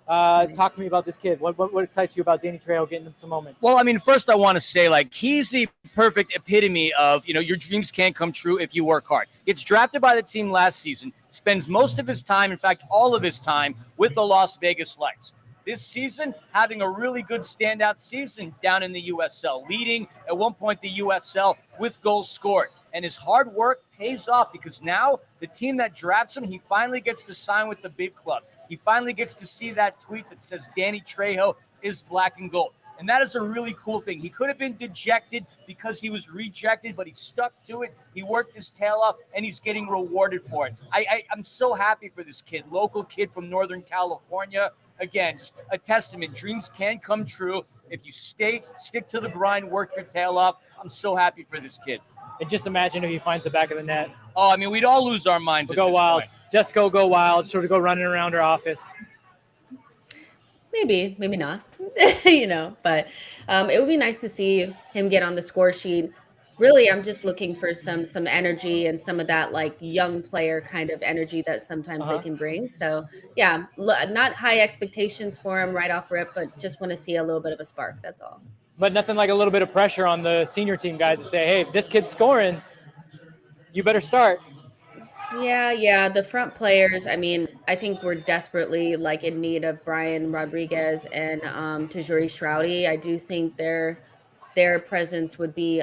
Talk to me about this kid. What excites you about Danny Trejo getting him some moments? Well, I mean, first I want to say, like, he's the perfect epitome of, you know, your dreams can come true if you work hard. Gets drafted by the team last season, spends most of his time, in fact, all of his time, with the Las Vegas Lights. This season, having a really good standout season down in the USL, leading at one point the USL with goals scored. And his hard work pays off because now the team that drafts him, he finally gets to sign with the big club. He finally gets to see that tweet that says Danny Trejo is black and gold. And that is a really cool thing. He could have been dejected because he was rejected, but he stuck to it. He worked his tail off, and he's getting rewarded for it. I'm so happy for this kid, local kid from Northern California. Again, just a testament. Dreams can come true if you stick to the grind, work your tail off. I'm so happy for this kid. And just imagine if he finds the back of the net. Oh, I mean, we'd all lose our minds at go this wild. point. Just go wild. Sort of go running around her office. Maybe not, you know, but it would be nice to see him get on the score sheet. Really, I'm just looking for some energy and some of that like young player kind of energy that sometimes they can bring. So yeah, not high expectations for him right off rip, but just want to see a little bit of a spark. That's all. But nothing like a little bit of pressure on the senior team guys to say, hey, if this kid's scoring, you better start. Yeah. The front players, I mean, I think we're desperately like in need of Brian Rodriguez and Tajuri Shroudy. I do think their presence would be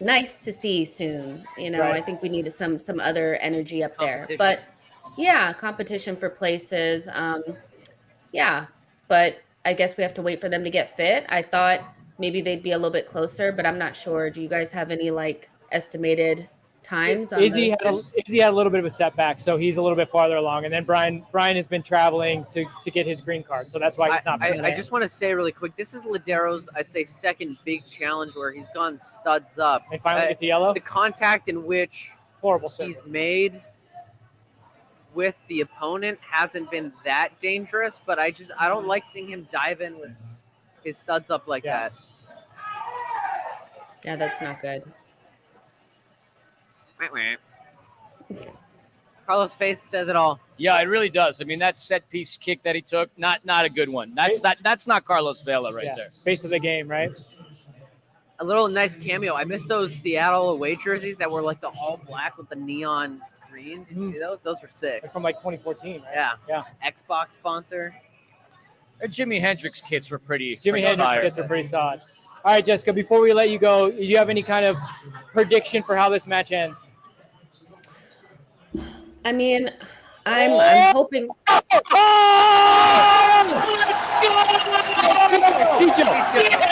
nice to see soon. You know, Right. I think we need some other energy up there. But yeah, competition for places. Yeah, but I guess we have to wait for them to get fit. I thought maybe they'd be a little bit closer, but I'm not sure. Do you guys have any like estimated times on Izzy those? had a little bit of a setback, so he's a little bit farther along. And then Brian has been traveling to get his green card, so that's why he's not. I just want to say really quick, this is Ladero's, I'd say, second big challenge where he's gone studs up. And finally gets a yellow? The contact in which horrible he's made with the opponent hasn't been that dangerous, but I don't like seeing him dive in with his studs up like that. Yeah, that's not good. Carlos' face says it all. Yeah, it really does. I mean, that set piece kick that he took, not a good one. That's not Carlos Vela right there. Face of the game, right? A little nice cameo. I miss those Seattle away jerseys that were like the all black with the neon green. Did you see those? Those were sick. They're from like 2014, right? Yeah. Xbox sponsor. Their Jimi Hendrix kits were pretty. Jimi Hendrix kits are pretty solid. All right, Jessica, before we let you go, do you have any kind of prediction for how this match ends? I mean, I'm hoping. Chicho.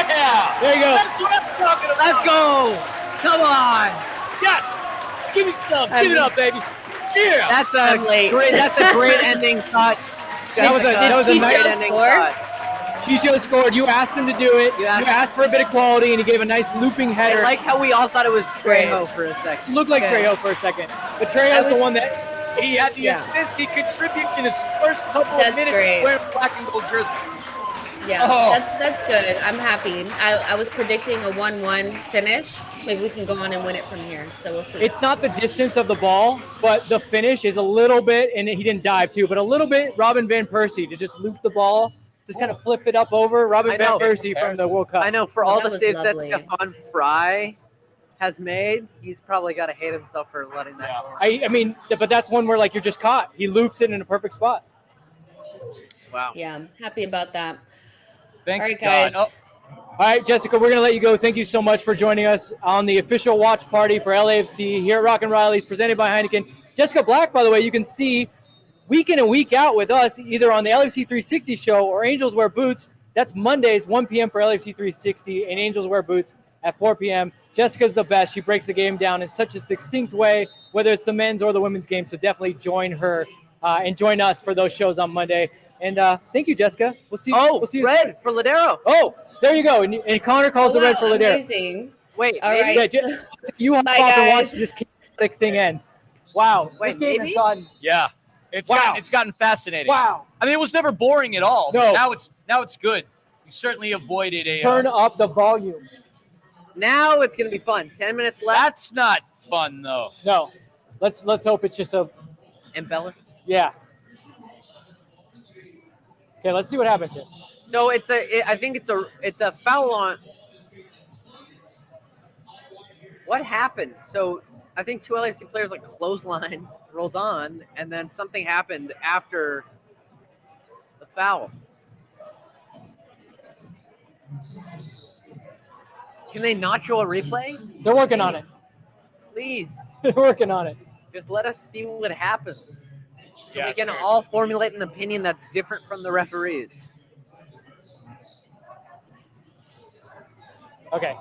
Yeah. There you go. That's what I'm talking about. Let's go. Come on. Yes. Give me some. Give it up, baby. Yeah. That's a great ending cut. That was a nice ending cut. Chicho scored. You asked him to do it. You asked for a bit of quality, and he gave a nice looping header. I like how we all thought it was Trejo for a second. Looked like Trejo for a second. But Trejo's the one that He had the Yeah. assist. He contributes in his first couple That's of minutes great. wearing black and gold jersey. Yeah, Oh. that's good. I'm happy. I was predicting a 1-1 finish. Maybe we can go on and win it from here. So we'll see. It's not the distance of the ball, but the finish is a little bit, and he didn't dive too, but a little bit Robin Van Persie to just loop the ball, just kind of flip it up over. Robin I Van know. Persie from the World Cup. I know, for Oh, all that the was saves lovely. that Stefan Fry has made, he's probably got to hate himself for letting that go. I mean, but that's one where like you're just caught. He loops it in a perfect spot. Wow. Yeah, I'm happy about that. Thank All right, God. guys. All right, Jessica, we're going to let you go. Thank you so much for joining us on the official watch party for LAFC here at Rockin' Reillys, presented by Heineken. Jessica Black, by the way, you can see week in and week out with us either on the LAFC 360 show or Angels Wear Boots. That's Mondays, 1 p.m. for LAFC 360 and Angels Wear Boots at 4 p.m. Jessica's the best. She breaks the game down in such a succinct way, whether it's the men's or the women's game. So definitely join her and join us for those shows on Monday. And thank you, Jessica. We'll see. We'll see you red for Ladero. Oh, there you go. And Connor calls the red for Ladero. Amazing. Wait, All maybe? right. Yeah, you hop Bye, off and watch guys. this chaotic thing end. Wow. Wait, this game maybe? has gotten. Yeah. It's gotten fascinating. Wow. I mean, it was never boring at all. No. But now it's good. We certainly avoided a Turn up the volume. Now it's going to be fun. 10 minutes left. That's not fun though. No. Let's hope it's just a. Embellish. Yeah. Okay, let's see what happens here. So I think it's a foul on. What happened? So I think two LAFC players like clothesline rolled on, and then something happened after the foul. Can they not show a replay? They're working on it. Please, They're working on it. just let us see what happens, so Yeah, we can sure. all formulate an opinion that's different from the referees. Okay.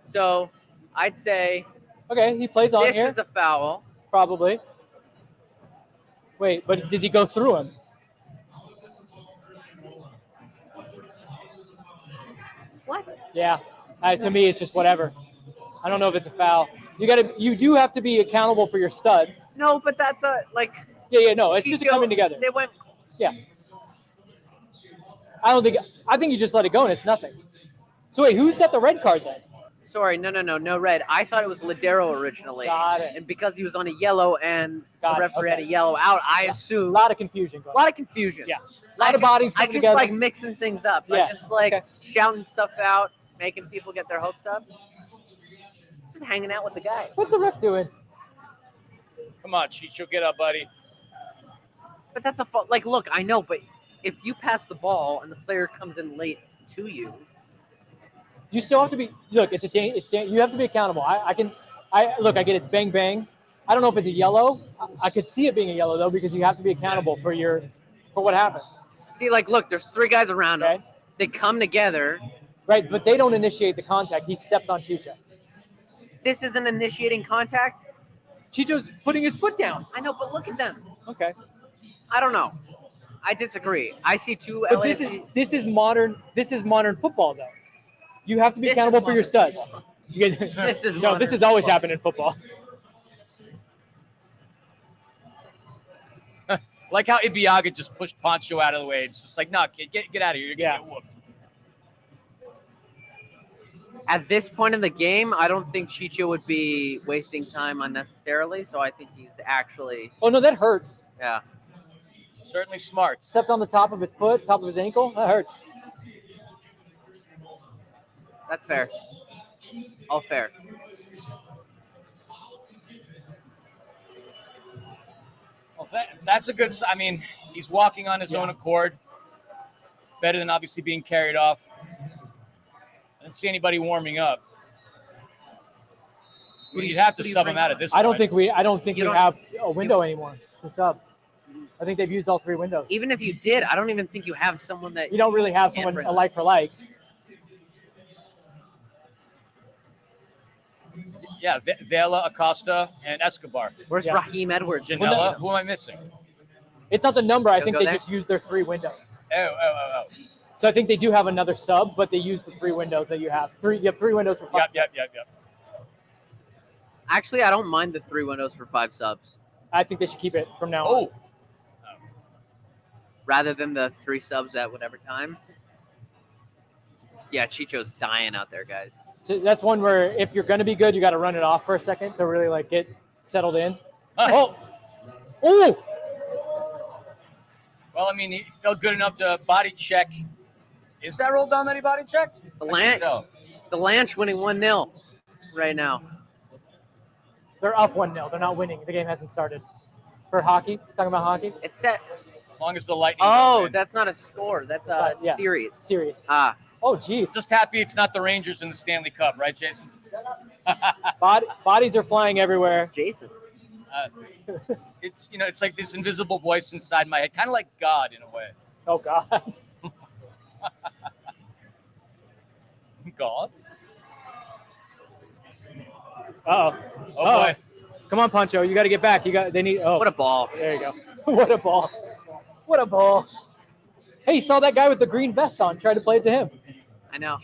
So I'd say Okay, he plays on this here. is a foul. Probably. Wait, but does he go through him? What? Yeah. To me, it's just whatever. I don't know if it's a foul. You do have to be accountable for your studs. No, but that's Yeah, no, it's just Chicho, coming together. They went. Yeah. I think you just let it go and it's nothing. So wait, who's got the red card then? Sorry, no red. I thought it was Ladero originally. Got it. And because he was on a yellow and Got the it, referee okay. had a yellow out, I A assume lot of confusion. a lot of confusion. Yeah. A lot of bodies I come just together. like mixing things up. Yeah, I just like okay. shouting stuff out, making people get their hopes up. Just hanging out with the guys. What's the ref doing? Come on, Chicho, get up, buddy. But that's a fault. Like, look, I know, but if you pass the ball and the player comes in late to you, You still have to be. Look, you have to be accountable. I get it's bang bang. I don't know if it's a yellow. I could see it being a yellow though because you have to be accountable for what happens. see, like, look, there's three guys around him. Okay. They come together. Right, but they don't initiate the contact. He steps on Chicho. This isn't initiating contact. Chicho's putting his foot down. I know, but look at them. Okay. I don't know. I disagree. I see two But LAFC. this is modern football though. You have to be This is accountable for your modern studs. You get- This is no. modern This has always football. happened in football. Like how Ibiaga just pushed Poncho out of the way. It's just like, no, kid, get out of here. You're gonna get whooped. At this point in the game, I don't think Chicho would be wasting time unnecessarily. So I think he's actually, Oh no, that hurts. yeah. Certainly smart. Stepped on the top of his foot, top of his ankle. That hurts. That's fair. All fair. Well, that's a good. I mean, he's walking on his own accord. Better than obviously being carried off. I didn't see anybody warming up. You'd have to sub him out at this point. I don't think we You don't- have a window anymore to sub. I think they've used all three windows. Even if you did, I don't even think you have someone that You don't really have can't someone bring a like for like. Yeah, Vela, Acosta, and Escobar. Where's Yeah. Raheem Edwards? Janela. Who am I missing? It's not the number. I You'll think go they there? just used their three windows. Oh. So I think they do have another sub, but they use the three windows that you have. You have three windows for five. Yep. Actually, I don't mind the three windows for 5 subs. I think they should keep it from now on. Rather than the 3 subs at whatever time. Yeah, Chicho's dying out there, guys. So that's one where if you're going to be good, you got to run it off for a second to really like get settled in. Oh! Well, I mean, he felt good enough to body check. Is that roll down that he body checked? The Lanch winning 1-0 right now. They're up 1-0. They're not winning. The game hasn't started. For hockey? Talking about hockey? It's set. As long as the Lightning. Oh, that's not a score. That's a series. Series. Ah. Oh, geez. Just happy it's not the Rangers in the Stanley Cup, right, Jason? Bodies are flying everywhere. It's Jason. It's it's like this invisible voice inside my head, kind of like God in a way. Oh God. God. Oh boy. Come on, Pancho. You got to get back. They need. Oh, what a ball. There you go. What a ball. What a ball. Hey, you saw that guy with the green vest on. Tried to play it to him. I know.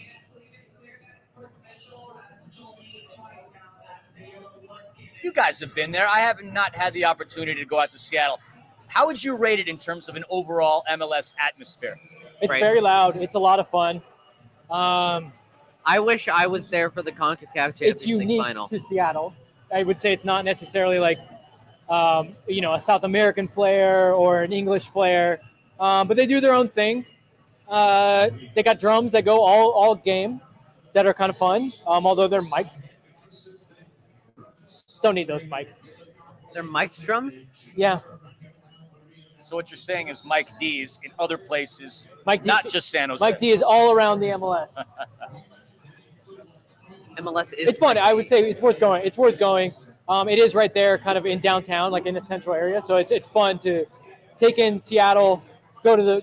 You guys have been there. I have not had the opportunity to go out to Seattle. How would you rate it in terms of an overall MLS atmosphere? It's very loud. It's a lot of fun. I wish I was there for the CONCACAF Champions League final. To Seattle. I would say it's not necessarily like, a South American flair or an English flair, but they do their own thing. They got drums that go all game that are kind of fun, although they're mic'd. Don't need those mics. They're mic'd drums? Yeah. So what you're saying is Mike D's in other places, Mike D, not just San Jose. Mike D is all around the MLS. MLS is. It's fun. I would say it's worth going. It's worth going. It is right there, kind of in downtown, like in the central area. So it's fun to take in Seattle. Go to the.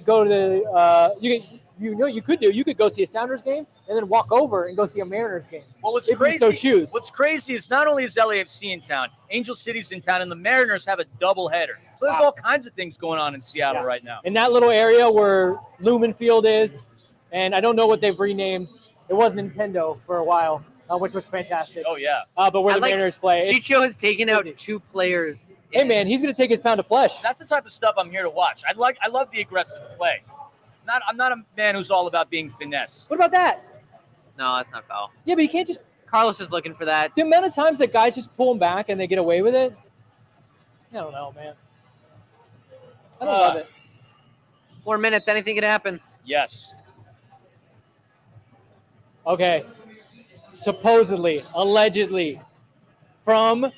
You could go see a Sounders game and then walk over and go see a Mariners game. Well, it's if crazy. You so choose. What's crazy is not only is LAFC in town, Angel City's in town, and the Mariners have a doubleheader. So there's all kinds of things going on in Seattle right now. In that little area where Lumen Field is, and I don't know what they've renamed. It was Nintendo for a while, which was fantastic. Oh yeah. But where the Mariners play, Chicho has taken out 2 players. Hey man, he's gonna take his pound of flesh. That's the type of stuff I'm here to watch. I love the aggressive play. I'm not a man who's all about being finesse. What about that? No, that's not foul. Yeah, but you can't just. Carlos is looking for that. The amount of times that guys just pull them back and they get away with it. I don't know, man. I don't love it. 4 minutes, anything could happen. Yes. Okay. Supposedly, allegedly, from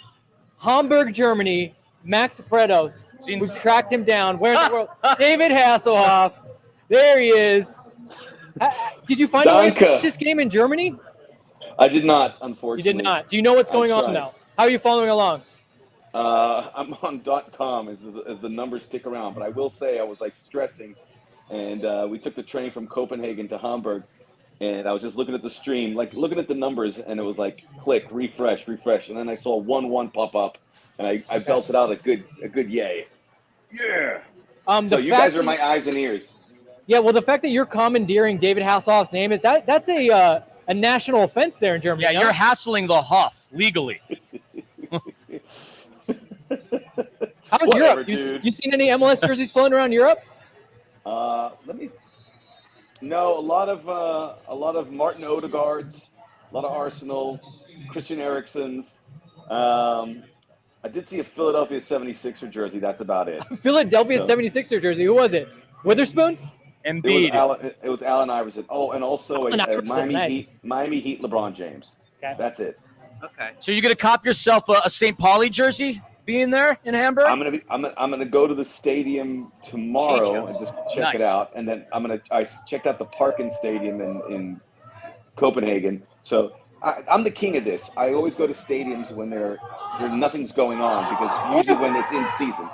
Hamburg, Germany, Max Bretos. We've tracked him down. Where in the world? David Hasselhoff. There he is. Did you find a way to watch this game in Germany? I did not, unfortunately. You did not. Do you know what's going on now? How are you following along? I'm on .com as the numbers stick around, but I will say I was like stressing, and we took the train from Copenhagen to Hamburg, and I was just looking at the stream, like looking at the numbers, and it was like click, refresh, and then I saw 1-1 pop up, and I belted out a good yay. Yeah. So you guys are my eyes and ears. Yeah, well, the fact that you're commandeering David Hasselhoff's name is that's a national offense there in Germany. Yeah, you're hassling the Hoff legally. How's Europe? You seen any MLS jerseys floating around Europe? A lot of Martin Odegaards, a lot of Arsenal, Christian Eriksen's. I did see a Philadelphia 76er jersey. That's about it. Philadelphia 76er jersey. Who was it? Witherspoon? Embiid. It was Allen Iverson. Oh, and also a Miami Heat LeBron James. Okay. That's it. Okay. So you're gonna cop yourself a St. Pauli jersey being there in Hamburg? I'm gonna go to the stadium tomorrow and just check it out, and then I checked out the Parken Stadium in Copenhagen. So I'm the king of this. I always go to stadiums when there nothing's going on, because usually when it's in season.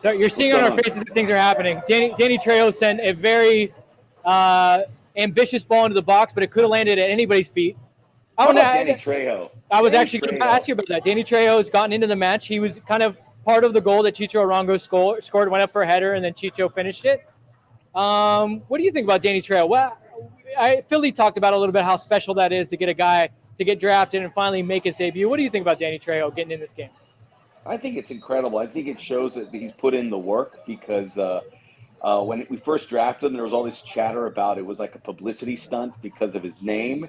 So you're seeing on our faces that things are happening. Danny Trejo sent a very ambitious ball into the box, but it could have landed at anybody's feet. Danny Trejo? I was actually going to ask you about that. Danny Trejo has gotten into the match. He was kind of part of the goal that Chicho Arango scored, went up for a header, and then Chicho finished it. What do you think about Danny Trejo? Well, Philly talked about a little bit how special that is to get a guy to get drafted and finally make his debut. What do you think about Danny Trejo getting in this game? I think it's incredible. I think it shows that he's put in the work because when we first drafted him, there was all this chatter about it was like a publicity stunt because of his name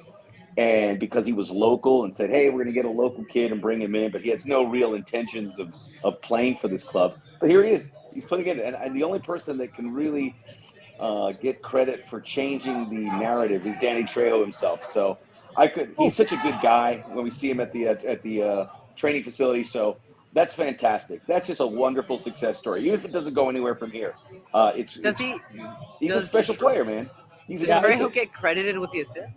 and because he was local and said, hey, we're going to get a local kid and bring him in, but he has no real intentions of playing for this club. But here he is. He's putting it, and the only person that can really get credit for changing the narrative is Danny Trejo himself. So he's such a good guy when we see him at the training facility. So that's fantastic. That's just a wonderful success story. Even if it doesn't go anywhere from here, he's a special player, man. Does Trejo get credited with the assist?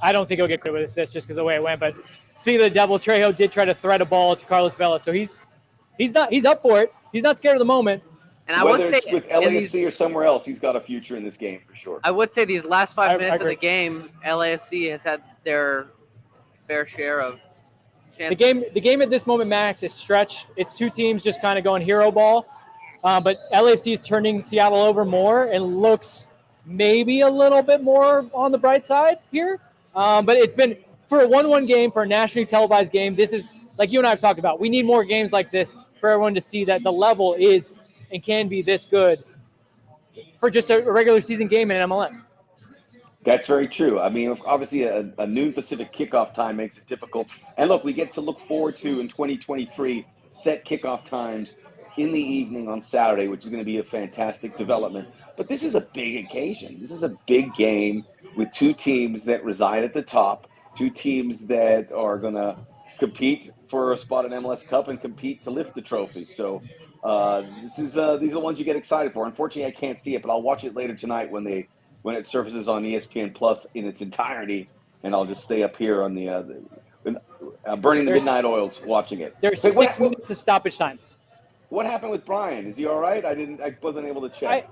I don't think he'll get credit with assist just because of the way it went. But speaking of the devil, Trejo did try to thread a ball to Carlos Vela, so he's up for it. He's not scared of the moment. And I would Whether say it's with LAFC or somewhere else, he's got a future in this game for sure. I would say these last 5 minutes of the game, LAFC has had their fair share of chances. The game at this moment, Max, is stretched. It's two teams just kind of going hero ball. But LAFC is turning Seattle over more and looks maybe a little bit more on the bright side here. But it's been, for a 1-1 game, for a nationally televised game, this is, like you and I have talked about, we need more games like this for everyone to see that the level is and can be this good for just a regular season game in MLS. That's very true. I mean, obviously, a noon Pacific kickoff time makes it difficult. And look, we get to look forward to, in 2023, set kickoff times in the evening on Saturday, which is going to be a fantastic development. But this is a big occasion. This is a big game with two teams that reside at the top, two teams that are going to compete for a spot in MLS Cup and compete to lift the trophy. So these are the ones you get excited for. Unfortunately, I can't see it, but I'll watch it later tonight when it surfaces on ESPN Plus in its entirety, and I'll just stay up here on the burning the midnight oils watching it. There's 6 minutes of stoppage time. What happened with Brian? Is he all right? I wasn't able to check.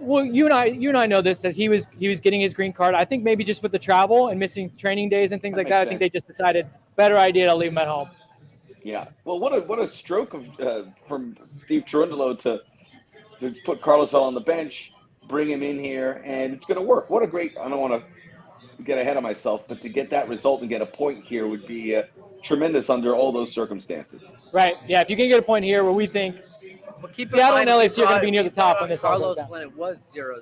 Well, you and I know this, that he was getting his green card. I think maybe just with the travel and missing training days and things like that, I think they just decided better idea to leave him at home. Yeah. Well, what a stroke from Steve Cherundolo to put Carlos Vela on the bench, bring him in here, and it's going to work. What a great! I don't want to get ahead of myself, but to get that result and get a point here would be tremendous under all those circumstances. Right. Yeah. If you can get a point here, where we think Seattle and LAFC are going to be near the top on this. Carlos when it was 0-0.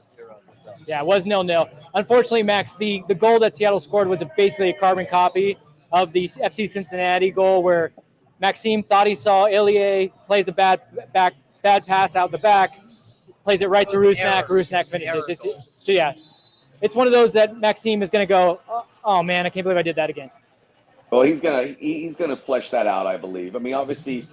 So. Yeah, it was 0-0. Unfortunately, Max, the goal that Seattle scored was basically a carbon copy of the FC Cincinnati goal, where Maxime thought he saw Ilie, plays a bad pass out the back, plays it right to Rusnak. Rusnak finishes. It's one of those that Maxime is going to go, oh man, I can't believe I did that again. Well, he's gonna flesh that out, I believe. I mean, obviously,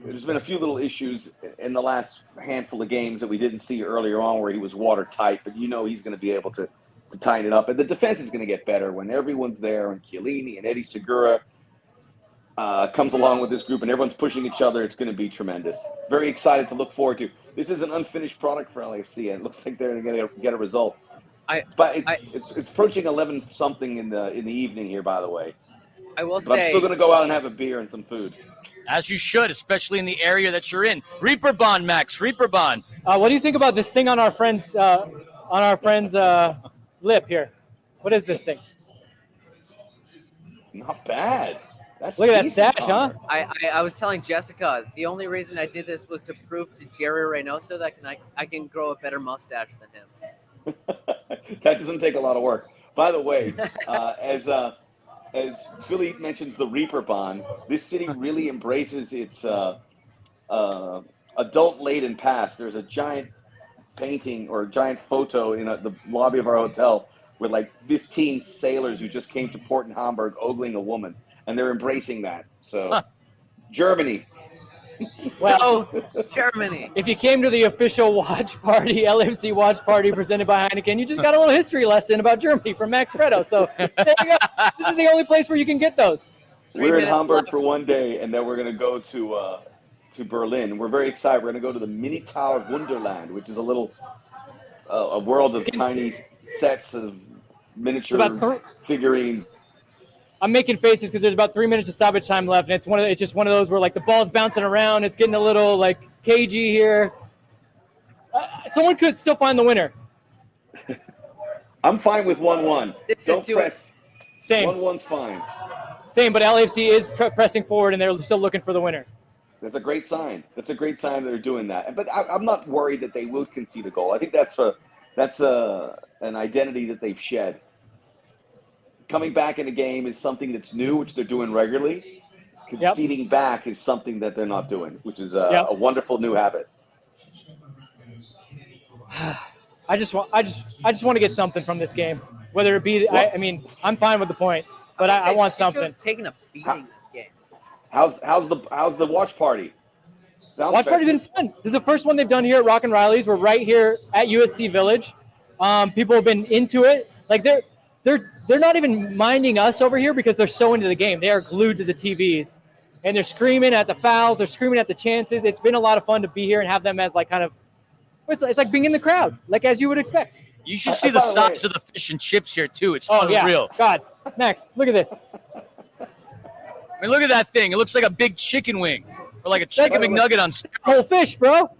there's been a few little issues in the last handful of games that we didn't see earlier on where he was watertight, but he's going to be able to tighten it up. And the defense is going to get better when everyone's there, and Chiellini and Eddie Segura comes along with this group, and everyone's pushing each other. It's going to be tremendous. Very excited to look forward to. This is an unfinished product for LAFC, and it looks like they're going to get a result. But it's approaching 11 something in the evening here, by the way. I will say I'm still going to go out and have a beer and some food. As you should, especially in the area that you're in. Reaper Bond, Max. Reaper Bond. What do you think about this thing on our friend's lip here? What is this thing? Not bad. Look at that stash, huh? I was telling Jessica, the only reason I did this was to prove to Jerry Reynoso that I can grow a better mustache than him. That doesn't take a lot of work. By the way, as Philly mentions the Reaper Bond, this city really embraces its adult-laden past. There's a giant painting or a giant photo in the lobby of our hotel with like 15 sailors who just came to port in Hamburg ogling a woman, and they're embracing that. So, Germany. Well, Germany. If you came to the official watch party, LAFC watch party presented by Heineken, you just got a little history lesson about Germany from Max Bretos. So there you go. This is the only place where you can get those. We're in Hamburg for one day, and then we're going to go to Berlin. We're very excited. We're going to go to the Mini Tower Wonderland, which is a little a world of tiny sets of miniature figurines. I'm making faces because there's about 3 minutes of stoppage time left, and it's just one of those where like the ball's bouncing around. It's getting a little like cagey here. Someone could still find the winner. I'm fine with 1-1. Don't press. Same. 1-1's fine. Same, but LAFC is pressing forward, and they're still looking for the winner. That's a great sign. That's a great sign that they're doing that. But I'm not worried that they will concede a goal. I think that's an identity that they've shed. Coming back in a game is something that's new, which they're doing regularly. Conceding back is something that they're not doing, which is a wonderful new habit. I just want to get something from this game, whether it be. I mean, I'm fine with the point, but I want something. Taking a beating this game. How's the watch party? Watch party's been fun. This is the first one they've done here at Rock and Reillys. We're right here at USC Village. People have been into it. Like they're not even minding us over here because they're so into the game. They are glued to the TVs, and they're screaming at the fouls. They're screaming at the chances. It's been a lot of fun to be here and have them as like kind of. It's like being in the crowd, like as you would expect. You should see the size of the fish and chips here too. It's unreal. Yeah. God, Max, look at this. I mean, look at that thing. It looks like a big chicken wing or like a chicken McNugget on steroids. Whole fish, bro.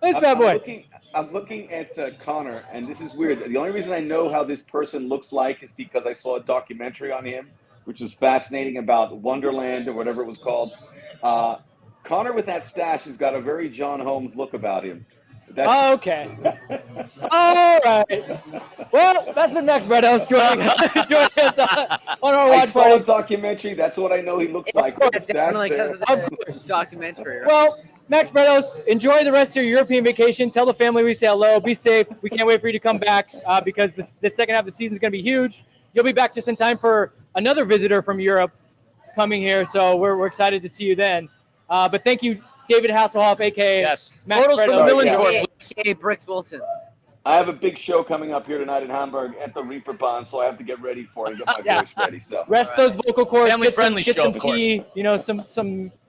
This bad boy. I'm looking at Connor, and this is weird. The only reason I know how this person looks like is because I saw a documentary on him, which was fascinating about Wonderland or whatever it was called. Connor with that stash has got a very John Holmes look about him. Okay. All right. Well, that's been Max Bretos joining us on our watch party. I saw a documentary. That's what I know he looks like. Definitely because of the documentary. Right? Well, Max Bretos, enjoy the rest of your European vacation. Tell the family we say hello. Be safe. We can't wait for you to come back because the second half of the season is going to be huge. You'll be back just in time for another visitor from Europe coming here, so we're excited to see you then. But thank you, David Hasselhoff, a.k.a. Yes. Max Bretos. A.k.a. Bricks Wilson. I have a big show coming up here tonight in Hamburg at the Reaper Bond, so I have to get ready for it and get my voice ready. So rest those vocal cords. Family-friendly get some tea,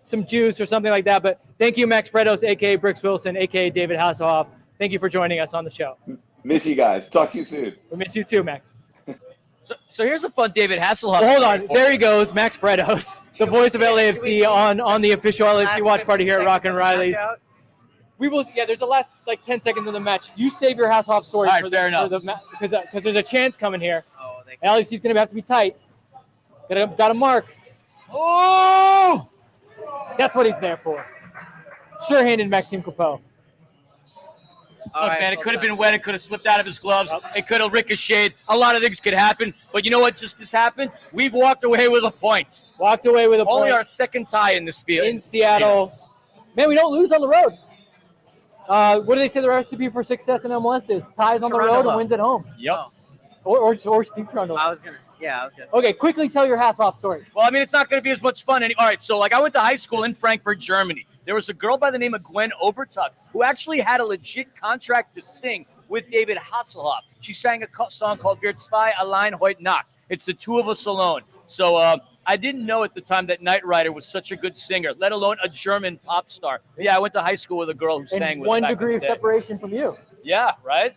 some juice or something like that. But thank you, Max Bretos, a.k.a. Bricks Wilson, a.k.a. David Hasselhoff. Thank you for joining us on the show. Miss you guys. Talk to you soon. We miss you too, Max. So here's a fun David Hasselhoff. Well, hold on. There he goes, Max Bretos, the voice of LAFC on the official LAFC watch party here at Rock and Reillys. We will. Yeah, there's the last 10 seconds of the match. You save your Hasselhoff story because there's a chance coming here. LAFC's going to have to be tight. Got to mark. Oh! That's what he's there for. Sure-handed Maxime Coupeau. Look, man, it could have been wet. It could have slipped out of his gloves. It could have ricocheted. A lot of things could happen. But you know what just happened? We've walked away with a point. Only our second tie in this field. In Seattle. Man, we don't lose on the road. What do they say the recipe for success in MLS is? Ties on the road and wins at home. Yep. Or Steve Trundle. I was gonna. Okay, quickly tell your Hasselhoff story. Well, I mean, it's not going to be as much fun. All right, so I went to high school in Frankfurt, Germany. There was a girl by the name of Gwen Obertuck who actually had a legit contract to sing with David Hasselhoff. She sang a song called Wir zwei allein heute Nacht. It's the two of us alone. So I didn't know at the time that Knight Rider was such a good singer, let alone a German pop star. But yeah, I went to high school with a girl who sang with 1 degree of separation from you. Yeah, right?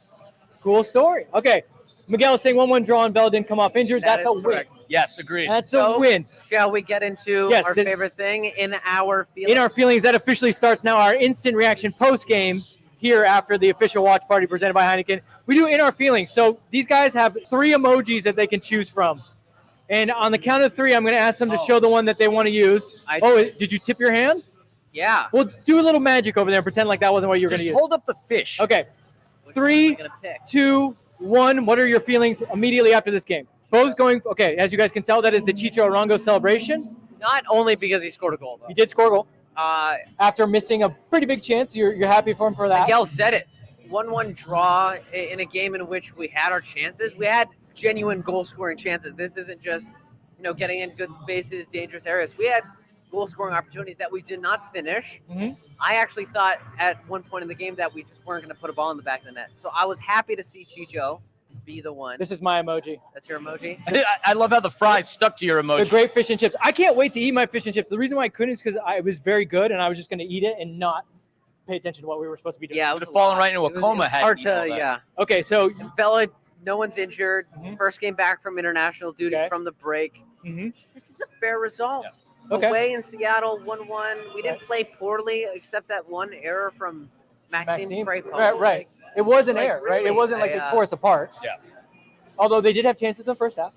Cool story. Okay. Miguel is saying 1-1 draw and Bell didn't come off injured. That's a win. Yes, agreed. That's a win. Shall we get into our favorite thing in our feelings? In our feelings, that officially starts now our instant reaction post-game here after the official watch party presented by Heineken. We do in our feelings. So these guys have 3 emojis that they can choose from. And on the count of 3, I'm going to ask them to show the one that they want to use. Did you tip your hand? Yeah. Well, do a little magic over there and pretend like that wasn't what you were going to use. Just hold up the fish. Okay. 3, 2, 1. What are your feelings immediately after this game? Both going, okay, as you guys can tell, that is the Chicho Arango celebration. Not only because he scored a goal, though. He did score a goal. After missing a pretty big chance, you're happy for him for that. Miguel said it. 1-1 draw in a game in which we had our chances. We had genuine goal-scoring chances. This isn't just, getting in good spaces, dangerous areas. We had goal-scoring opportunities that we did not finish. Mm-hmm. I actually thought at one point in the game that we just weren't going to put a ball in the back of the net. So I was happy to see Chicho be the one. This is my emoji. That's your emoji? I love how the fries stuck to your emoji. The great fish and chips. I can't wait to eat my fish and chips. The reason why I couldn't is because it was very good, and I was just going to eat it and not pay attention to what we were supposed to be doing. Yeah, it would have fallen right into a coma. It's hard to, yeah. Okay, so Bella, no one's injured. First game back from international duty from the break. Mm-hmm. This is a fair result. Yeah. Okay. Away in Seattle, 1-1. We didn't play poorly, except that one error from Maxime. Right. It was an error, right? It wasn't like they tore us apart. Yeah. Although they did have chances in the first half.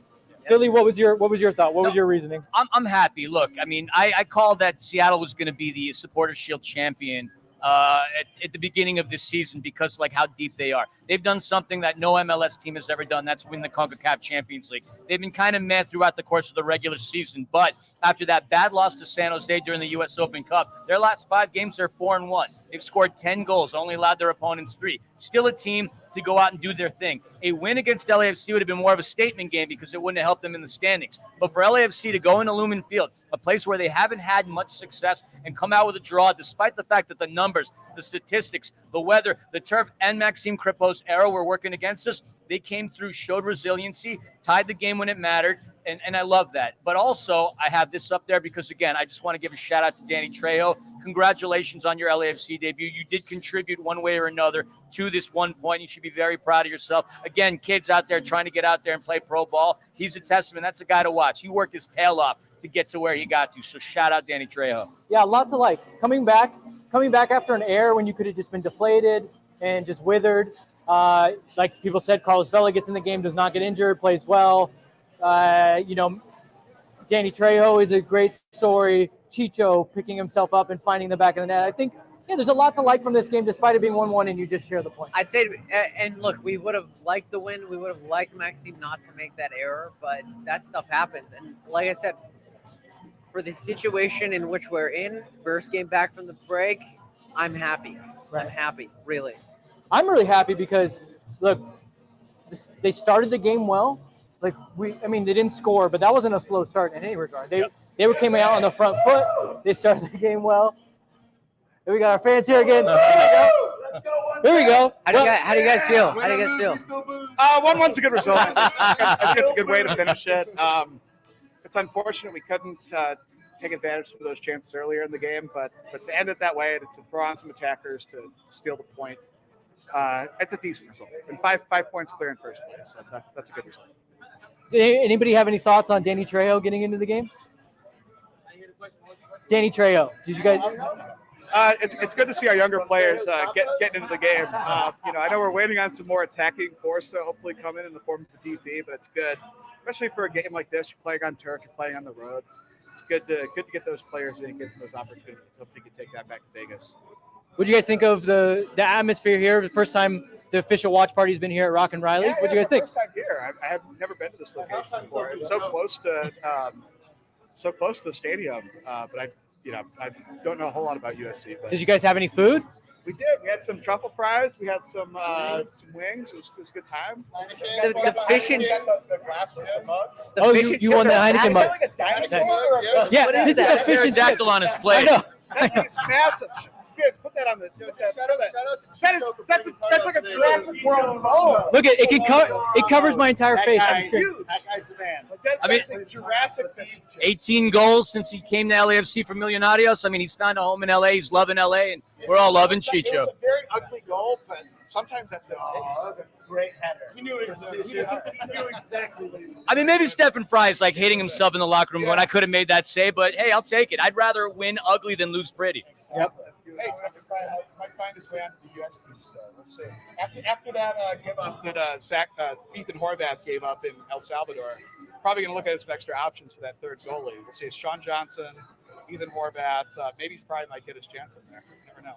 Philly, what was your thought? What was your reasoning? I'm happy. Look, I mean, I called that Seattle was going to be the Supporters Shield champion at the beginning of this season because like how deep they are. They've done something that no MLS team has ever done. That's win the CONCACAF Champions League. They've been kind of mad throughout the course of the regular season, but after that bad loss to San Jose during the U.S. Open Cup, their last 5 games are 4-1. They've scored 10 goals, only allowed their opponents 3. Still a team to go out and do their thing. A win against LAFC would have been more of a statement game because it wouldn't have helped them in the standings. But for LAFC to go into Lumen Field, a place where they haven't had much success, and come out with a draw, despite the fact that the numbers, the statistics, the weather, the turf, and Maxime Crepeau's era were working against us, they came through, showed resiliency, tied the game when it mattered, and I love that. But also, I have this up there because, again, I just want to give a shout-out to Danny Trejo. Congratulations on your LAFC debut. You did contribute one way or another to this 1 point. You should be very proud of yourself. Again, kids out there trying to get out there and play pro ball, he's a testament. That's a guy to watch. He worked his tail off to get to where he got to. So shout-out Danny Trejo. Yeah, lots to like. Coming back after an error when you could have just been deflated and just withered. Like people said, Carlos Vela gets in the game, does not get injured, plays well. Danny Trejo is a great story. Chicho picking himself up and finding the back of the net. I think, there's a lot to like from this game, despite it being 1-1, and you just share the point. I'd say, and look, we would have liked the win. We would have liked Maxime not to make that error, but that stuff happens. And like I said, for the situation in which we're in, first game back from the break, I'm happy. Right. I'm happy, really. I'm really happy because, look, they started the game well. Like they didn't score, but that wasn't a slow start in any regard. They came out on the front foot. They started the game well. Here we got our fans here again. Here we go. How do you guys feel? How do you guys feel? 1-1's a good result. I think it's a good way to finish it. It's unfortunate we couldn't take advantage of those chances earlier in the game, but to end it that way, to throw on some attackers to steal the point, it's a decent result. And five points clear in first place. So that's a good result. Did anybody have any thoughts on Danny Trejo getting into the game? Danny Trejo, did you guys? It's good to see our younger players getting into the game. I know we're waiting on some more attacking force to hopefully come in the form of the DP, but it's good, especially for a game like this. You're playing on turf, you're playing on the road. It's good to get those players in and get those opportunities. Hopefully, you can take that back to Vegas. What do you guys think of the atmosphere here? The first time the official watch party's been here at Rock and Reillys. What do you guys think? First time here. I have never been to this location before. It's so close to the stadium, but I don't know a whole lot about USC. But did you guys have any food? We did. We had some truffle fries. We had some wings. It was a good time. The fishing. The glasses, the mugs. You won the Heineken mug. Like a dinosaur? Yeah, this is a fish and pterodactyl on his plate. I know. That thing's massive. Good. Put that on the. That's like a Jurassic World photo. Look at it. It covers my entire face. That guy's the man. That's a Jurassic. 18 goals since he came to LAFC from Millonarios. I mean, he's found a home in LA. He's loving LA, and we're all loving Chicho. It was a very ugly goal, but sometimes that's what it takes. Great header. He knew exactly what he was. I mean, maybe Stephen Fry is like hating himself in the locker room going, I could have made that save, but hey, I'll take it. I'd rather win ugly than lose pretty. Yep. Hey, Stephen Fry might find his way onto the U.S. team still. Let's see. After that give up that Ethan Horvath gave up in El Salvador, probably going to look at some extra options for that third goalie. We'll see Sean Johnson, Ethan Horvath, maybe Fry might get his chance in there. You never know.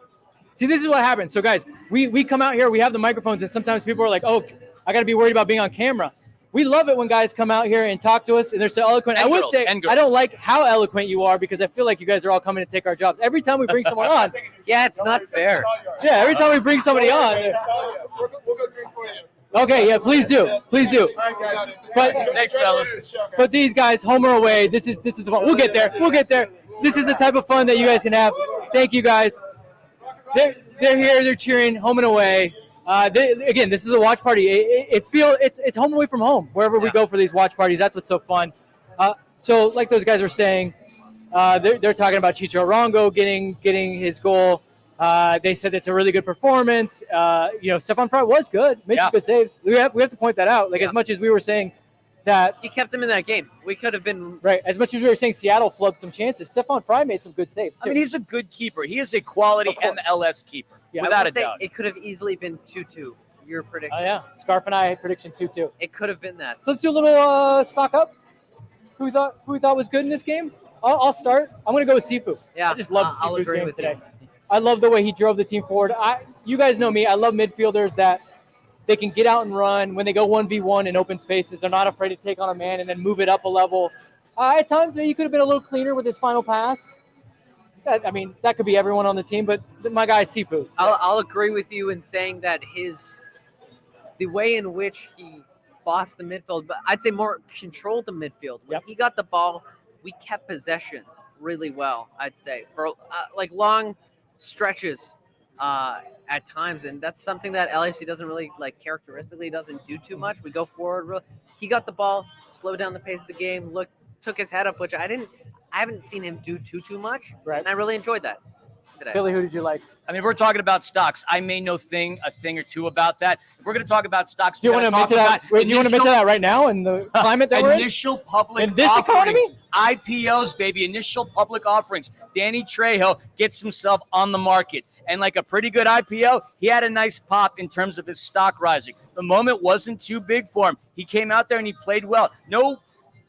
See, this is what happens. So, guys, we come out here, we have the microphones, and sometimes people are like, oh, I got to be worried about being on camera. We love it when guys come out here and talk to us, and they're so eloquent. I would say I don't like how eloquent you are because I feel like you guys are all coming to take our jobs. Every time we bring someone on. Yeah, it's not fair. Yeah, every time we bring somebody on. We'll go drink for you. Okay, yeah, please do. Please do. But thanks, fellas. But these guys, home or away, this is the fun. We'll get there. We'll get there. This is the type of fun that you guys can have. Thank you, guys. They're here. They're cheering home and away. Again, this is a watch party. It's home away from home. Wherever we go for these watch parties, that's what's so fun. So, like those guys were saying, they're talking about Chicho Arango getting his goal. They said it's a really good performance. Stefan Fry was good, made some good saves. We have to point that out. As much as we were saying that he kept them in that game, we could have been right. As much as we were saying Seattle flubbed some chances, Stefan Fry made some good saves too. I mean, he's a good keeper. He is a quality MLS keeper, without a doubt. It could have easily been 2-2. your prediction. Oh yeah, Scarf and I prediction 2-2. It could have been that. So let's do a little stock up. Who we thought was good in this game? I'll start. I'm gonna go with Sifu. Yeah, I just love I'll Sifu's agree game with today. you. I love the way he drove the team forward. You guys know me. I love midfielders that they can get out and run when they go 1v1 in open spaces. They're not afraid to take on a man and then move it up a level. At times, maybe he could have been a little cleaner with his final pass. That could be everyone on the team, but my guy Sifu. I'll agree with you in saying that the way in which he bossed the midfield, but I'd say more controlled the midfield. When he got the ball, we kept possession really well, I'd say, for like long stretches at times, and that's something that LAFC doesn't really characteristically doesn't do too much. We go forward. He got the ball, slowed down the pace of the game, took his head up, which I haven't seen him do too much, and I really enjoyed that today. Billy, who did you like? I mean, if we're talking about stocks, I may know a thing or two about that. If we're going to talk about stocks, Do you want to admit to that? Wait, do you want to admit to that right now in the climate that we're in? Initial public In this offerings, economy? IPOs, baby, initial public offerings. Danny Trejo gets himself on the market. And like a pretty good IPO, he had a nice pop in terms of his stock rising. The moment wasn't too big for him. He came out there and he played well.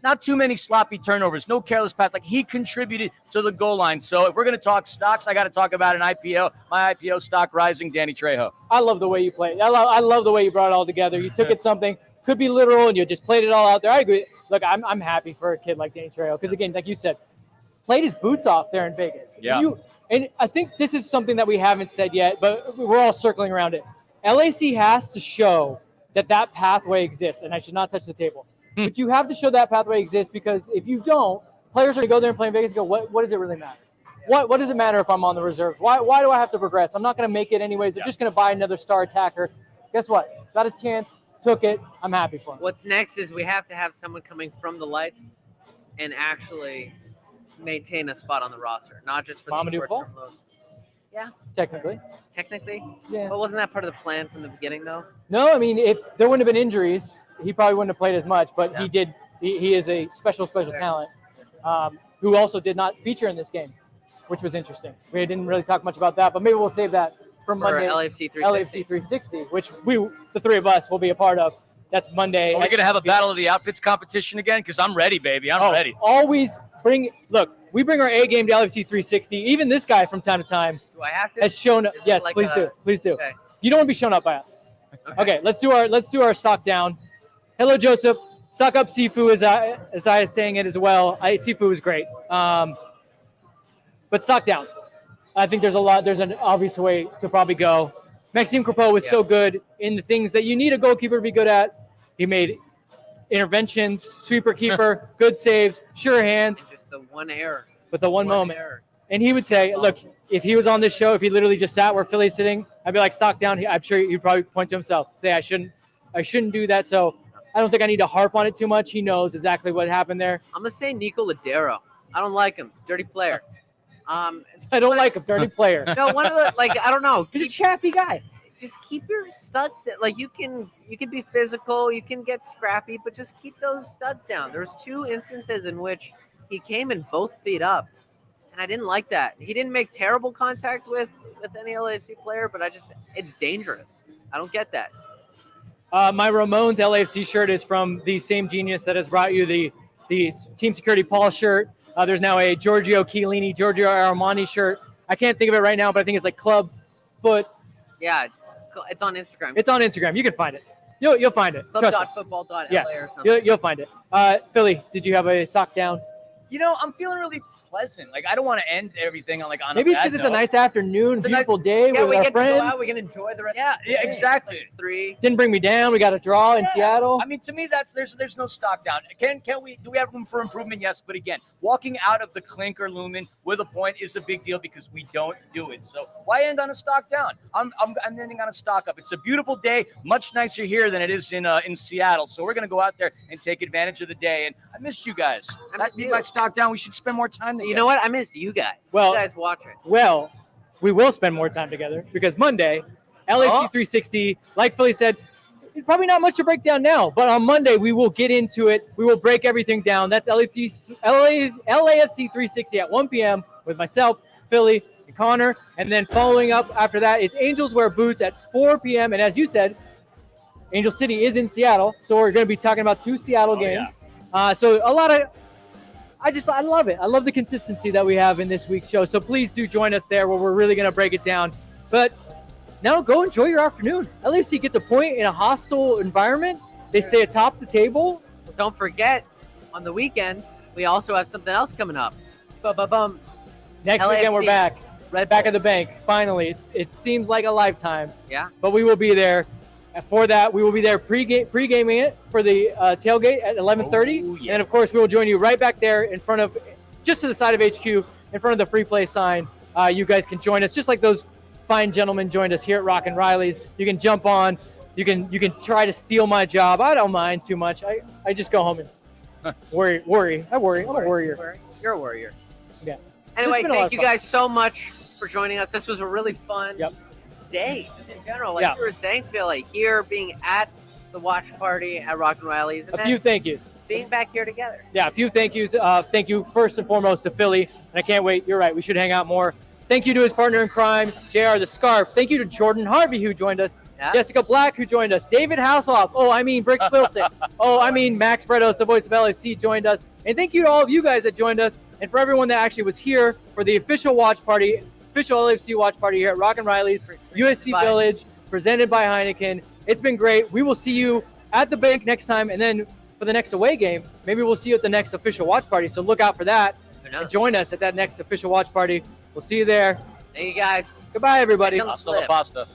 Not too many sloppy turnovers, no careless pass. Like, he contributed to the goal line. So if we're going to talk stocks, I got to talk about an IPO. My IPO stock rising, Danny Trejo. I love the way you played. I love the way you brought it all together. You took it something, could be literal, and you just played it all out there. I agree. Look, I'm happy for a kid like Danny Trejo because, again, like you said, played his boots off there in Vegas. Yeah. And I think this is something that we haven't said yet, but we're all circling around it. LAC has to show that pathway exists, and I should not touch the table. But you have to show that pathway exists, because if you don't, players are going to go there and play in Vegas and go, what does it really matter? What does it matter if I'm on the reserve? Why do I have to progress? I'm not going to make it anyways. They're just going to buy another star attacker. Guess what? Got his chance, took it. I'm happy for him. What's next is we have to have someone coming from the lights and actually maintain a spot on the roster, not just for the short-term loans. Yeah. Technically. Yeah. But wasn't that part of the plan from the beginning, though? No, I mean, if there wouldn't have been injuries, he probably wouldn't have played as much, but he did. He is a special talent who also did not feature in this game, which was interesting. We didn't really talk much about that, but maybe we'll save that for Monday. LAFC 360. LAFC 360, which the three of us will be a part of. That's Monday. Are we going to have a Battle of the Outfits competition again? Because I'm ready, baby. I'm ready. Always we bring our A game to LAFC 360. Even this guy from time to time Do I have to? has shown up. Yes, please do. Please do. Okay. You don't want to be shown up by us. Okay, let's do our stock down. Hello, Joseph. Stock up Sifu, as I was saying it as well. Sifu is great. But stock down. I think there's an obvious way to probably go. Maxime Crepeau was so good in the things that you need a goalkeeper to be good at. He made interventions, sweeper keeper, good saves, sure hands. Just the one error. But the one moment. And he would say, look, if he was on this show, if he literally just sat where Philly's sitting, I'd be like, stock down. I'm sure he'd probably point to himself, say, I shouldn't do that. So I don't think I need to harp on it too much. He knows exactly what happened there. I'm going to say Nico Ladero. I don't like him. Dirty player. I don't like him. Dirty player. No, one of the, I don't know. He's a chappy guy. Just keep your studs down. You can be physical, you can get scrappy, but just keep those studs down. There's 2 instances in which he came in both feet up, and I didn't like that. He didn't make terrible contact with any LAFC player, but it's dangerous. I don't get that. My Ramones LAFC shirt is from the same genius that has brought you the Team Security Paul shirt. There's now a Giorgio Chiellini, Giorgio Armani shirt. I can't think of it right now, but I think it's like Club Foot. Yeah, it's on Instagram. It's on Instagram. You can find it. You'll find it. Club.football.la or something. You'll find it. Philly, did you have a sock down? I'm feeling really pleasant. I don't want to end everything on maybe a it's bad because it's a note. nice afternoon, beautiful day with we our get friends. to go out. We can enjoy the rest of the day. Yeah, exactly. 3. Didn't bring me down. We got a draw in Seattle. I mean, to me, there's no stock down. Do we have room for improvement? Yes, but again, walking out of the clinker lumen with a point is a big deal because we don't do it. So why end on a stock down? I'm ending on a stock up. It's a beautiful day, much nicer here than it is in Seattle. So we're gonna go out there and take advantage of the day. And I missed you guys. That be my stock down. We should spend more time together. You know what? I missed you guys. Well, you guys watch it. Well, we will spend more time together because Monday, LAFC 360, like Philly said, probably not much to break down now, but on Monday we will get into it. We will break everything down. That's LAFC 360 at 1 p.m. with myself, Philly, and Connor. And then following up after that is Angels Wear Boots at 4 p.m. And as you said, Angel City is in Seattle, so we're going to be talking about 2 Seattle games. So a lot of, I love it. I love the consistency that we have in this week's show. So please do join us there where we're really going to break it down. But now go enjoy your afternoon. LAFC gets a point in a hostile environment. They stay atop the table. Don't forget, on the weekend, we also have something else coming up. Bum. Next LAFC. weekend, we're back. Red back Bull. at the bank, finally. It seems like a lifetime. Yeah. But we will be there. And for that, we will be there pre-gaming it for the tailgate at 11:30. And, of course, we will join you right back there in front of, just to the side of HQ, in front of the free play sign. You guys can join us, just like those fine gentlemen joined us here at Rock and Reillys. You can jump on. You can try to steal my job. I don't mind too much. I just go home and worry. I worry. I'm a worrier. You're a warrior. Yeah. Anyway, It's been a lot thank of you fun. guys so much for joining us. This was a really fun day, just in general. Like you were saying, Phil, like here, being at the watch party at Rock and Reillys. A few thank yous. Being back here together. Yeah, a few thank yous. Thank you first and foremost to Philly, and I can't wait. You're right. We should hang out more. Thank you to his partner in crime, JR the Scarf. Thank you to Jordan Harvey, who joined us. Yeah. Jessica Black, who joined us. David Hasselhoff. Brick Wilson. Max Bretos, the voice of LAFC, joined us. And thank you to all of you guys that joined us, and for everyone that actually was here for the official watch party, official LAFC watch party here at Rock and Reillys, USC Village, presented by Heineken. It's been great. We will see you at the bank next time, and then for the next away game, maybe we'll see you at the next official watch party. So look out for that. And join us at that next official watch party. We'll see you there. Thank you guys. Goodbye, everybody. Hasta la pasta.